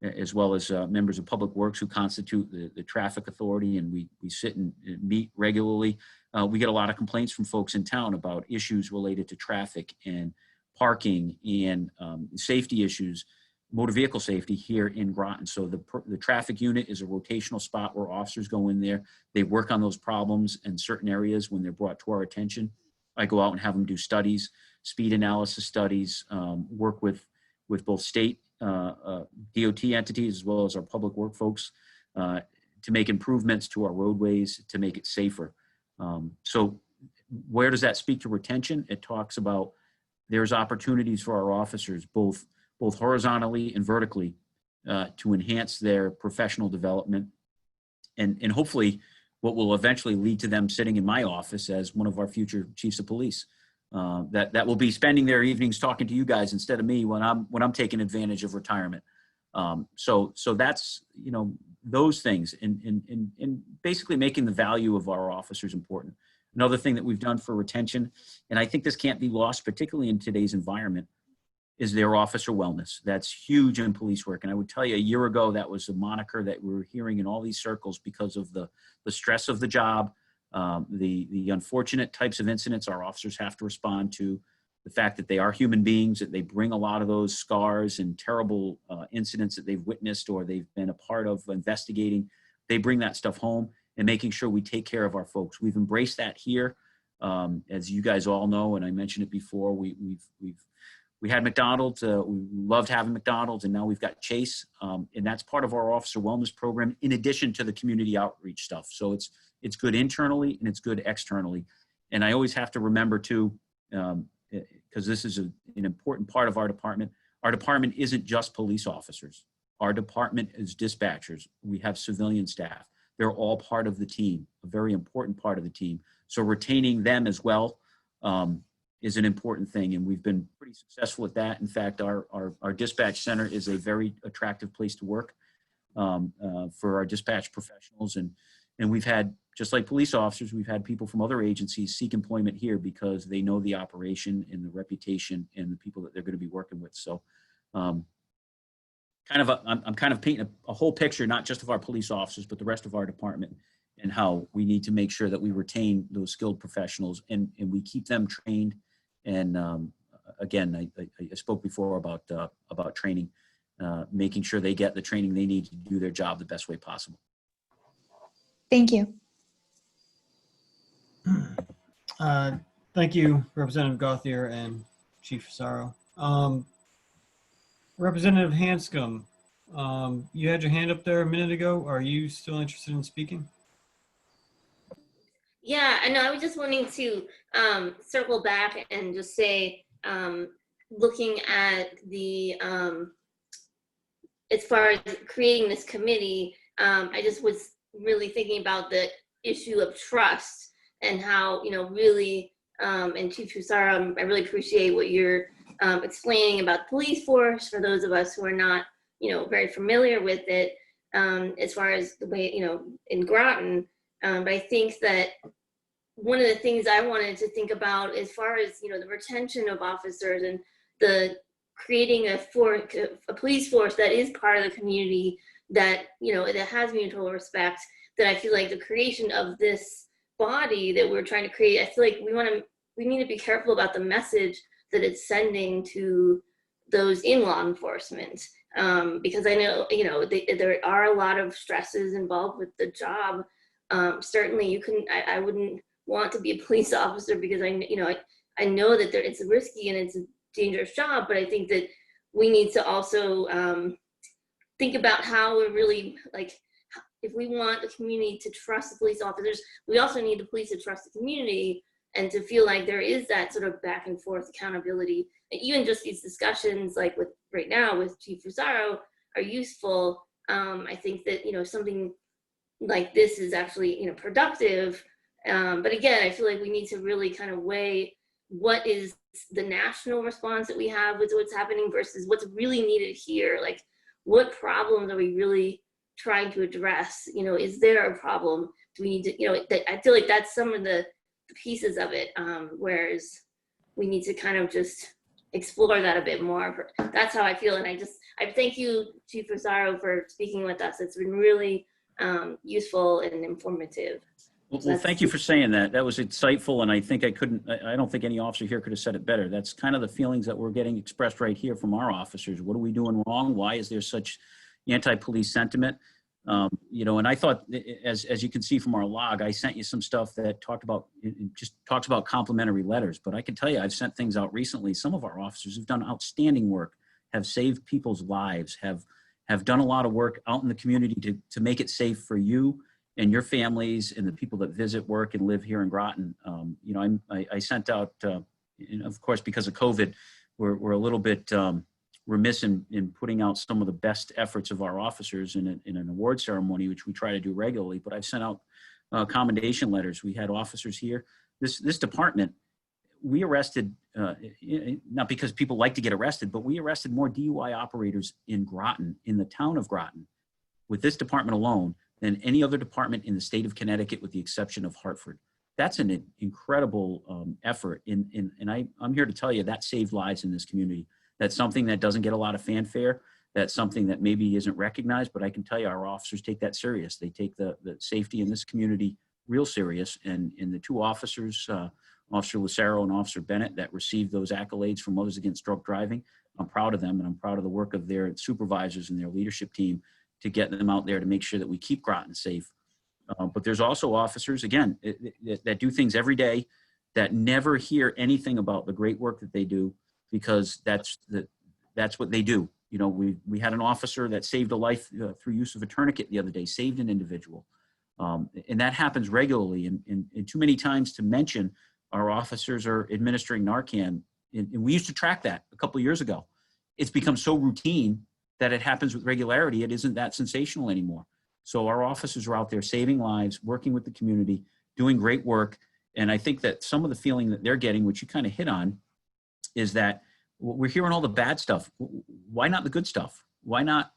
as well as members of Public Works who constitute the traffic authority, and we sit and meet regularly. We get a lot of complaints from folks in town about issues related to traffic and parking and safety issues, motor vehicle safety here in Groton. So the traffic unit is a rotational spot where officers go in there. They work on those problems in certain areas when they're brought to our attention. I go out and have them do studies, speed analysis studies, work with both state DOT entities as well as our public work folks to make improvements to our roadways to make it safer. So where does that speak to retention? It talks about there's opportunities for our officers both horizontally and vertically to enhance their professional development and hopefully what will eventually lead to them sitting in my office as one of our future chiefs of police. That will be spending their evenings talking to you guys instead of me when I'm taking advantage of retirement. So that's, you know, those things and basically making the value of our officers important. Another thing that we've done for retention, and I think this can't be lost, particularly in today's environment, is their officer wellness. That's huge in police work. And I would tell you a year ago, that was a moniker that we were hearing in all these circles because of the stress of the job, the unfortunate types of incidents our officers have to respond to, the fact that they are human beings, that they bring a lot of those scars and terrible incidents that they've witnessed or they've been a part of investigating. They bring that stuff home and making sure we take care of our folks. We've embraced that here. As you guys all know, and I mentioned it before, we had McDonald's, we loved having McDonald's, and now we've got Chase, and that's part of our officer wellness program in addition to the community outreach stuff. So it's good internally and it's good externally. And I always have to remember too, because this is an important part of our department. Our department isn't just police officers. Our department is dispatchers. We have civilian staff. They're all part of the team, a very important part of the team. So retaining them as well is an important thing, and we've been pretty successful at that. In fact, our dispatch center is a very attractive place to work for our dispatch professionals, and we've had, just like police officers, we've had people from other agencies seek employment here because they know the operation and the reputation and the people that they're going to be working with. So I'm kind of painting a whole picture, not just of our police officers, but the rest of our department, and how we need to make sure that we retain those skilled professionals and we keep them trained. And again, I spoke before about training, making sure they get the training they need to do their job the best way possible. Thank you. Thank you, Representative Gauthier and Chief Fasaro. Representative Hanscom, you had your hand up there a minute ago. Are you still interested in speaking? Yeah, I know. I was just wanting to circle back and just say, looking at the, as far as creating this committee, I just was really thinking about the issue of trust and how, you know, really, and Chief Fasaro, I really appreciate what you're explaining about the police force for those of us who are not, you know, very familiar with it, as far as the way, you know, in Groton. But I think that one of the things I wanted to think about as far as, you know, the retention of officers and the creating a police force that is part of the community, that, you know, that has mutual respect, that I feel like the creation of this body that we're trying to create, I feel like we need to be careful about the message that it's sending to those in law enforcement. Because I know, you know, there are a lot of stresses involved with the job. Certainly I wouldn't want to be a police officer because I know that it's risky and it's a dangerous job, but I think that we need to also think about how we're really, like, if we want the community to trust the police officers, we also need the police to trust the community and to feel like there is that sort of back and forth accountability. And even just these discussions, like with right now with Chief Fasaro, are useful. I think that, you know, something like this is actually, you know, productive. But again, I feel like we need to really kind of weigh what is the national response that we have with what's happening versus what's really needed here. Like, what problems are we really trying to address? You know, is there a problem? Do we need to, you know, I feel like that's some of the pieces of it. Whereas we need to kind of just explore that a bit more. That's how I feel. And I thank you, Chief Rosario, for speaking with us. It's been really useful and informative. Well, thank you for saying that. That was insightful, and I think I don't think any officer here could have said it better. That's kind of the feelings that we're getting expressed right here from our officers. What are we doing wrong? Why is there such anti-police sentiment? And I thought, as you can see from our log, I sent you some stuff that talked about complimentary letters. But I can tell you, I've sent things out recently. Some of our officers have done outstanding work, have saved people's lives, have done a lot of work out in the community to make it safe for you and your families and the people that visit, work, and live here in Groton. I sent out, of course, because of COVID, we're a little bit remiss in putting out some of the best efforts of our officers in an award ceremony, which we try to do regularly. But I've sent out commendation letters. We had officers here. This department, we arrested, not because people like to get arrested, but we arrested more DUI operators in Groton, in the town of Groton, with this department alone, than any other department in the state of Connecticut, with the exception of Hartford. That's an incredible effort. And I'm here to tell you that saved lives in this community. That's something that doesn't get a lot of fanfare. That's something that maybe isn't recognized, but I can tell you our officers take that serious. They take the safety in this community real serious. And the two officers, Officer Lucero and Officer Bennett, that received those accolades from Mothers Against Drunk Driving, I'm proud of them, and I'm proud of the work of their supervisors and their leadership team to get them out there to make sure that we keep Groton safe. But there's also officers, again, that do things every day that never hear anything about the great work that they do, because that's what they do. We had an officer that saved a life through use of a tourniquet the other day, saved an individual. And that happens regularly. And too many times to mention our officers are administering Narcan. And we used to track that a couple of years ago. It's become so routine that it happens with regularity. It isn't that sensational anymore. So our officers are out there saving lives, working with the community, doing great work. And I think that some of the feeling that they're getting, which you kind of hit on, is that we're hearing all the bad stuff. Why not the good stuff? Why not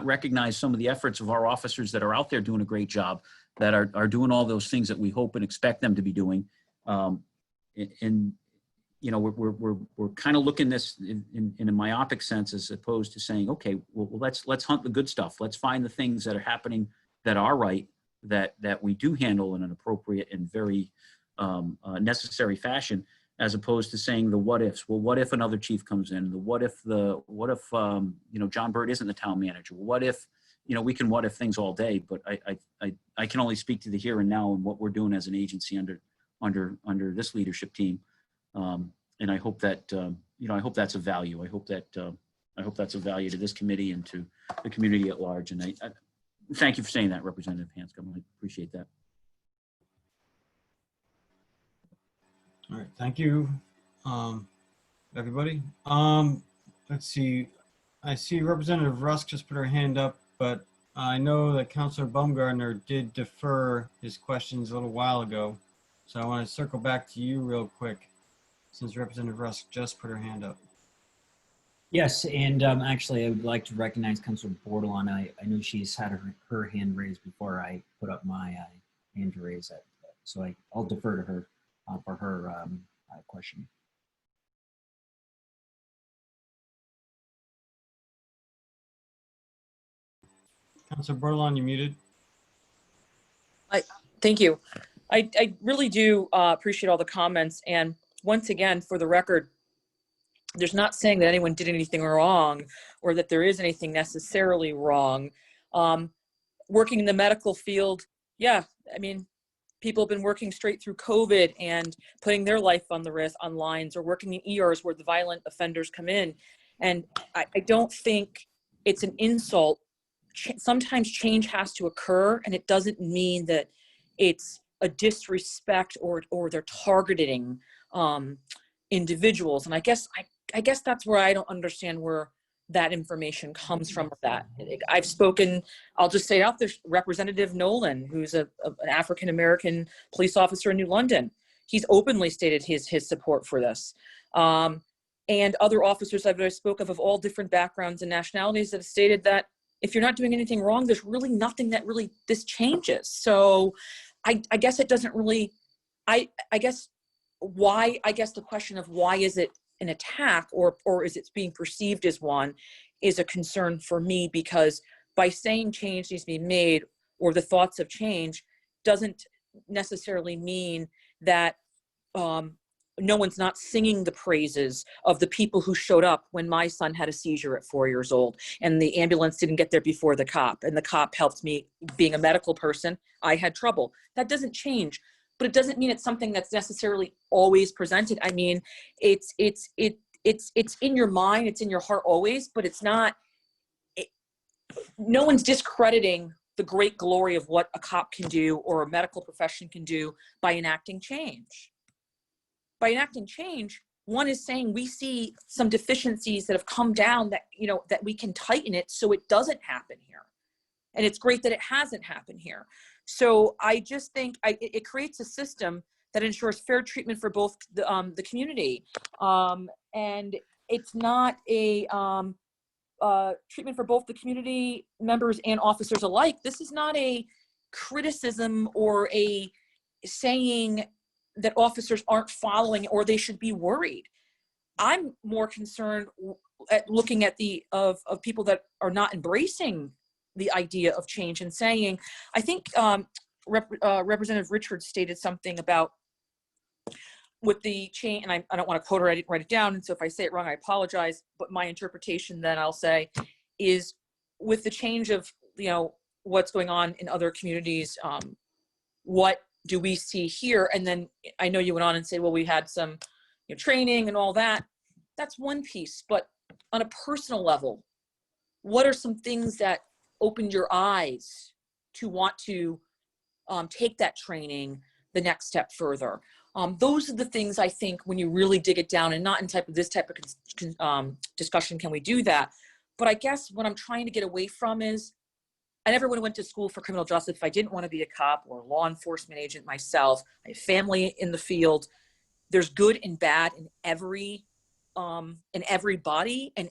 recognize some of the efforts of our officers that are out there doing a great job, that are doing all those things that we hope and expect them to be doing? We're kind of looking this in a myopic sense, as opposed to saying, okay, well let's hunt the good stuff. Let's find the things that are happening that are right, that we do handle in an appropriate and very necessary fashion, as opposed to saying the what ifs. Well, what if another chief comes in? The what if John Burt isn't the town manager? What if, we can what if things all day, but I can only speak to the here and now and what we're doing as an agency under this leadership team. And I hope that, I hope that's a value. I hope that's a value to this committee and to the community at large. And I thank you for saying that, Representative Hanscom. I appreciate that. All right, thank you, everybody. Let's see. I see Representative Rusk just put her hand up, but I know that Councilor Baumgartner did defer his questions a little while ago. So I want to circle back to you real quick, since Representative Rusk just put her hand up. Yes, and actually I would like to recognize Councilor Bordelon. I know she's had her hand raised before I put up my hand to raise it. So I'll defer to her for her question. Councilor Bordelon, you muted. Thank you. I really do appreciate all the comments. And once again, for the record, there's not saying that anyone did anything wrong or that there is anything necessarily wrong. Working in the medical field, yeah, I mean, people have been working straight through COVID and putting their life on the risk on lines, or working in ERs where the violent offenders come in. And I don't think it's an insult. Sometimes change has to occur, and it doesn't mean that it's a disrespect or they're targeting individuals. And I guess that's where I don't understand where that information comes from. That I've spoken, I'll just say it out there, Representative Nolan, who's an African-American police officer in New London. He's openly stated his support for this. And other officers I've spoke of all different backgrounds and nationalities that have stated that if you're not doing anything wrong, there's really nothing that really this changes. So I guess it doesn't really, I guess the question of why is it an attack or is it being perceived as one is a concern for me, because by saying change needs to be made or the thoughts of change doesn't necessarily mean that no one's not singing the praises of the people who showed up when my son had a seizure at 4 years old and the ambulance didn't get there before the cop and the cop helped me. Being a medical person, I had trouble. That doesn't change, but it doesn't mean it's something that's necessarily always presented. I mean, it's in your mind, it's in your heart always, but it's not, no one's discrediting the great glory of what a cop can do or a medical profession can do by enacting change. By enacting change, one is saying we see some deficiencies that have come down that, you know, that we can tighten it so it doesn't happen here. And it's great that it hasn't happened here. So I just think it creates a system that ensures fair treatment for both the community. And it's not a treatment for both the community members and officers alike. This is not a criticism or a saying that officers aren't following or they should be worried. I'm more concerned at looking at of people that are not embracing the idea of change and saying, I think Representative Richards stated something about with the change, and I don't want to quote or write it down, and so if I say it wrong, I apologize, but my interpretation then I'll say is with the change of, you know, what's going on in other communities, what do we see here? And then I know you went on and said, well, we had some, you know, training and all that. That's one piece, but on a personal level, what are some things that opened your eyes to want to take that training the next step further? Those are the things I think when you really dig it down, and not in this type of discussion can we do that. But I guess what I'm trying to get away from is, I never would have went to school for criminal justice if I didn't want to be a cop or a law enforcement agent myself. I have family in the field. There's good and bad in every body, and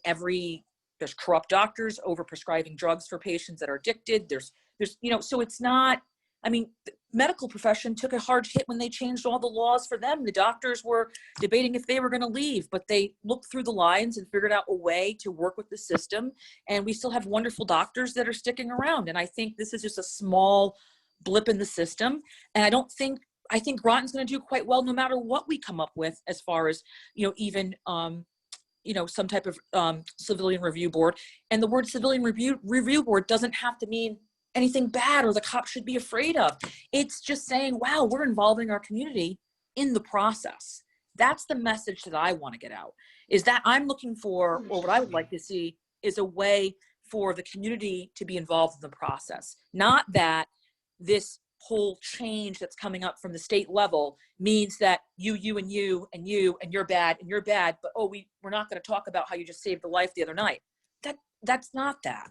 there's corrupt doctors overprescribing drugs for patients that are addicted. There's, you know, so it's not, I mean, the medical profession took a hard hit when they changed all the laws for them. The doctors were debating if they were going to leave, but they looked through the lines and figured out a way to work with the system. And we still have wonderful doctors that are sticking around. And I think this is just a small blip in the system. And I think Groton's going to do quite well no matter what we come up with as far as, you know, even, you know, some type of civilian review board. And the word civilian review board doesn't have to mean anything bad or the cop should be afraid of. It's just saying, wow, we're involving our community in the process. That's the message that I want to get out, is that I'm looking for, or what I would like to see is a way for the community to be involved in the process. Not that this whole change that's coming up from the state level means that you and you're bad, but oh, we're not going to talk about how you just saved the life the other night. That's not that.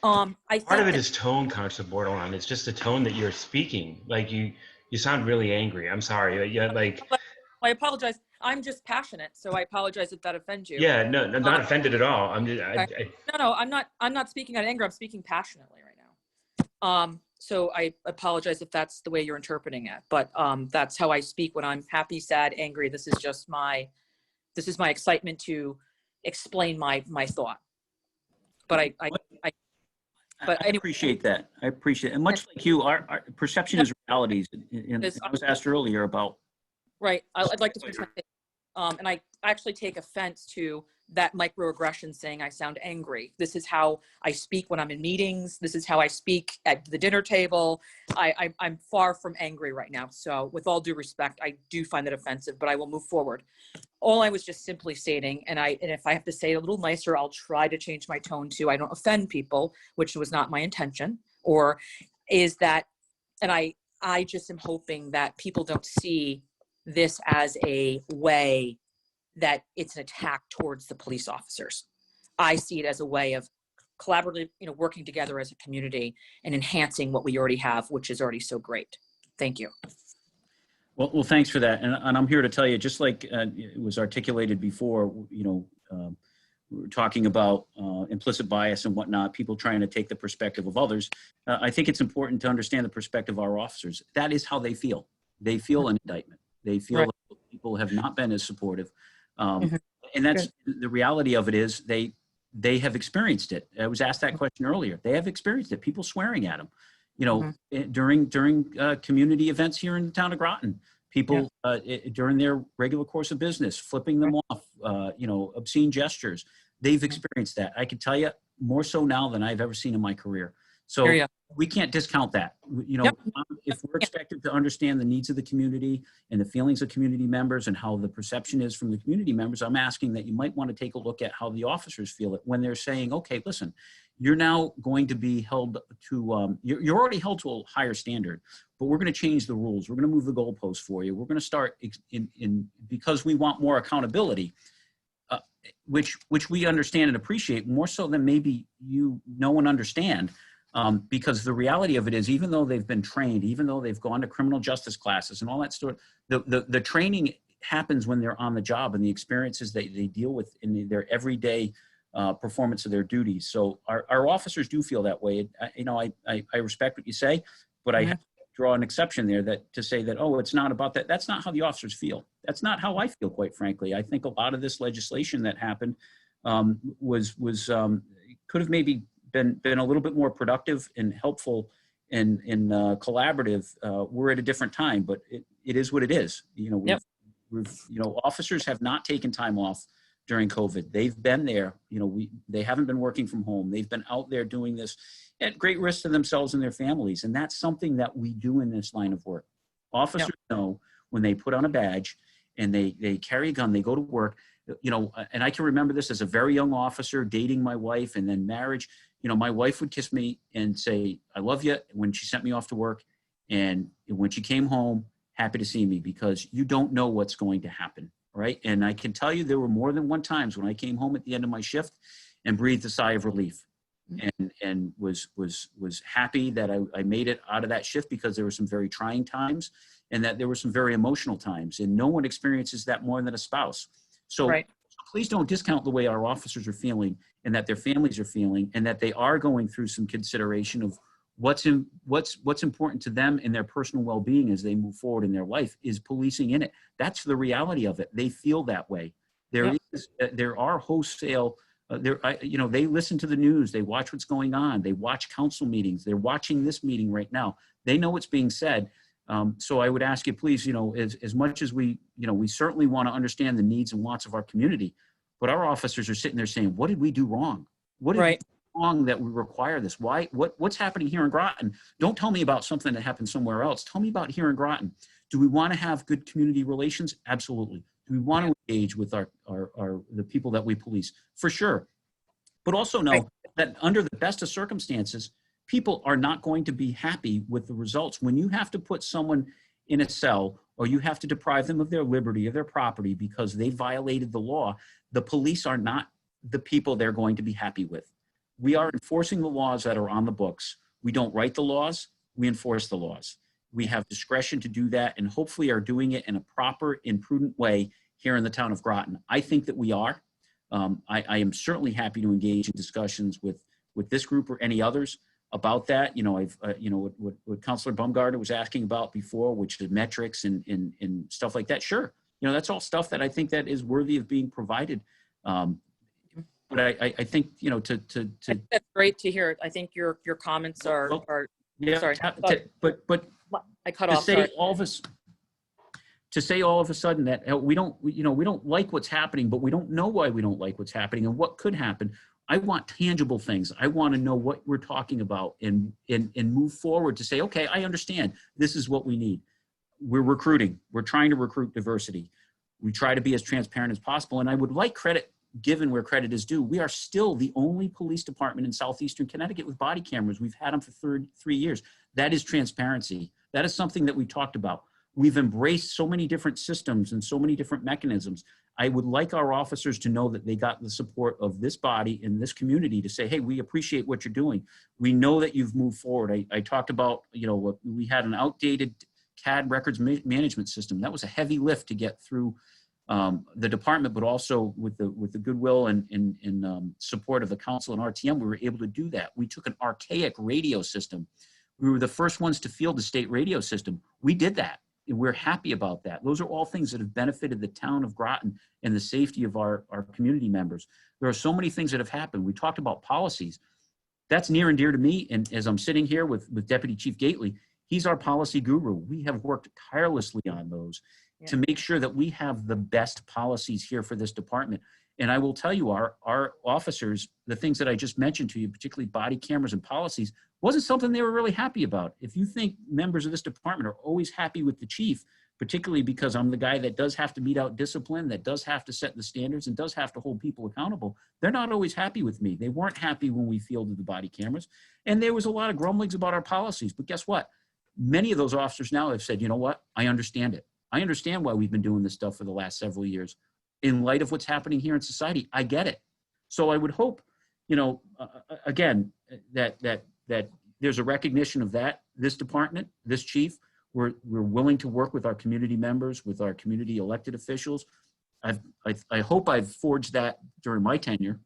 I think part of it is tone, Constable Bordelon. It's just the tone that you're speaking. Like you sound really angry. I'm sorry. Yeah, like. I apologize. I'm just passionate, so I apologize if that offends you. Yeah, no, not offended at all. I'm just. Okay. No, I'm not speaking out of anger. I'm speaking passionately right now. So I apologize if that's the way you're interpreting it, but that's how I speak when I'm happy, sad, angry. This is just my excitement to explain my thought. But I appreciate that. I appreciate it. And much like you, our perception is realities. And I was asked earlier about. Right. I'd like to finish my thing. And I actually take offense to that microaggression saying I sound angry. This is how I speak when I'm in meetings. This is how I speak at the dinner table. I'm far from angry right now. So with all due respect, I do find that offensive, but I will move forward. All I was just simply stating, and if I have to say it a little nicer, I'll try to change my tone to I don't offend people, which was not my intention, or is that, and I just am hoping that people don't see this as a way that it's an attack towards the police officers. I see it as a way of collaboratively, working together as a community and enhancing what we already have, which is already so great. Thank you. Well, thanks for that. And I'm here to tell you, just like it was articulated before, we were talking about implicit bias and whatnot, people trying to take the perspective of others. I think it's important to understand the perspective of our officers. That is how they feel. They feel an indictment. They feel that people have not been as supportive. And that's the reality of it is they have experienced it. I was asked that question earlier. They have experienced it. People swearing at them, you know, during community events here in the town of Groton. People during their regular course of business, flipping them off, you know, obscene gestures. They've experienced that. I can tell you more so now than I've ever seen in my career. So we can't discount that. You know, if we're expected to understand the needs of the community and the feelings of community members and how the perception is from the community members, I'm asking that you might want to take a look at how the officers feel it when they're saying, okay, listen, you're now going to be held to, you're already held to a higher standard, but we're going to change the rules. We're going to move the goalposts for you. We're going to start because we want more accountability. Which we understand and appreciate more so than maybe you know and understand, because the reality of it is, even though they've been trained, even though they've gone to criminal justice classes and all that stuff, the training happens when they're on the job and the experiences they deal with in their everyday performance of their duties. So our officers do feel that way. You know, I respect what you say, but I have to draw an exception there to say that, oh, it's not about that. That's not how the officers feel. That's not how I feel, quite frankly. I think a lot of this legislation that happened could have maybe been a little bit more productive and helpful and collaborative. We're at a different time, but it is what it is. You know, officers have not taken time off during COVID. They've been there. You know, they haven't been working from home. They've been out there doing this at great risk to themselves and their families. And that's something that we do in this line of work. Officers know when they put on a badge and they carry a gun, they go to work, you know, and I can remember this as a very young officer dating my wife and then marriage. You know, my wife would kiss me and say, I love you, when she sent me off to work. And when she came home, happy to see me, because you don't know what's going to happen, right? And I can tell you there were more than one times when I came home at the end of my shift and breathed a sigh of relief. And was happy that I made it out of that shift, because there were some very trying times and that there were some very emotional times, and no one experiences that more than a spouse. So please don't discount the way our officers are feeling and that their families are feeling, and that they are going through some consideration of what's important to them and their personal well-being as they move forward in their life. Is policing in it? That's the reality of it. They feel that way. There are wholesale. You know, they listen to the news, they watch what's going on, they watch council meetings, they're watching this meeting right now. They know what's being said. So I would ask you, please, you know, as much as we certainly want to understand the needs and wants of our community, but our officers are sitting there saying, what did we do wrong? What did we do wrong that we require this? Why? What's happening here in Groton? Don't tell me about something that happened somewhere else. Tell me about here in Groton. Do we want to have good community relations? Absolutely. Do we want to engage with the people that we police? For sure. But also know that under the best of circumstances, people are not going to be happy with the results. When you have to put someone in a cell, or you have to deprive them of their liberty or their property because they violated the law, the police are not the people they're going to be happy with. We are enforcing the laws that are on the books. We don't write the laws, we enforce the laws. We have discretion to do that, and hopefully are doing it in a proper and prudent way here in the town of Groton. I think that we are. I am certainly happy to engage in discussions with this group or any others about that. You know, what Councilor Baumgartner was asking about before, which is metrics and stuff like that. Sure, you know, that's all stuff that I think that is worthy of being provided. But I think, you know, that's great to hear. I think your comments are yeah. Sorry, but I cut off. To say all of a sudden that we don't like what's happening, but we don't know why we don't like what's happening and what could happen. I want tangible things. I want to know what we're talking about and move forward to say, okay, I understand. This is what we need. We're recruiting. We're trying to recruit diversity. We try to be as transparent as possible. And I would like credit given where credit is due. We are still the only police department in southeastern Connecticut with body cameras. We've had them for 3 years. That is transparency. That is something that we talked about. We've embraced so many different systems and so many different mechanisms. I would like our officers to know that they got the support of this body and this community to say, hey, we appreciate what you're doing. We know that you've moved forward. I talked about, you know, we had an outdated CAD records management system. That was a heavy lift to get through the department, but also with the goodwill and support of the council and RTM, we were able to do that. We took an archaic radio system. We were the first ones to field the state radio system. We did that. we're happy about that. Those are all things that have benefited the town of Groton and the safety of our community members. There are so many things that have happened. We talked about policies. That's near and dear to me. And as I'm sitting here with Deputy Chief Gately, he's our policy guru. We have worked tirelessly on those to make sure that we have the best policies here for this department. And I will tell you, our officers, the things that I just mentioned to you, particularly body cameras and policies, wasn't something they were really happy about. If you think members of this department are always happy with the chief, particularly because I'm the guy that does have to mete out discipline, that does have to set the standards and does have to hold people accountable, they're not always happy with me. They weren't happy when we fielded the body cameras. And there was a lot of grumblings about our policies. But guess what? Many of those officers now have said, you know what? I understand it. I understand why we've been doing this stuff for the last several years. In light of what's happening here in society, I get it. So I would hope, you know, again, that there's a recognition of that, this department, this chief, we're willing to work with our community members, with our community elected officials. I hope I've forged that during my tenure.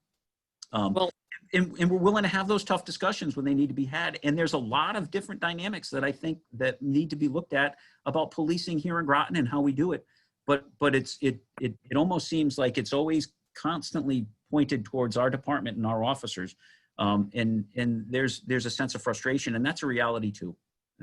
And we're willing to have those tough discussions when they need to be had. And there's a lot of different dynamics that I think that need to be looked at about policing here in Groton and how we do it. But it almost seems like it's always constantly pointed towards our department and our officers. And there's a sense of frustration, and that's a reality too.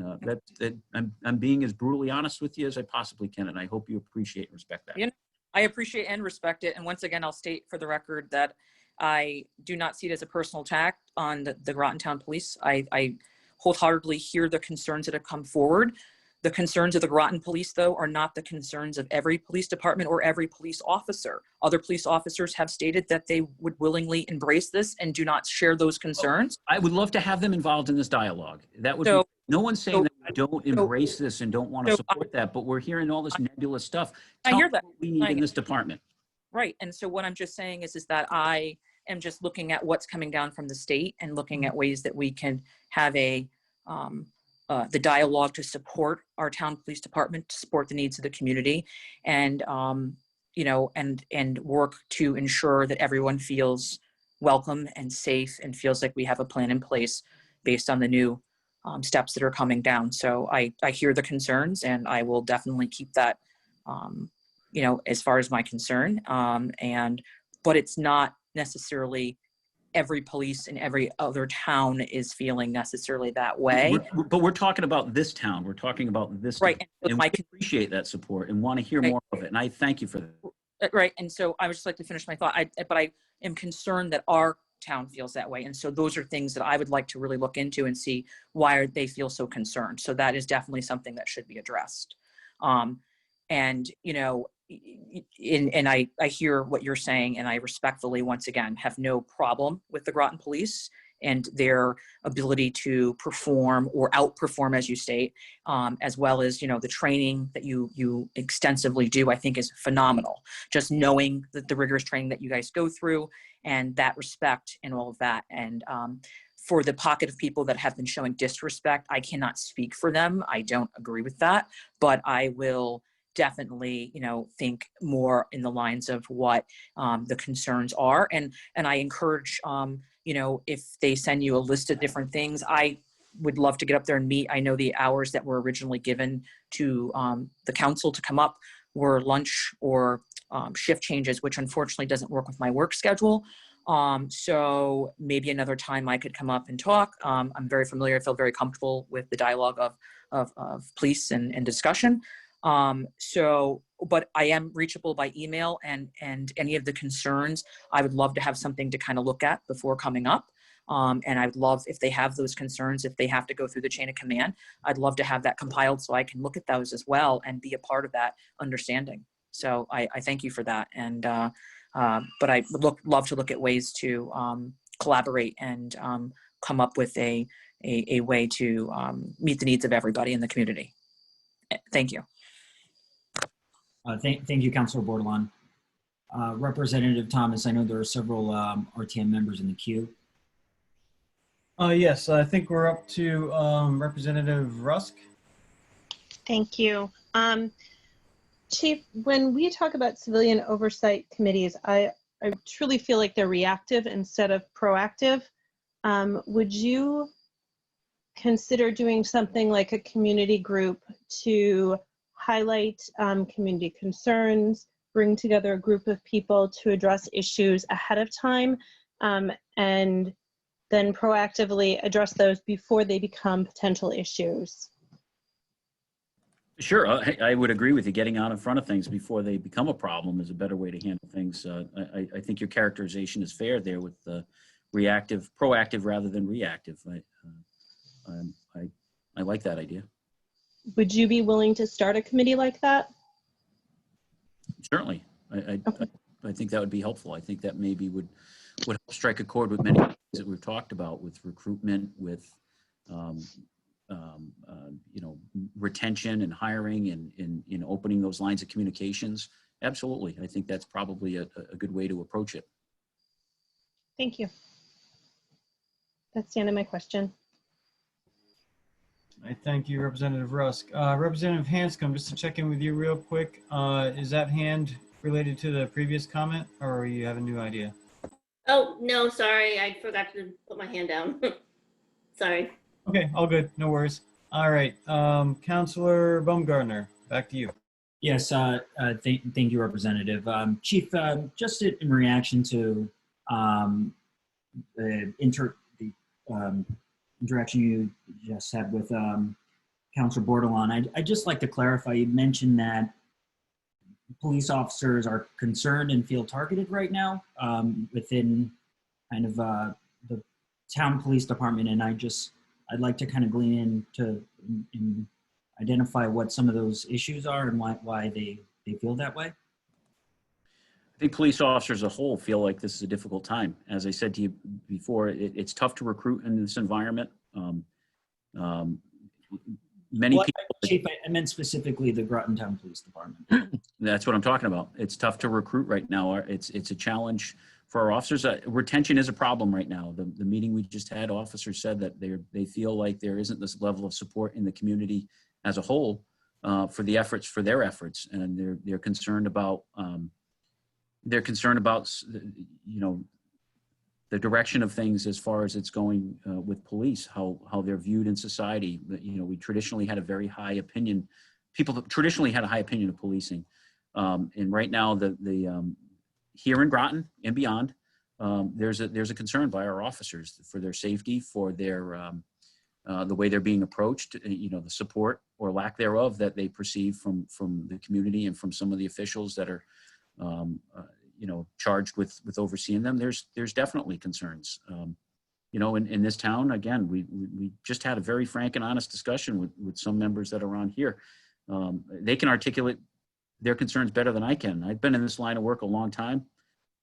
I'm being as brutally honest with you as I possibly can, and I hope you appreciate and respect that. You know, I appreciate and respect it. And once again, I'll state for the record that I do not see it as a personal attack on the Groton Town Police. I wholeheartedly hear the concerns that have come forward. The concerns of the Groton Police, though, are not the concerns of every police department or every police officer. Other police officers have stated that they would willingly embrace this and do not share those concerns. I would love to have them involved in this dialogue. That would be, no one's saying that we don't embrace this and don't want to support that, but we're hearing all this nebulous stuff. I hear that. What we need in this department. Right. And so what I'm just saying is that I am just looking at what's coming down from the state and looking at ways that we can have the dialogue to support our town police department, to support the needs of the community, and you know, and work to ensure that everyone feels welcome and safe and feels like we have a plan in place based on the new steps that are coming down. So I hear the concerns, and I will definitely keep that you know, as far as my concern. But it's not necessarily every police in every other town is feeling necessarily that way. But we're talking about this town. We're talking about this right. town, and we appreciate that support and want to hear more of it. And I thank you for that. Right. And so I would just like to finish my thought. But I am concerned that our town feels that way. And so those are things that I would like to really look into and see why they feel so concerned. So that is definitely something that should be addressed. And, you know, and I hear what you're saying, and I respectfully, once again, have no problem with the Groton Police and their ability to perform or outperform, as you state, as well as, you know, the training that you extensively do, I think is phenomenal. Just knowing that the rigorous training that you guys go through and that respect and all of that. And for the pocket of people that have been showing disrespect, I cannot speak for them. I don't agree with that, but I will definitely, you know, think more in the lines of what the concerns are. And I encourage, you know, if they send you a list of different things, I would love to get up there and meet. I know the hours that were originally given to the council to come up were lunch or shift changes, which unfortunately doesn't work with my work schedule. So maybe another time I could come up and talk. I'm very familiar, I feel very comfortable with the dialogue of police and discussion. But I am reachable by email, and any of the concerns, I would love to have something to kind of look at before coming up. And I'd love, if they have those concerns, if they have to go through the chain of command, I'd love to have that compiled so I can look at those as well and be a part of that understanding. So I thank you for that. And, but I would love to look at ways to collaborate and come up with a way to meet the needs of everybody in the community. Thank you. Thank you, Councilor Bordelon. Representative Thomas, I know there are several RTM members in the queue. Yes, I think we're up to Representative Rusk. Thank you. Chief, when we talk about civilian oversight committees, I truly feel like they're reactive instead of proactive. Would you consider doing something like a community group to highlight community concerns, bring together a group of people to address issues ahead of time, and then proactively address those before they become potential issues. Sure, I would agree with you. Getting out in front of things before they become a problem is a better way to handle things. I think your characterization is fair there with reactive, proactive rather than reactive. I like that idea. Would you be willing to start a committee like that? Certainly, I think that would be helpful. I think that maybe would help strike a chord with many things that we've talked about, with recruitment, with retention and hiring, and in opening those lines of communications. Absolutely, I think that's probably a good way to approach it. Thank you. That's the end of my question. I thank you, Representative Rusk. Representative Hanscom, just to check in with you real quick, is that hand related to the previous comment, or you have a new idea? Oh, no, sorry. I forgot to put my hand down. Sorry. Okay, all good. No worries. All right. Councilor Baumgartner, back to you. Yes, thank you, Representative. Chief, just in reaction to the interaction you just had with Councilor Bordelon, I'd just like to clarify, you mentioned that police officers are concerned and feel targeted right now within kind of the town police department, and I'd like to kind of glean into and identify what some of those issues are and why they feel that way. I think police officers as a whole feel like this is a difficult time. As I said to you before, it's tough to recruit in this environment. Many people. Chief, I meant specifically the Groton Town Police Department. That's what I'm talking about. It's tough to recruit right now. It's a challenge for our officers. Retention is a problem right now. The meeting we just had, officers said that they feel like there isn't this level of support in the community as a whole for their efforts, and they're concerned about the direction of things as far as it's going with police, how they're viewed in society. We traditionally had a very high opinion. People traditionally had a high opinion of policing, and right now here in Groton and beyond, there's a concern by our officers for their safety, for their the way they're being approached, the support or lack thereof that they perceive from the community and from some of the officials that are charged with overseeing them. There's definitely concerns. In this town, again, we just had a very frank and honest discussion with some members that are on here. They can articulate their concerns better than I can. I've been in this line of work a long time.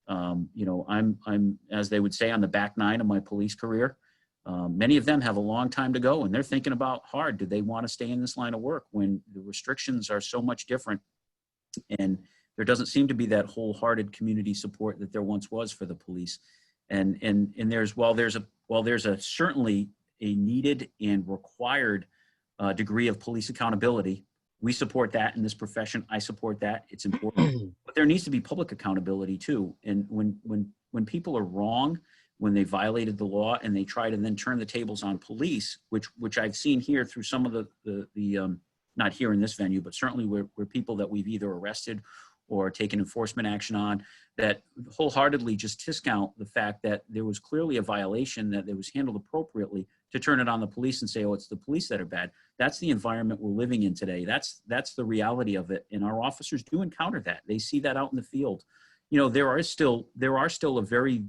I'm, as they would say, on the back nine of my police career. Many of them have a long time to go, and they're thinking about hard. Do they want to stay in this line of work when the restrictions are so much different, and there doesn't seem to be that wholehearted community support that there once was for the police? And there's certainly a needed and required degree of police accountability. We support that in this profession. I support that. It's important, but there needs to be public accountability too. And when people are wrong, when they violated the law and they try to then turn the tables on police, which I've seen here through some of the not here in this venue, but certainly where people that we've either arrested or taken enforcement action on, that wholeheartedly just discount the fact that there was clearly a violation, that it was handled appropriately, to turn it on the police and say, oh, it's the police that are bad. That's the environment we're living in today. That's the reality of it. And our officers do encounter that. They see that out in the field. There are still a very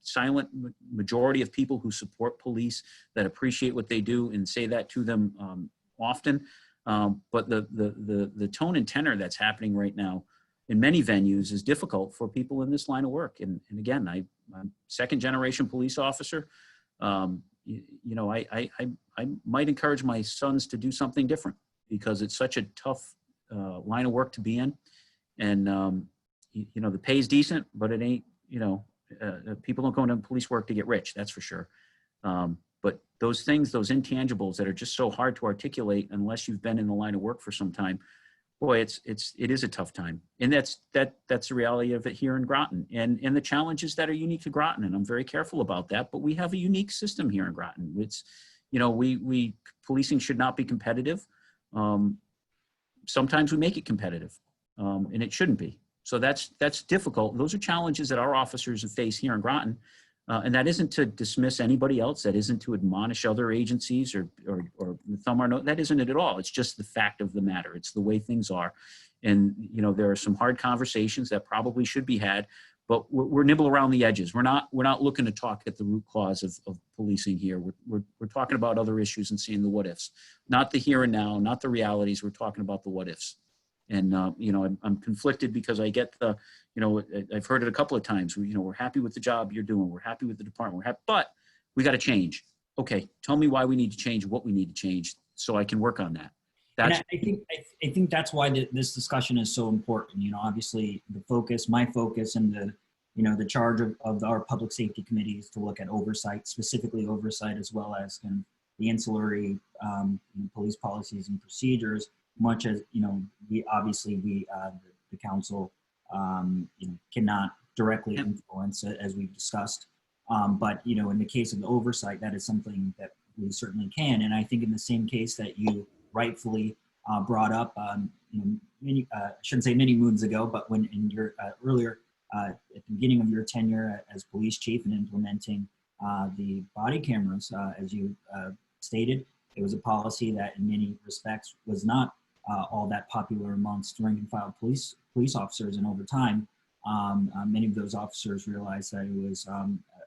silent majority of people who support police, that appreciate what they do and say that to them often. But the tone and tenor that's happening right now in many venues is difficult for people in this line of work. And again, I'm second generation police officer. I might encourage my sons to do something different, because it's such a tough line of work to be in. And, the pay is decent, but it ain't, people don't go into police work to get rich, that's for sure. But those things, those intangibles that are just so hard to articulate unless you've been in the line of work for some time, boy, it is a tough time. And that's the reality of it here in Groton, and the challenges that are unique to Groton. And I'm very careful about that, but we have a unique system here in Groton. It's, policing should not be competitive. sometimes we make it competitive, and it shouldn't be. So that's difficult. Those are challenges that our officers have faced here in Groton. And that isn't to dismiss anybody else. That isn't to admonish other agencies or thumb our nose. That isn't it at all. It's just the fact of the matter. It's the way things are. And, you know, there are some hard conversations that probably should be had, but we're nibble around the edges. We're not looking to talk at the root cause of policing here. We're talking about other issues and seeing the what ifs, not the here and now, not the realities. We're talking about the what ifs. And, you know, I'm conflicted because I get the, you know, I've heard it a couple of times. You know, we're happy with the job you're doing. We're happy with the department. We're happy, but we got to change. Okay, tell me why we need to change, what we need to change, so I can work on that. That's, I think that's why this discussion is so important. You know, obviously the focus, my focus, and the, you know, the charge of our public safety committee is to look at oversight, specifically oversight, as well as kind of the ancillary police policies and procedures. Much as, you know, we obviously the council you know, cannot directly influence it, as we've discussed, but, you know, in the case of the oversight, that is something that we certainly can. And I think in the same case that you rightfully brought up, you know, many, I shouldn't say many moons ago, but when in your earlier at the beginning of your tenure as police chief and implementing the body cameras, as you stated, it was a policy that in many respects was not all that popular amongst rank and file police officers, and over time, many of those officers realized that it was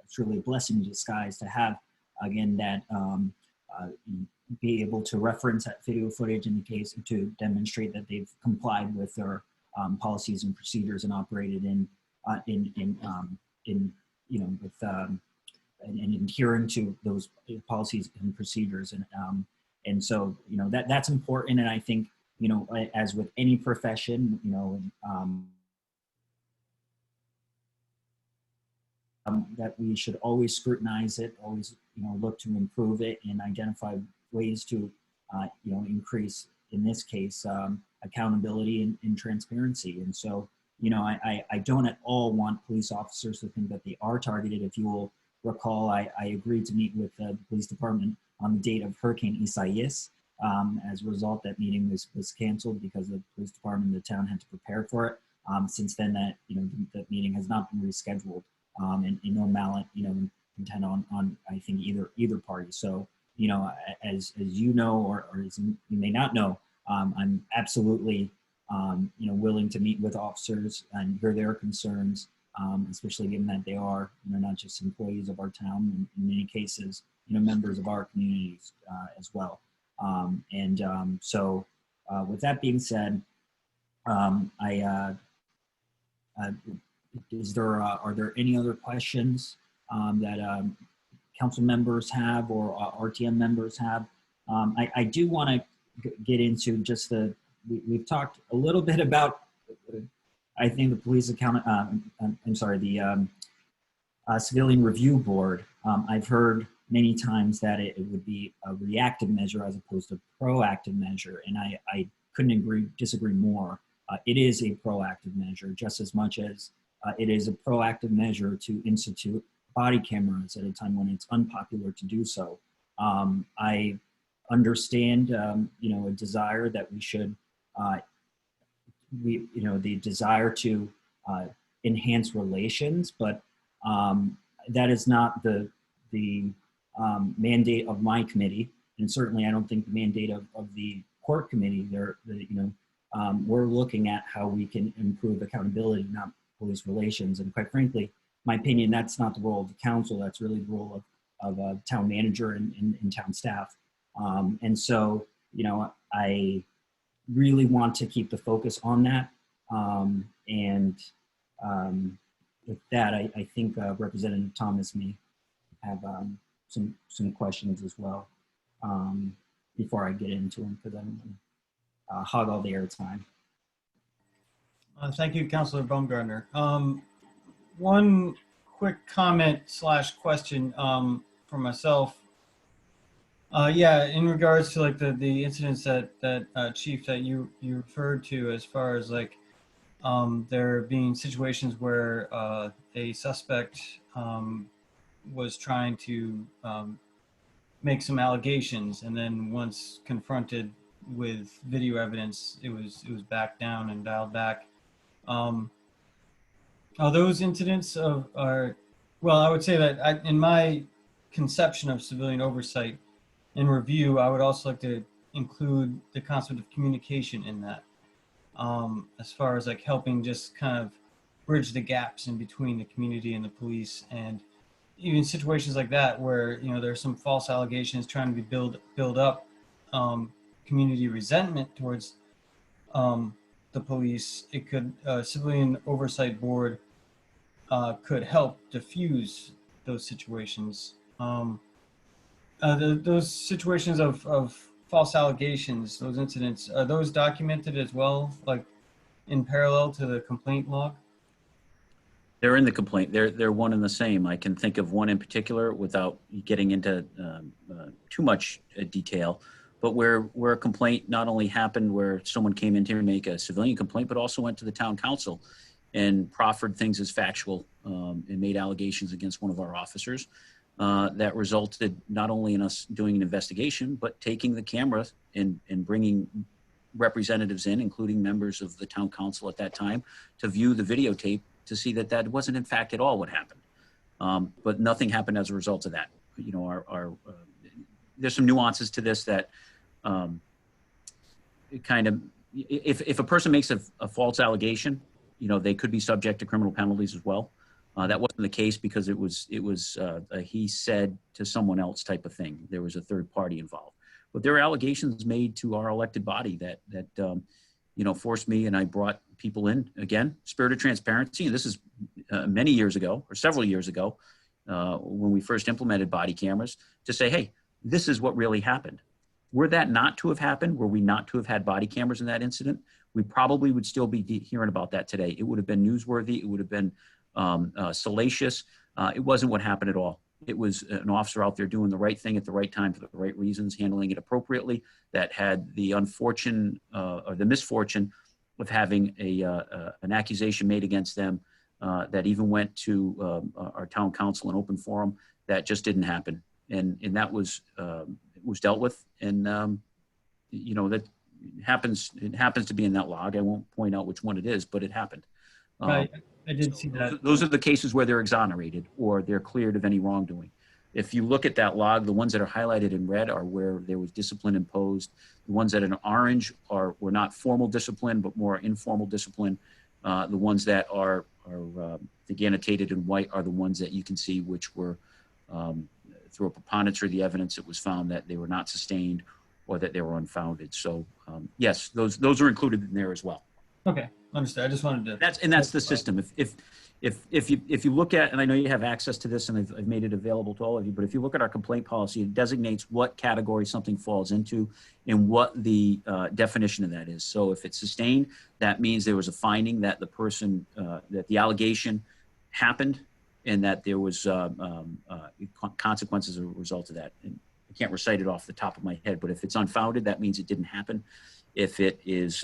truly a blessing in disguise to have, again, that be able to reference that video footage in the case to demonstrate that they've complied with their policies and procedures and operated in you know, with and adhering to those policies and procedures, and so, you know, that's important. And I think, you know, as with any profession, you know, that we should always scrutinize it, always, you know, look to improve it and identify ways to, you know, increase, in this case, accountability and transparency. And so, you know, I don't at all want police officers to think that they are targeted. If you will recall, I agreed to meet with the police department on the date of Hurricane Isaias. As a result, that meeting was canceled because the police department and the town had to prepare for it. Since then, that, you know, that meeting has not been rescheduled, and no mallet, you know, intent on I think either party. So, you know, as you know, or as you may not know, I'm absolutely you know, willing to meet with officers and hear their concerns, especially given that they are, you know, not just employees of our town, and in many cases, you know, members of our communities as well. So with that being said, are there any other questions that council members have or RTM members have? I do want to get into just we've talked a little bit about, I think, the police the civilian review board. I've heard many times that it would be a reactive measure as opposed to a proactive measure, and I couldn't disagree more. It is a proactive measure just as much as it is a proactive measure to institute body cameras at a time when it's unpopular to do so. I understand, you know, a desire that we should, you know, the desire to enhance relations, but that is not the mandate of my committee, and certainly I don't think the mandate of the court committee. You know, we're looking at how we can improve accountability, not police relations. And quite frankly, my opinion, that's not the role of the council. That's really the role of a town manager and town staff. And so, you know, I really want to keep the focus on that. With that, I think Representative Thomas may have some questions as well before I get into them for them and hog all the airtime. Thank you, Councilor Baumgartner. One quick comment / question for myself. Yeah, in regards to like the incidents that Chief, that you referred to, as far as like there being situations where a suspect was trying to make some allegations, and then once confronted with video evidence, it was backed down and dialed back. Those incidents are, well, I would say that in my conception of civilian oversight and review, I would also like to include the concept of communication in that, as far as like helping just kind of bridge the gaps in between the community and the police, and even situations like that where, you know, there's some false allegations trying to be build up community resentment towards the police. It could civilian oversight board could help diffuse those situations. Those situations of false allegations, those incidents, are those documented as well, like in parallel to the complaint log? They're in the complaint. They're one and the same. I can think of one in particular without getting into too much detail, but where a complaint not only happened where someone came in to make a civilian complaint, but also went to the town council and proffered things as factual and made allegations against one of our officers that resulted not only in us doing an investigation, but taking the camera and bringing representatives in, including members of the town council at that time, to view the videotape to see that that wasn't in fact at all what happened. But nothing happened as a result of that. You know, there's some nuances to this that it kind of, if a person makes a false allegation, you know, they could be subject to criminal penalties as well. That wasn't the case because it was a he said to someone else type of thing. There was a third party involved. But there were allegations made to our elected body that you know, forced me, and I brought people in, again, spirit of transparency. And this is many years ago, or several years ago, when we first implemented body cameras, to say, hey, this is what really happened. Were that not to have happened, were we not to have had body cameras in that incident, we probably would still be hearing about that today. It would have been newsworthy. It would have been salacious. It wasn't what happened at all. It was an officer out there doing the right thing at the right time for the right reasons, handling it appropriately, that had the unfortunate or the misfortune of having an accusation made against them that even went to our town council in open forum. That just didn't happen. And that was dealt with. And, you know, that happens. It happens to be in that log. I won't point out which one it is, but it happened. Right. I did see that. Those are the cases where they're exonerated or they're cleared of any wrongdoing. If you look at that log, the ones that are highlighted in red are where there was discipline imposed. The ones that are in orange were not formal discipline, but more informal discipline. The ones that are annotated in white are the ones that you can see, which were through a preponderance of the evidence, it was found that they were not sustained or that they were unfounded. So yes, those are included in there as well. Okay, understood. I just wanted to. That's the system. If you look at, and I know you have access to this, and I've made it available to all of you, but if you look at our complaint policy, it designates what category something falls into and what the definition of that is. So if it's sustained, that means there was a finding that the person, that the allegation happened and that there was consequences as a result of that. And I can't recite it off the top of my head, but if it's unfounded, that means it didn't happen. If it is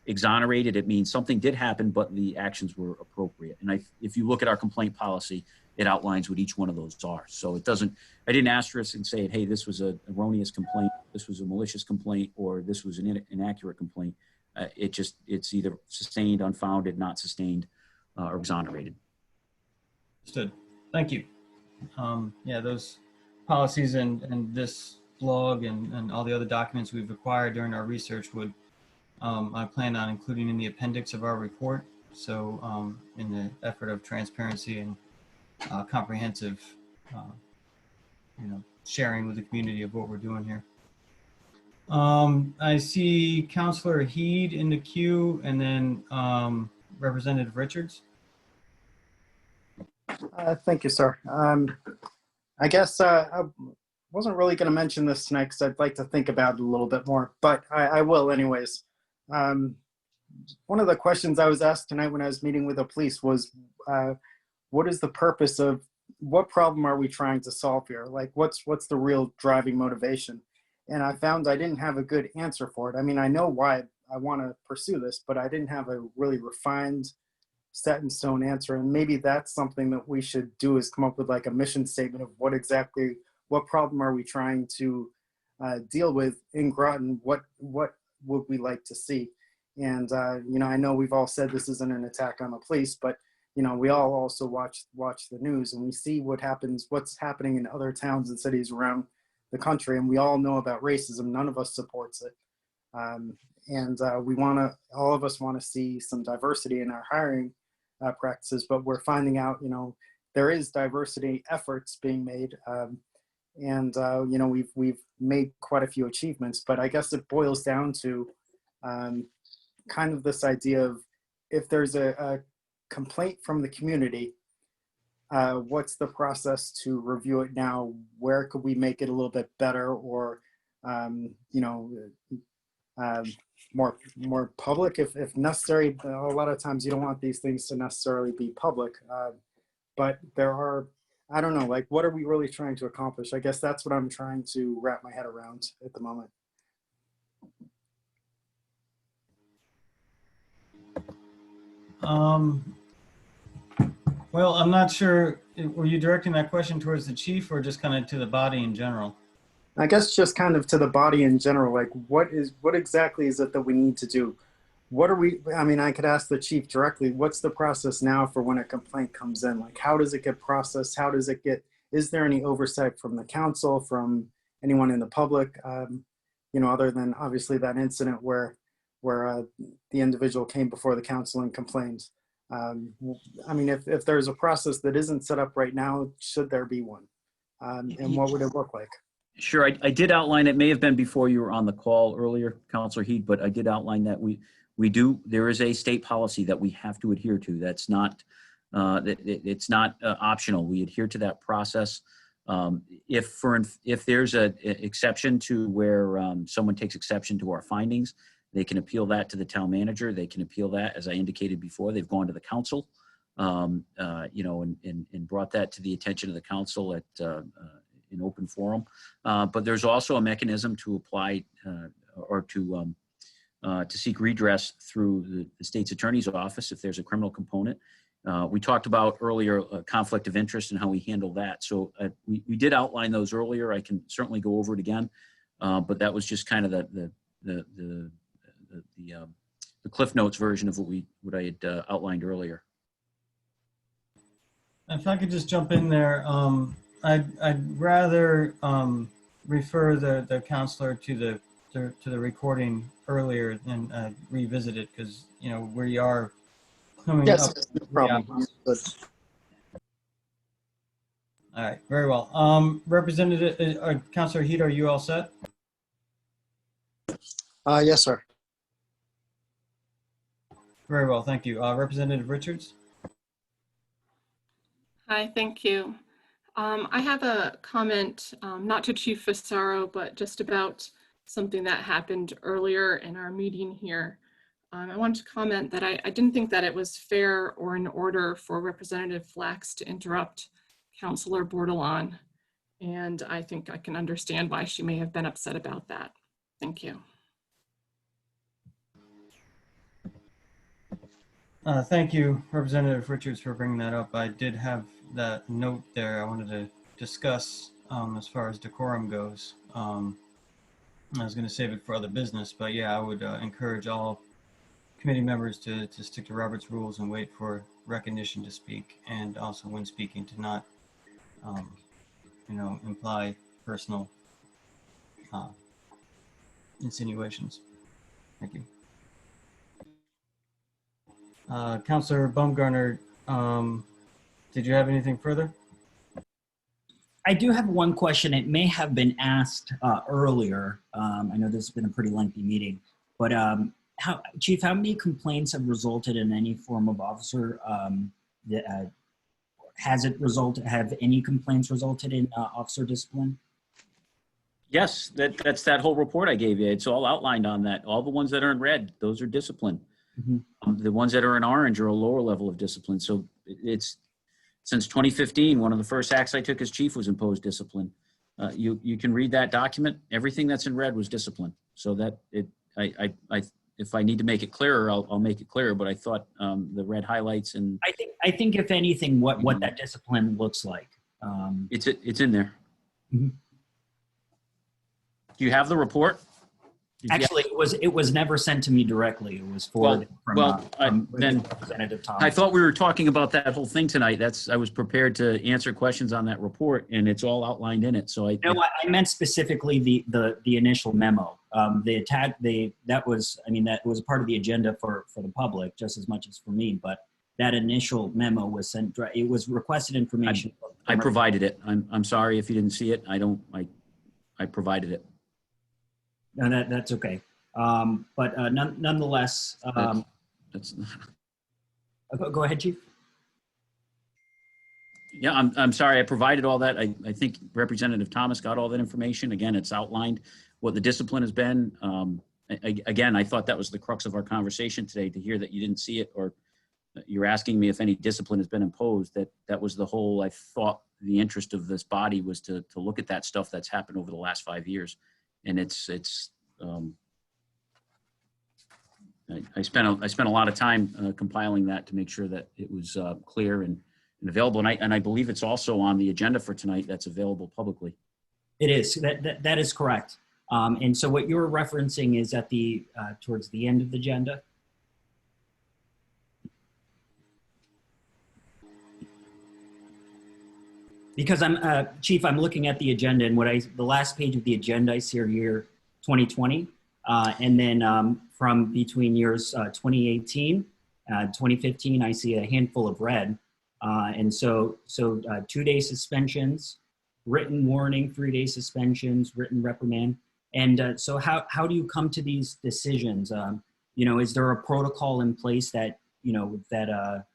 exonerated, it means something did happen, but the actions were appropriate. And if you look at our complaint policy, it outlines what each one of those are. So it doesn't, I didn't asterisk and say, hey, this was an erroneous complaint, this was a malicious complaint, or this was an inaccurate complaint. It's either sustained, unfounded, not sustained, or exonerated. Understood. Thank you. Yeah, those policies and this blog and all the other documents we've acquired during our research would I plan on including in the appendix of our report. So in the effort of transparency and comprehensive, sharing with the community of what we're doing here. I see Councilor Heed in the queue, and then Representative Richards. Thank you, sir. I guess I wasn't really going to mention this tonight because I'd like to think about it a little bit more, but I will anyways. One of the questions I was asked tonight when I was meeting with the police was, what is the purpose of, what problem are we trying to solve here? Like, what's the real driving motivation? And I found I didn't have a good answer for it. I mean, I know why I want to pursue this, but I didn't have a really refined, set in stone answer. And maybe that's something that we should do, is come up with like a mission statement of what problem are we trying to deal with in Groton, what would we like to see? And, you know, I know we've all said this isn't an attack on the police, but, you know, we all also watch the news and we see what's happening in other towns and cities around the country. And we all know about racism. None of us supports it. All of us want to see some diversity in our hiring practices, but we're finding out, you know, there is diversity efforts being made. You know, we've made quite a few achievements, but I guess it boils down to kind of this idea of if there's a complaint from the community, what's the process to review it now? Where could we make it a little bit better, or you know, more public if necessary? A lot of times you don't want these things to necessarily be public, but there are, I don't know, like, what are we really trying to accomplish? I guess that's what I'm trying to wrap my head around at the moment. Well, I'm not sure, were you directing that question towards the chief or just kind of to the body in general? I guess just kind of to the body in general, like what exactly is it that we need to do? I mean, I could ask the chief directly, what's the process now for when a complaint comes in? Like, how does it get processed? Is there any oversight from the council, from anyone in the public? You know, other than obviously that incident where the individual came before the council and complained. I mean, if there's a process that isn't set up right now, should there be one? And what would it look like? Sure, I did outline, it may have been before you were on the call earlier, Councilor Heed, but I did outline that there is a state policy that we have to adhere to. That's not, it's not optional. We adhere to that process. If there's an exception to where someone takes exception to our findings, they can appeal that to the town manager. They can appeal that, as I indicated before. They've gone to the council, you know, and brought that to the attention of the council at in open forum. But there's also a mechanism to apply or to seek redress through the state's attorney's office if there's a criminal component. We talked about earlier conflict of interest and how we handle that. So we did outline those earlier. I can certainly go over it again, but that was just kind of the Cliff Notes version of what I had outlined earlier. If I could just jump in there, I'd rather refer the counselor to the recording earlier than revisit it, because you know we are coming up. No problem. All right, very well. Representative Councilor Heed, are you all set? Yes, sir. Very well, thank you. Representative Richards? Hi, thank you. I have a comment, not to Chief Fasaro, but just about something that happened earlier in our meeting here. I wanted to comment that I didn't think that it was fair or in order for Representative Flax to interrupt Councilor Bordelon. And I think I can understand why she may have been upset about that. Thank you. Thank you, Representative Richards, for bringing that up. I did have that note there I wanted to discuss as far as decorum goes. I was going to save it for other business, but yeah, I would encourage all committee members to stick to Robert's rules and wait for recognition to speak, and also when speaking to not, you know, imply personal insinuations. Thank you. Councilor Baumgartner, did you have anything further? I do have one question. It may have been asked earlier. I know this has been a pretty lengthy meeting, but Chief, how many complaints have resulted in any form of officer? Have any complaints resulted in officer discipline? Yes, that's that whole report I gave you. It's all outlined on that. All the ones that are in red, those are discipline. Mm-hmm. The ones that are in orange are a lower level of discipline. So it's since 2015, one of the first acts I took as chief was impose discipline. You can read that document. Everything that's in red was discipline. So that if I need to make it clearer, I'll make it clearer. But I thought the red highlights and I think if anything, what that discipline looks like. It's in there. Mm-hmm. Do you have the report? Did you- Actually, it was never sent to me directly. It was forwarded from then Representative Thomas. I thought we were talking about that whole thing tonight. I was prepared to answer questions on that report, and it's all outlined in it. So No, I meant specifically the initial memo. That was a part of the agenda for the public just as much as for me. But that initial memo was sent. It was requested information. I provided it. I'm sorry if you didn't see it. I provided it. No, that's okay. But nonetheless, That's go ahead, Chief. Yeah, I'm sorry. I provided all that. I think Representative Thomas got all that information. Again, it's outlined what the discipline has been. Again, I thought that was the crux of our conversation today, to hear that you didn't see it, or you're asking me if any discipline has been imposed. That was the whole, I thought the interest of this body was to look at that stuff that's happened over the last 5 years. And I spent a lot of time compiling that to make sure that it was clear and available. And I believe it's also on the agenda for tonight. That's available publicly. It is. That is correct. And so what you're referencing is at the towards the end of the agenda. Because Chief, I'm looking at the agenda, and the last page of the agenda I see here 2020, and then from between years 2018, 2015, I see a handful of red, and so 2-day suspensions, written warning, 3-day suspensions, written reprimand, and so how do you come to these decisions? Is there a protocol in place that that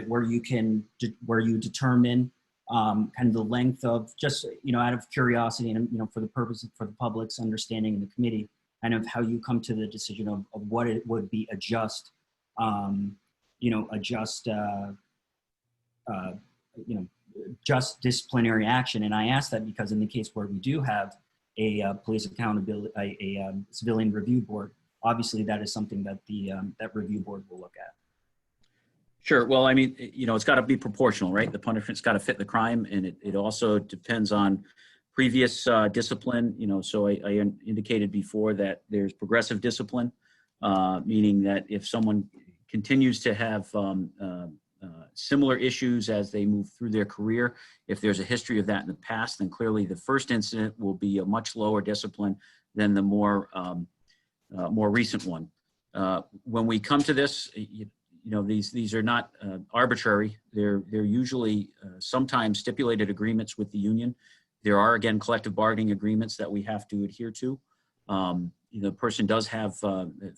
where you determine kind of the length of, just out of curiosity and for the purpose for the public's understanding in the committee, kind of how you come to the decision of what it would be a just disciplinary action. And I ask that because in the case where we do have a police accountability, a civilian review board, obviously that is something that that review board will look at. Sure. Well, I mean, it's got to be proportional, right? The punishment's got to fit the crime, and it also depends on previous discipline. So I indicated before that there's progressive discipline, meaning that if someone continues to have similar issues as they move through their career, if there's a history of that in the past, then clearly the first incident will be a much lower discipline than the more recent one. When we come to this, these are not arbitrary. They're usually sometimes stipulated agreements with the union. There are, again, collective bargaining agreements that we have to adhere to. The person does have,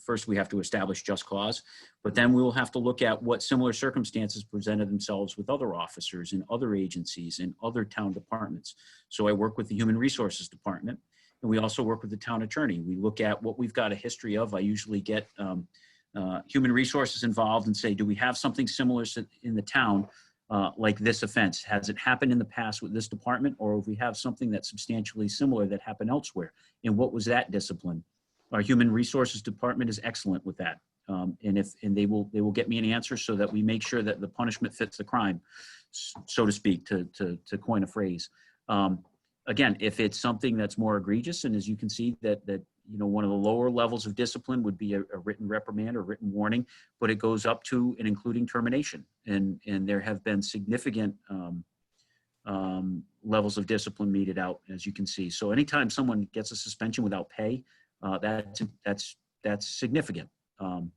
first we have to establish just cause, but then we will have to look at what similar circumstances presented themselves with other officers in other agencies and other town departments. So I work with the Human Resources Department, and we also work with the town attorney. We look at what we've got a history of. I usually get Human Resources involved and say, do we have something similar in the town like this offense? Has it happened in the past with this department, or if we have something that's substantially similar that happened elsewhere? And what was that discipline? Our Human Resources Department is excellent with that. And they will get me an answer so that we make sure that the punishment fits the crime, so to speak, to coin a phrase. Again, if it's something that's more egregious, and as you can see that one of the lower levels of discipline would be a written reprimand or written warning, but it goes up to and including termination. And there have been significant levels of discipline meted out, as you can see. So anytime someone gets a suspension without pay, that's significant. And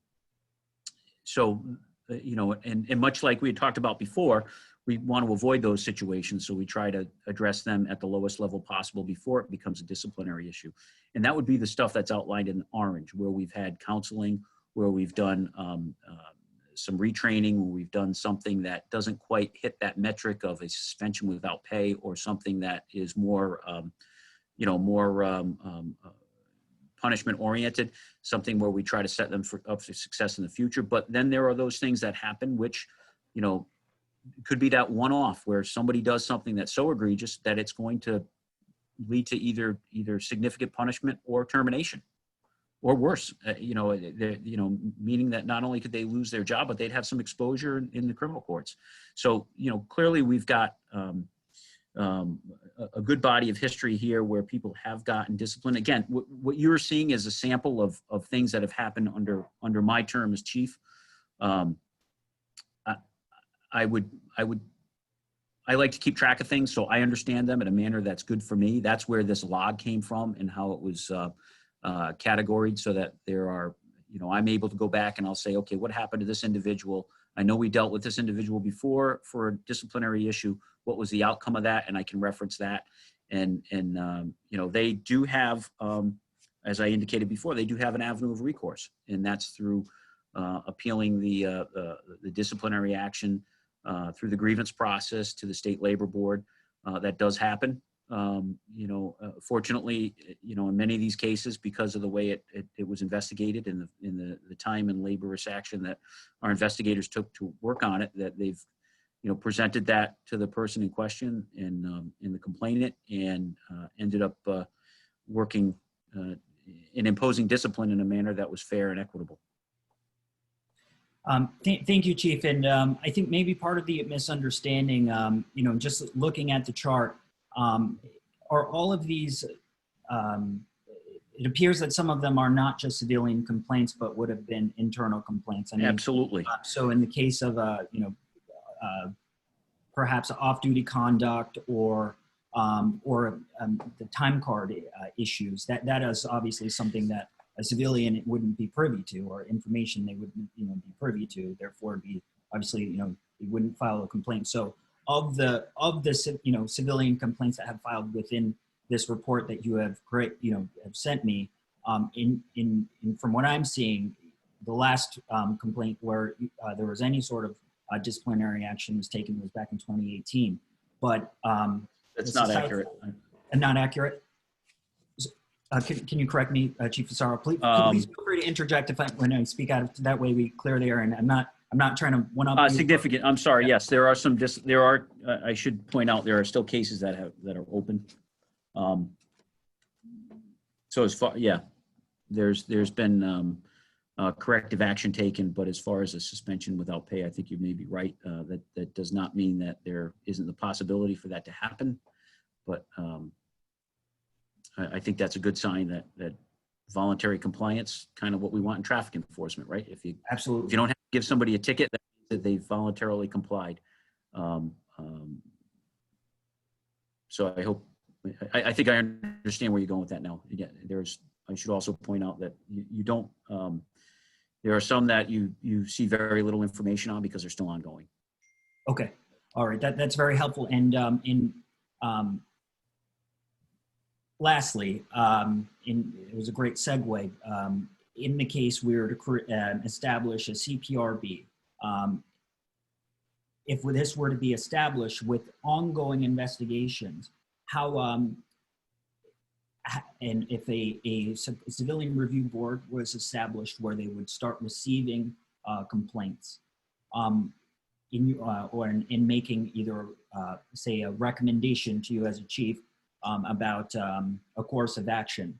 much like we had talked about before, we want to avoid those situations, so we try to address them at the lowest level possible before it becomes a disciplinary issue. And that would be the stuff that's outlined in orange, where we've had counseling, where we've done some retraining, where we've done something that doesn't quite hit that metric of a suspension without pay, or something that is more, punishment oriented, something where we try to set them up for success in the future. But then there are those things that happen, which, could be that one-off where somebody does something that's so egregious that it's going to lead to either significant punishment or termination, or worse, meaning that not only could they lose their job, but they'd have some exposure in the criminal courts. So, clearly we've got a good body of history here where people have gotten disciplined. Again, what you're seeing is a sample of things that have happened under my term as chief. I like to keep track of things, so I understand them in a manner that's good for me. That's where this log came from and how it was categorized, so that there are, I'm able to go back and I'll say, okay, what happened to this individual? I know we dealt with this individual before for a disciplinary issue. What was the outcome of that? And I can reference that. And they do have, as I indicated before, they do have an avenue of recourse, and that's through appealing the disciplinary action through the grievance process to the state labor board. That does happen. Fortunately, in many of these cases, because of the way it was investigated and the time and laborious action that our investigators took to work on it, that they've, presented that to the person in question and the complainant, and ended up working and imposing discipline in a manner that was fair and equitable. Thank you, Chief. And I think maybe part of the misunderstanding, just looking at the chart, are all of these, it appears that some of them are not just civilian complaints, but would have been internal complaints. I mean, absolutely. So in the case of, perhaps off-duty conduct or the time card issues, that is obviously something that a civilian wouldn't be privy to, or information they wouldn't, be privy to. Therefore, be obviously, they wouldn't file a complaint. So of the civilian complaints that have filed within this report that you have have sent me, from what I'm seeing, the last complaint where there was any sort of disciplinary action was taken was back in 2018. But that's not accurate. Not accurate. Can you correct me, Chief Fasaro? Please feel free to interject when I speak out. That way we clear the air. And I'm not trying to one up. Significant. I'm sorry. Yeah. Yes, there are some. I should point out there are still cases that are open. So as far, there's been corrective action taken, but as far as a suspension without pay, I think you may be right. That does not mean that there isn't the possibility for that to happen, but I think that's a good sign that voluntary compliance, kind of what we want in traffic enforcement, right? Absolutely. If you don't have to give somebody a ticket, that means that they voluntarily complied. So I think I understand where you're going with that now. Again, I should also point out that you don't, there are some that you see very little information on because they're still ongoing. Okay. All right. That's very helpful. And lastly, it was a great segue. In the case we were to establish a CPRB, if this were to be established with ongoing investigations, how and if a civilian review board was established where they would start receiving complaints, in making either say a recommendation to you as a chief about a course of action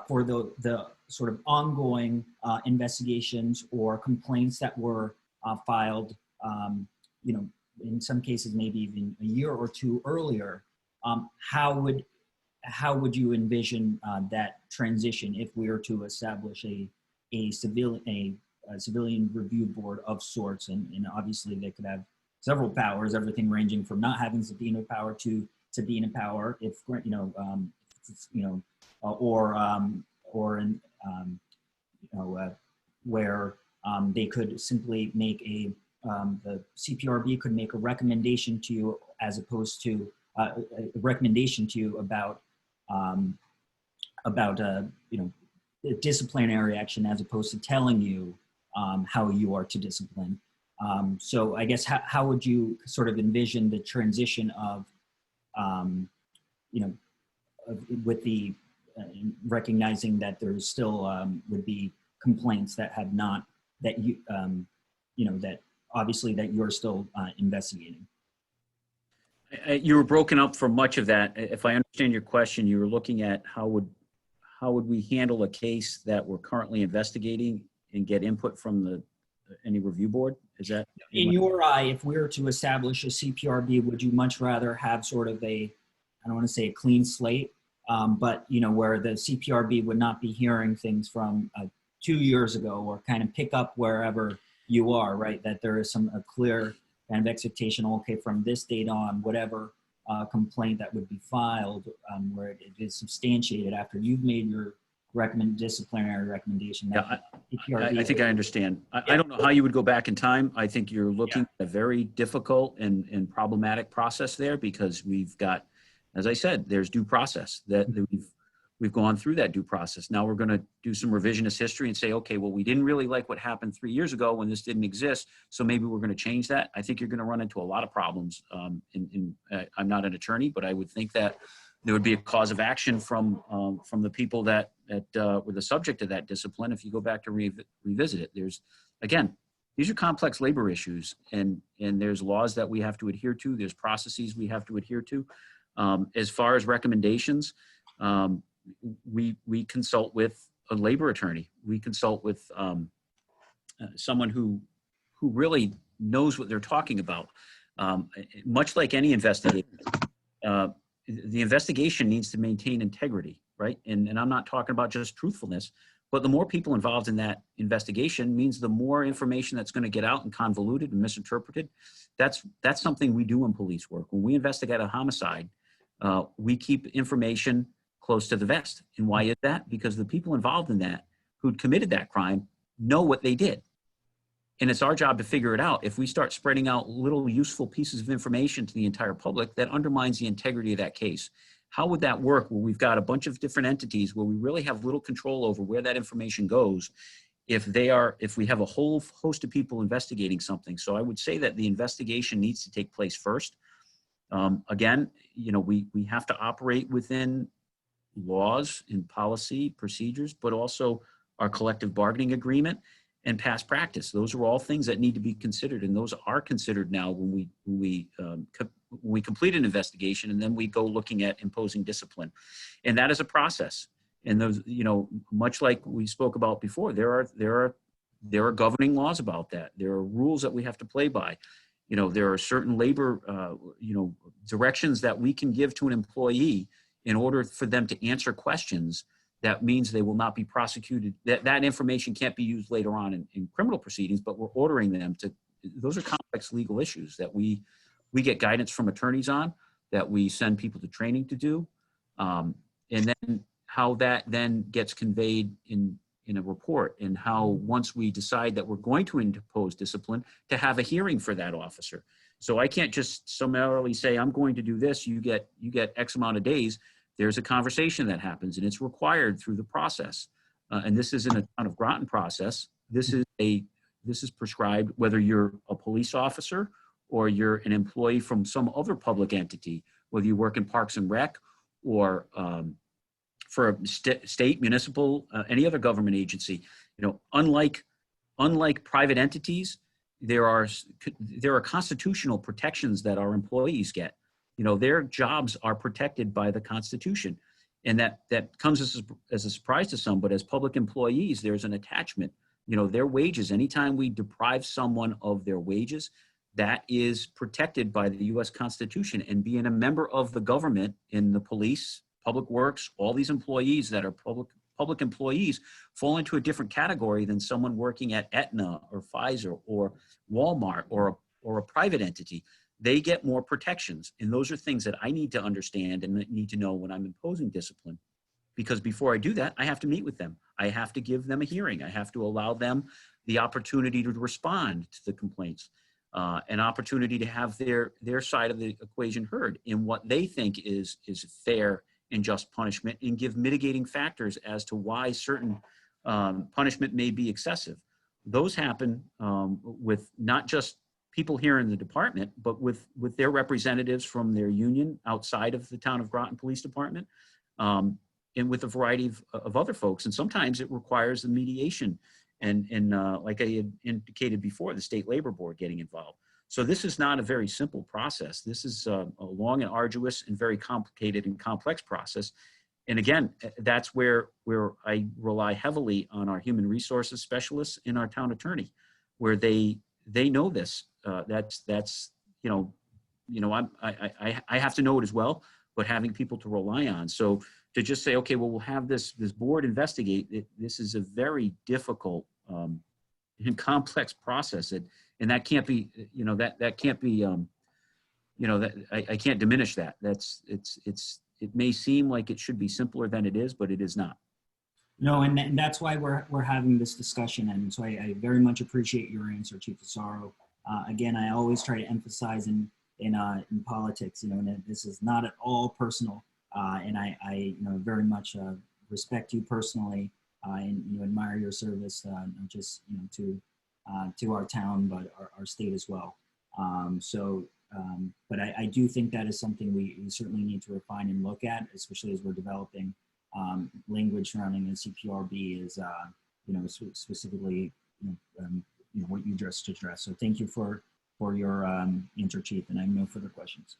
for the sort of ongoing investigations or complaints that were filed, in some cases maybe even a year or two earlier, how would you envision that transition if we were to establish a civilian review board of sorts? And obviously they could have several powers, everything ranging from not having subpoena power to subpoena power, if where they could simply make the CPRB could make a recommendation to you as opposed to a recommendation to you about disciplinary action as opposed to telling you how you are to discipline. So I guess how would you sort of envision the transition of, with the recognizing that there's still would be complaints that have not, that you, that obviously that you're still investigating? You were broken up for much of that. If I understand your question, you were looking at how would we handle a case that we're currently investigating and get input from any review board? Is that? In your eye, if we were to establish a CPRB, would you much rather have sort of a don't want to say a clean slate, but where the CPRB would not be hearing things from 2 years ago, or kind of pick up wherever you are, right? That there is a clear kind of expectation, okay, from this date on, whatever complaint that would be filed, where it is substantiated after you've made your disciplinary recommendation. Yeah, I think I understand. I don't know how you would go back in time. I think you're looking at a very difficult and problematic process there, because we've got, as I said, there's due process that we've gone through that due process. Now we're going to do some revisionist history and say, okay, well, we didn't really like what happened 3 years ago when this didn't exist, so maybe we're going to change that. I think you're going to run into a lot of problems. I'm not an attorney, but I would think that there would be a cause of action from the people that were the subject of that discipline if you go back to revisit it. There's, again, these are complex labor issues, and there's laws that we have to adhere to. There's processes we have to adhere to. As far as recommendations, we consult with a labor attorney. We consult with someone who really knows what they're talking about. Much like any investigation, the investigation needs to maintain integrity, right? And I'm not talking about just truthfulness, but the more people involved in that investigation means the more information that's going to get out and convoluted and misinterpreted. That's something we do in police work. When we investigate a homicide, we keep information close to the vest. And why is that? Because the people involved in that who'd committed that crime know what they did. And it's our job to figure it out. If we start spreading out little useful pieces of information to the entire public, that undermines the integrity of that case. How would that work? Well, we've got a bunch of different entities where we really have little control over where that information goes if we have a whole host of people investigating something. So I would say that the investigation needs to take place first. Again, we have to operate within laws and policy procedures, but also our collective bargaining agreement and past practice. Those are all things that need to be considered, and those are considered now when we complete an investigation, and then we go looking at imposing discipline. And that is a process. And those, much like we spoke about before, there are governing laws about that. There are rules that we have to play by. There are certain labor, directions that we can give to an employee in order for them to answer questions. That means they will not be prosecuted. That information can't be used later on in criminal proceedings, but we're ordering them to. Those are complex legal issues that we get guidance from attorneys on, that we send people to training to do, and then how that then gets conveyed in a report, and how once we decide that we're going to impose discipline, to have a hearing for that officer. So I can't just summarily say, I'm going to do this, you get X amount of days. There's a conversation that happens, and it's required through the process. And this isn't a town of Groton process. This is prescribed whether you're a police officer or you're an employee from some other public entity, whether you work in Parks and Rec or for a state, municipal, any other government agency. Unlike private entities, there are constitutional protections that our employees get. Their jobs are protected by the Constitution, and that comes as a surprise to some, but as public employees, there's an attachment. Their wages, anytime we deprive someone of their wages, that is protected by the U.S. Constitution. And being a member of the government in the police, public works, all these employees that are public employees fall into a different category than someone working at Aetna or Pfizer or Walmart or a private entity. They get more protections. And those are things that I need to understand and need to know when I'm imposing discipline. Because before I do that, I have to meet with them. I have to give them a hearing. I have to allow them the opportunity to respond to the complaints, an opportunity to have their side of the equation heard in what they think is fair and just punishment, and give mitigating factors as to why certain punishment may be excessive. Those happen with not just people here in the department, but with their representatives from their union outside of the town of Groton Police Department, and with a variety of other folks. And sometimes it requires the mediation and like I had indicated before, the State Labor Board getting involved. So this is not a very simple process. This is a long and arduous and very complicated and complex process. And again, that's where I rely heavily on our human resources specialists and our town attorney, where they know this. I have to know it as well, but having people to rely on. So to just say, okay, well, we'll have this board investigate it, this is a very difficult and complex process. And that can't be, you know, that can't be, you know, that I can't diminish that. It may seem like it should be simpler than it is, but it is not. No, and that's why we're having this discussion. And so I very much appreciate your answer, Chief Asaro. Again, I always try to emphasize in politics, you know, and this is not at all personal. And I you know, very much respect you personally and, you know, admire your service, not just, you know, to our town, but our state as well. But I do think that is something we certainly need to refine and look at, especially as we're developing language surrounding the CPRB is, you know, specifically, you know, what you just addressed. So thank you for your answer, Chief, and I have no further questions.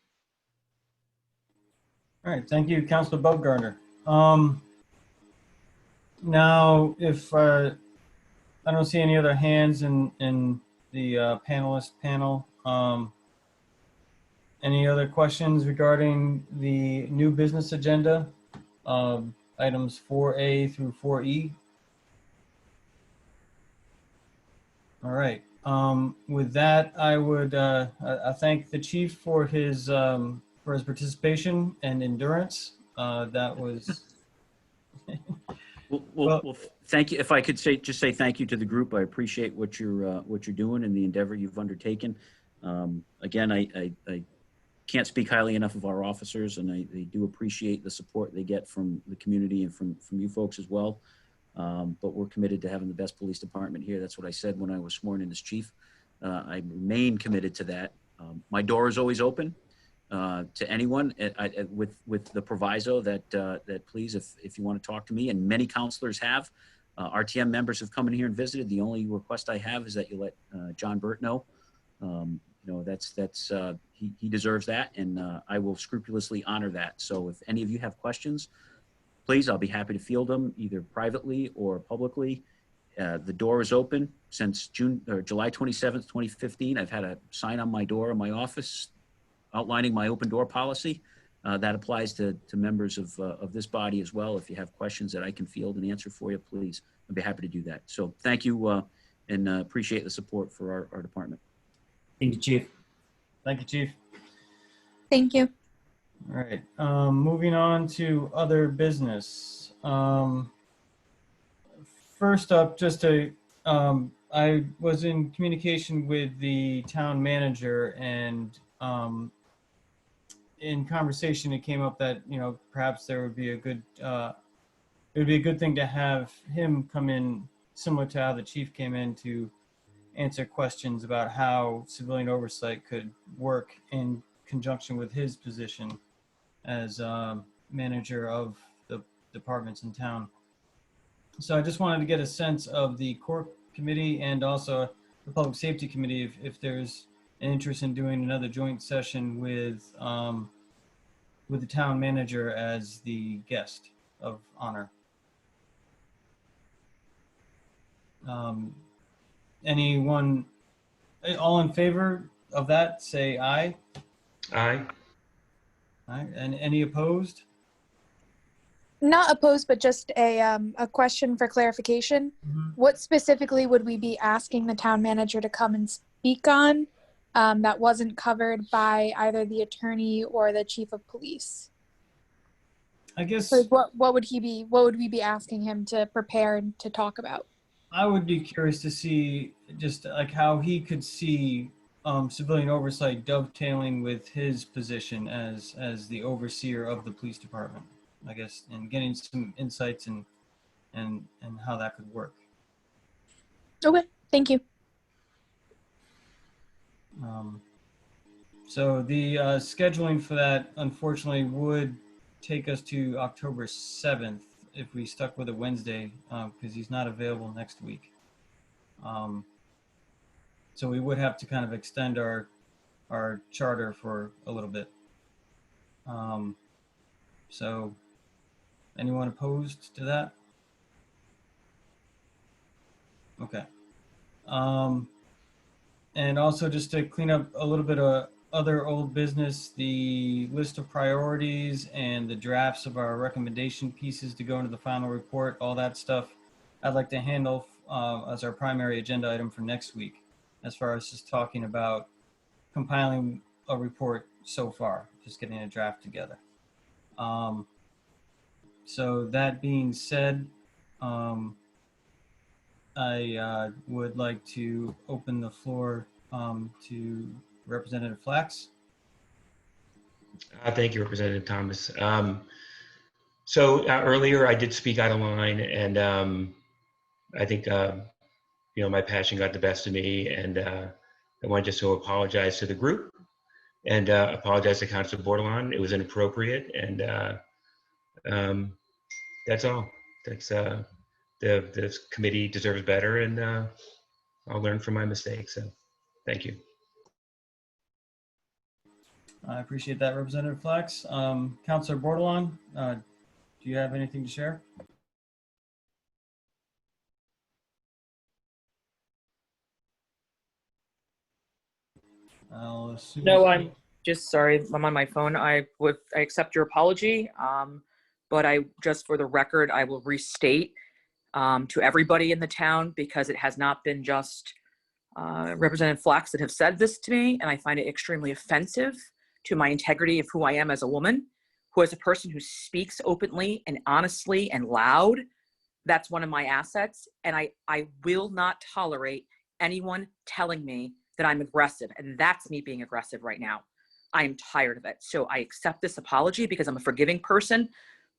All right, thank you, Councilor Baumgartner. Now, if I don't see any other hands in the panelist panel, any other questions regarding the new business agenda, items 4A through 4E? All right. With that, I would I thank the chief for his participation and endurance. That was. Well, thank you. If I could just say thank you to the group. I appreciate what you're doing and the endeavor you've undertaken. Again, I can't speak highly enough of our officers, and they do appreciate the support they get from the community and from you folks as well. But we're committed to having the best police department here. That's what I said when I was sworn in as chief. I remain committed to that. My door is always open to anyone with the proviso that please, if you want to talk to me, and many counselors have, RTM members have come in here and visited. The only request I have is that you let John Burt know. You know, he deserves that, and I will scrupulously honor that. So if any of you have questions, please, I'll be happy to field them either privately or publicly. The door is open since July 27th, 2015. I've had a sign on my door in my office outlining my open door policy. That applies to members of this body as well. If you have questions that I can field and answer for you, please, I'd be happy to do that. So thank you and appreciate the support for our department. Thank you, Chief. Thank you, Chief. Thank you. All right, moving on to other business. First up, I was in communication with the town manager, and in conversation, it came up that, you know, perhaps there would be a good, it would be a good thing to have him come in, similar to how the chief came in, to answer questions about how civilian oversight could work in conjunction with his position as manager of the departments in town. So I just wanted to get a sense of the core committee and also the public safety committee, if there's an interest in doing another joint session with the town manager as the guest of honor. Anyone, all in favor of that, say aye. Aye. Aye. And any opposed? Not opposed, but just a question for clarification. Mm-hmm. What specifically would we be asking the town manager to come and speak on that wasn't covered by either the attorney or the chief of police? I guess. Like what would we be asking him to prepare and to talk about? I would be curious to see just like how he could see civilian oversight dovetailing with his position as the overseer of the police department, I guess, and getting some insights and how that could work. Okay, thank you. So the scheduling for that, unfortunately, would take us to October 7th if we stuck with a Wednesday, because he's not available next week. So we would have to kind of extend our charter for a little bit. So anyone opposed to that? Okay. And also just to clean up a little bit other old business, the list of priorities and the drafts of our recommendation pieces to go into the final report, all that stuff, I'd like to handle as our primary agenda item for next week, as far as just talking about compiling a report so far, just getting a draft together. So that being said, I would like to open the floor to Representative Flax. Thank you, Representative Thomas. So earlier I did speak out of line, and I think my passion got the best of me, and I want just to apologize to the group and apologize to Councilor Bordelon. It was inappropriate, and that's all. That's the committee deserves better, and I'll learn from my mistakes. So, thank you. I appreciate that, Representative Flax. Councilor Bordelon, do you have anything to share? I'll assume No, I'm just sorry. I'm on my phone. I accept your apology. But I just for the record, I will restate to everybody in the town, because it has not been just Representative Flax that have said this to me, and I find it extremely offensive to my integrity of who I am as a woman, who as a person who speaks openly and honestly and loud. That's one of my assets, and I will not tolerate anyone telling me that I'm aggressive, and that's me being aggressive right now. I am tired of it. So I accept this apology because I'm a forgiving person,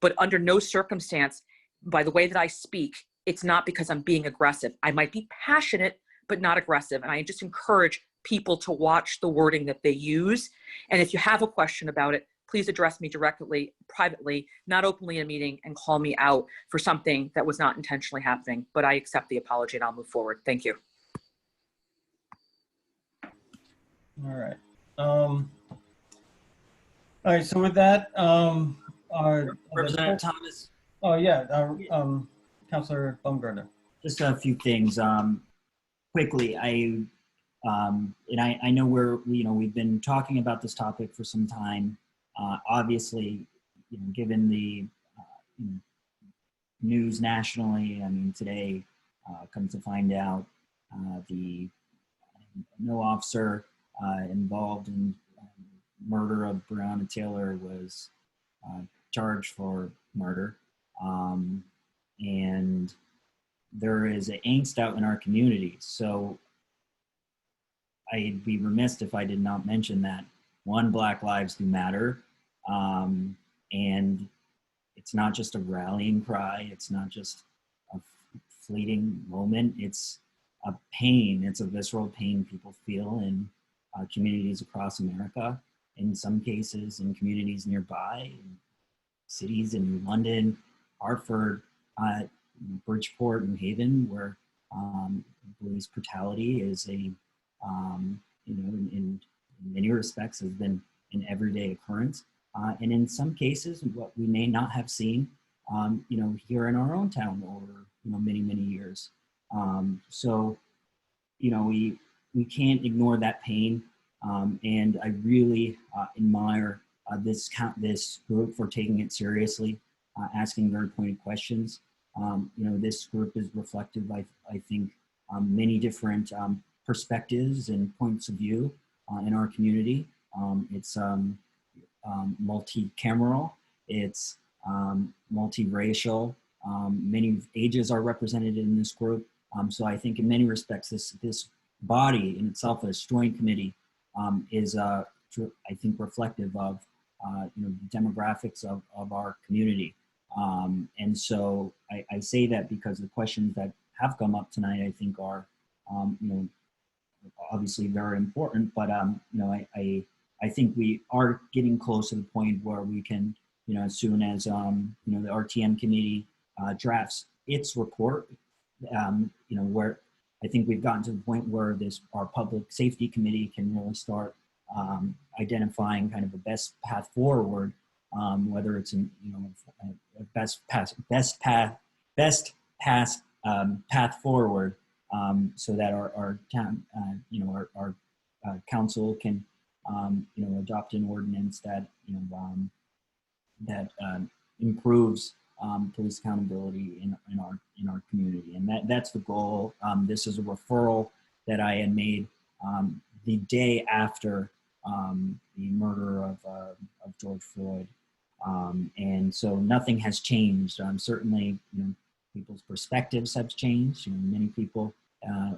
but under no circumstance, by the way that I speak, it's not because I'm being aggressive. I might be passionate, but not aggressive. And I just encourage people to watch the wording that they use. And if you have a question about it, please address me directly, privately, not openly in a meeting, and call me out for something that was not intentionally happening. But I accept the apology and I'll move forward. Thank you. All right. All right. So with that, Representative Thomas. Oh yeah, Councilor Baumgartner. Just a few things. Quickly, I know we've been talking about this topic for some time. Obviously, given the news nationally, I mean, today, come to find out, no officer involved in murder of Breonna Taylor was charged for murder. And there is an angst out in our community. So I'd be remiss if I did not mention that. One, Black Lives Do Matter. And it's not just a rallying cry. It's not just a fleeting moment. It's a pain. It's a visceral pain people feel in communities across America. In some cases, in communities nearby, in cities in London, Hartford, Bridgeport, New Haven, where police brutality is in many respects has been an everyday occurrence. And in some cases, what we may not have seen, here in our own town over, many, many years. So, we can't ignore that pain. And I really admire this group for taking it seriously, asking very pointed questions. This group is reflective, I think, many different perspectives and points of view in our community. It's multi-cameral, it's multiracial. Many ages are represented in this group. So I think in many respects, this body in itself, a Destroying Committee, is, I think, reflective of the demographics of our community. And so I say that because the questions that have come up tonight, I think are, obviously very important, but, I think we are getting close to the point where we can, as soon as, the RTM committee drafts its report, where I think we've gotten to the point where our public safety committee can really start identifying kind of the best path forward, whether it's a path forward, so that our town, our council can adopt an ordinance that, improves police accountability in our community. And that's the goal. This is a referral that I had made the day after the murder of George Floyd. And so nothing has changed. Certainly, people's perspectives have changed. Many people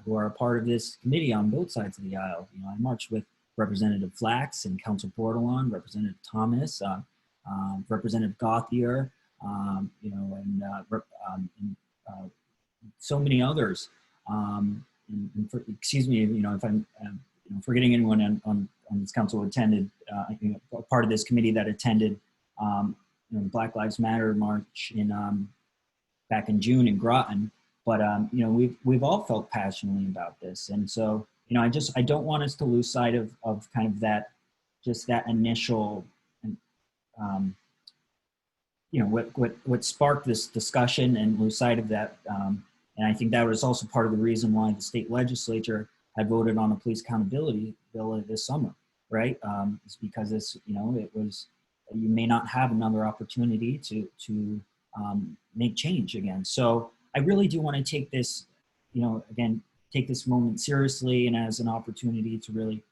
who are a part of this committee on both sides of the aisle. I marched with Representative Flax and Council Bordelon, Representative Thomas, Representative Gauthier, and so many others. Excuse me, if I'm forgetting anyone on this council who attended, part of this committee that attended the Black Lives Matter march back in June in Groton. But we've all felt passionately about this, and so I don't want us to lose sight of kind of that initial, what sparked this discussion, and lose sight of that. And I think that was also part of the reason why the state legislature had voted on a police accountability bill this summer, right? It's because it was, you may not have another opportunity to make change again. So I really do want to take this, take this moment seriously and as an opportunity to really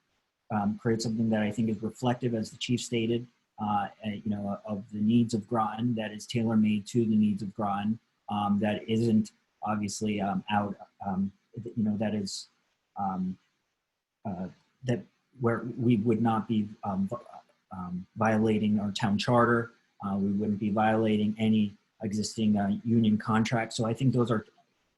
create something that I think is reflective, as the chief stated, of the needs of Groton, that is tailor-made to the needs of Groton, that isn't obviously that is that where we would not be violating our town charter. We wouldn't be violating any existing union contracts. So I think those are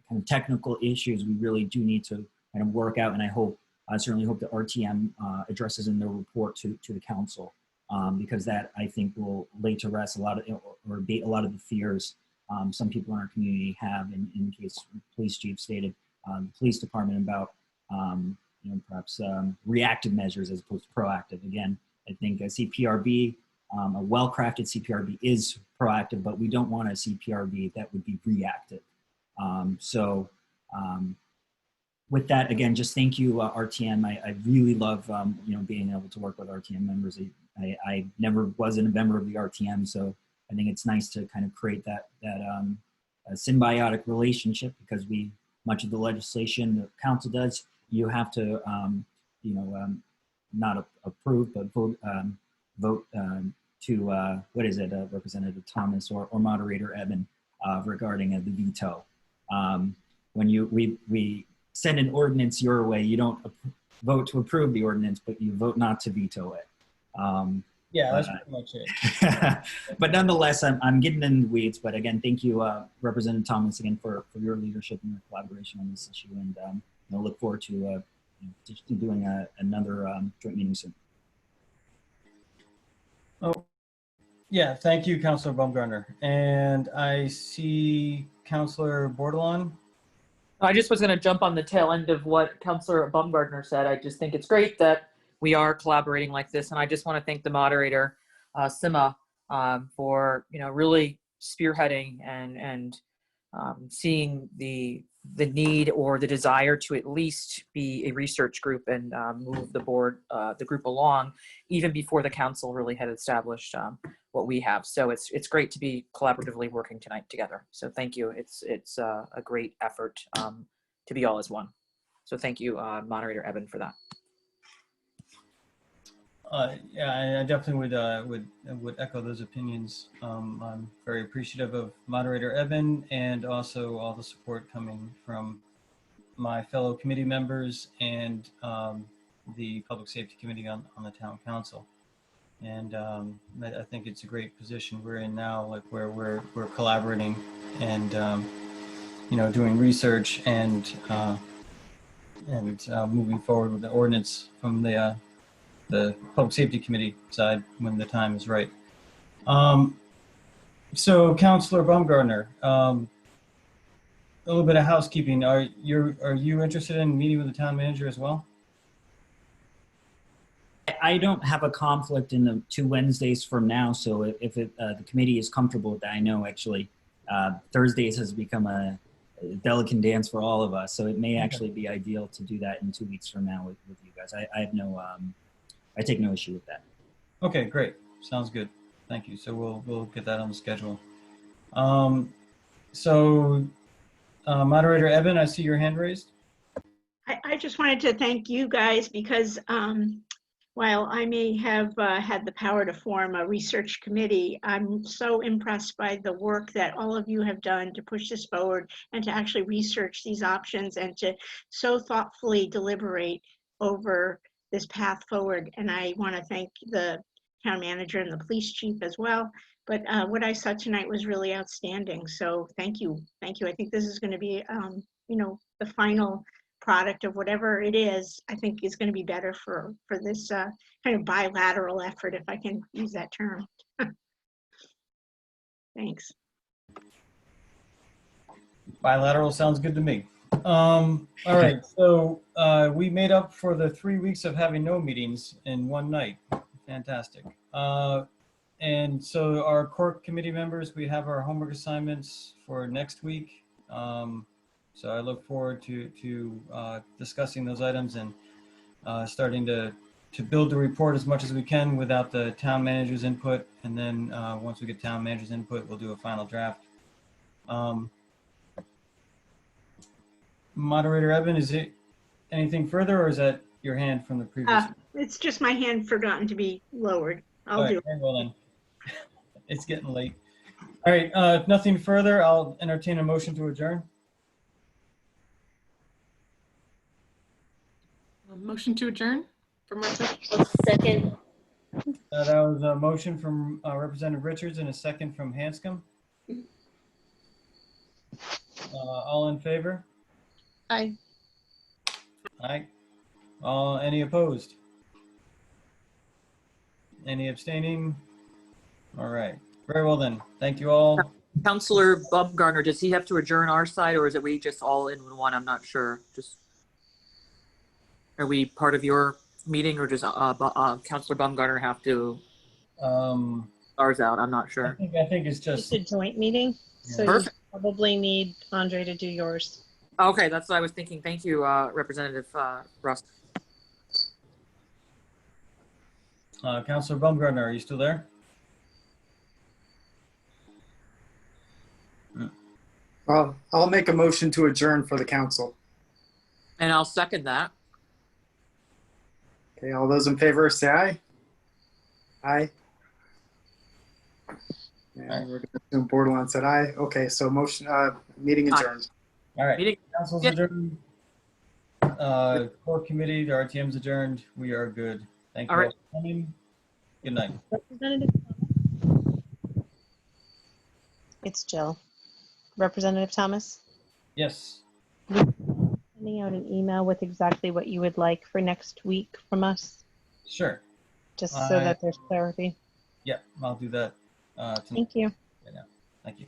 kind of technical issues we really do need to kind of work out. And I certainly hope the RTM addresses in their report to the council, because that, I think, will lay to rest a lot of, or abate a lot of the fears some people in our community have, in case the police chief stated, the police department, about perhaps reactive measures as opposed to proactive. Again, I think a CPRB, a well-crafted CPRB is proactive, but we don't want a CPRB that would be reactive. With that, again, just thank you, RTM. I really love, being able to work with RTM members. I never was a member of the RTM, so I think it's nice to kind of create that symbiotic relationship, because much of the legislation the council does, you have to, not approve, but vote to, Representative Thomas or Moderator Eben, regarding the veto. When we send an ordinance your way, you don't vote to approve the ordinance, but you vote not to veto it. Yeah, that's pretty much it. But nonetheless, I'm getting in the weeds. But again, thank you, Representative Thomas, again for your leadership and your collaboration on this issue, and look forward to doing another joint meeting soon. Oh, yeah, thank you, Councilor Baumgartner. And I see Councilor Bordelon. I just was going to jump on the tail end of what Councilor Baumgartner said. I just think it's great that we are collaborating like this, and I just want to thank the moderator, Sima, for really spearheading and seeing the need or the desire to at least be a research group and move the group along, even before the council really had established what we have. So it's great to be collaboratively working tonight together. So thank you. It's a great effort to be all as one. So thank you, Moderator Eben, for that. Yeah, I definitely would echo those opinions. I'm very appreciative of Moderator Eben, and also all the support coming from my fellow committee members and the Public Safety Committee on the Town Council. And I think it's a great position we're in now, like where we're collaborating and doing research and moving forward with the ordinance from the Public Safety Committee side when the time is right. So, Councilor Baumgartner, a little bit of housekeeping. Are you interested in meeting with the town manager as well? I don't have a conflict in the 2 Wednesdays from now, so if the committee is comfortable with that, I know actually Thursdays has become a delicate dance for all of us, so it may actually be ideal to do that in 2 weeks from now with you guys. I have no I take no issue with that. Okay, great. Sounds good. Thank you. So we'll get that on the schedule. Moderator Eben, I see your hand raised. I just wanted to thank you guys because while I may have had the power to form a research committee, I'm so impressed by the work that all of you have done to push this forward and to actually research these options and to so thoughtfully deliberate over this path forward. And I want to thank the town manager and the police chief as well. But what I saw tonight was really outstanding. So thank you. Thank you. I think this is going to be, the final product of whatever it is. I think is going to be better for this kind of bilateral effort, if I can use that term. Thanks. Bilateral sounds good to me. All right, so we made up for the 3 weeks of having no meetings in one night. Fantastic. And so our court committee members, we have our homework assignments for next week. So I look forward to discussing those items and starting to build the report as much as we can without the town manager's input. And then once we get town manager's input, we'll do a final draft. Moderator Evan, is it anything further, or is that your hand from the previous? It's just my hand forgotten to be lowered. I'll do it. Very well then. It's getting late. All right, if nothing further, I'll entertain a motion to adjourn. Motion to adjourn from Martha. Second. That was a motion from Representative Richards and a second from Hanscom. All in favor? Aye. Aye. Any opposed? Any abstaining? All right. Very well then. Thank you all. Councillor Baumgartner, does he have to adjourn our side, or is it we just all in one? I'm not sure. Just are we part of your meeting, or does Councillor Baumgartner have to ours out? I'm not sure. I think it's just a joint meeting, so you probably need Andre to do yours. Okay, that's what I was thinking. Thank you, Representative Rust. Councillor Baumgartner, are you still there? Well, I'll make a motion to adjourn for the council. And I'll second that. Okay, all those in favor say aye. Aye. And we're going to assume Bordelon said aye. Okay, so motion, meeting adjourned. All right. Meeting. Council's adjourned. Core committee, the RTM's adjourned. We are good. Thank you all for coming. Good night. Representative Thomas? It's Jill. Representative Thomas? Yes. Sending out an email with exactly what you would like for next week from us, Sure. just so that there's clarity. Yeah, I'll do that. Thank you. Thank you.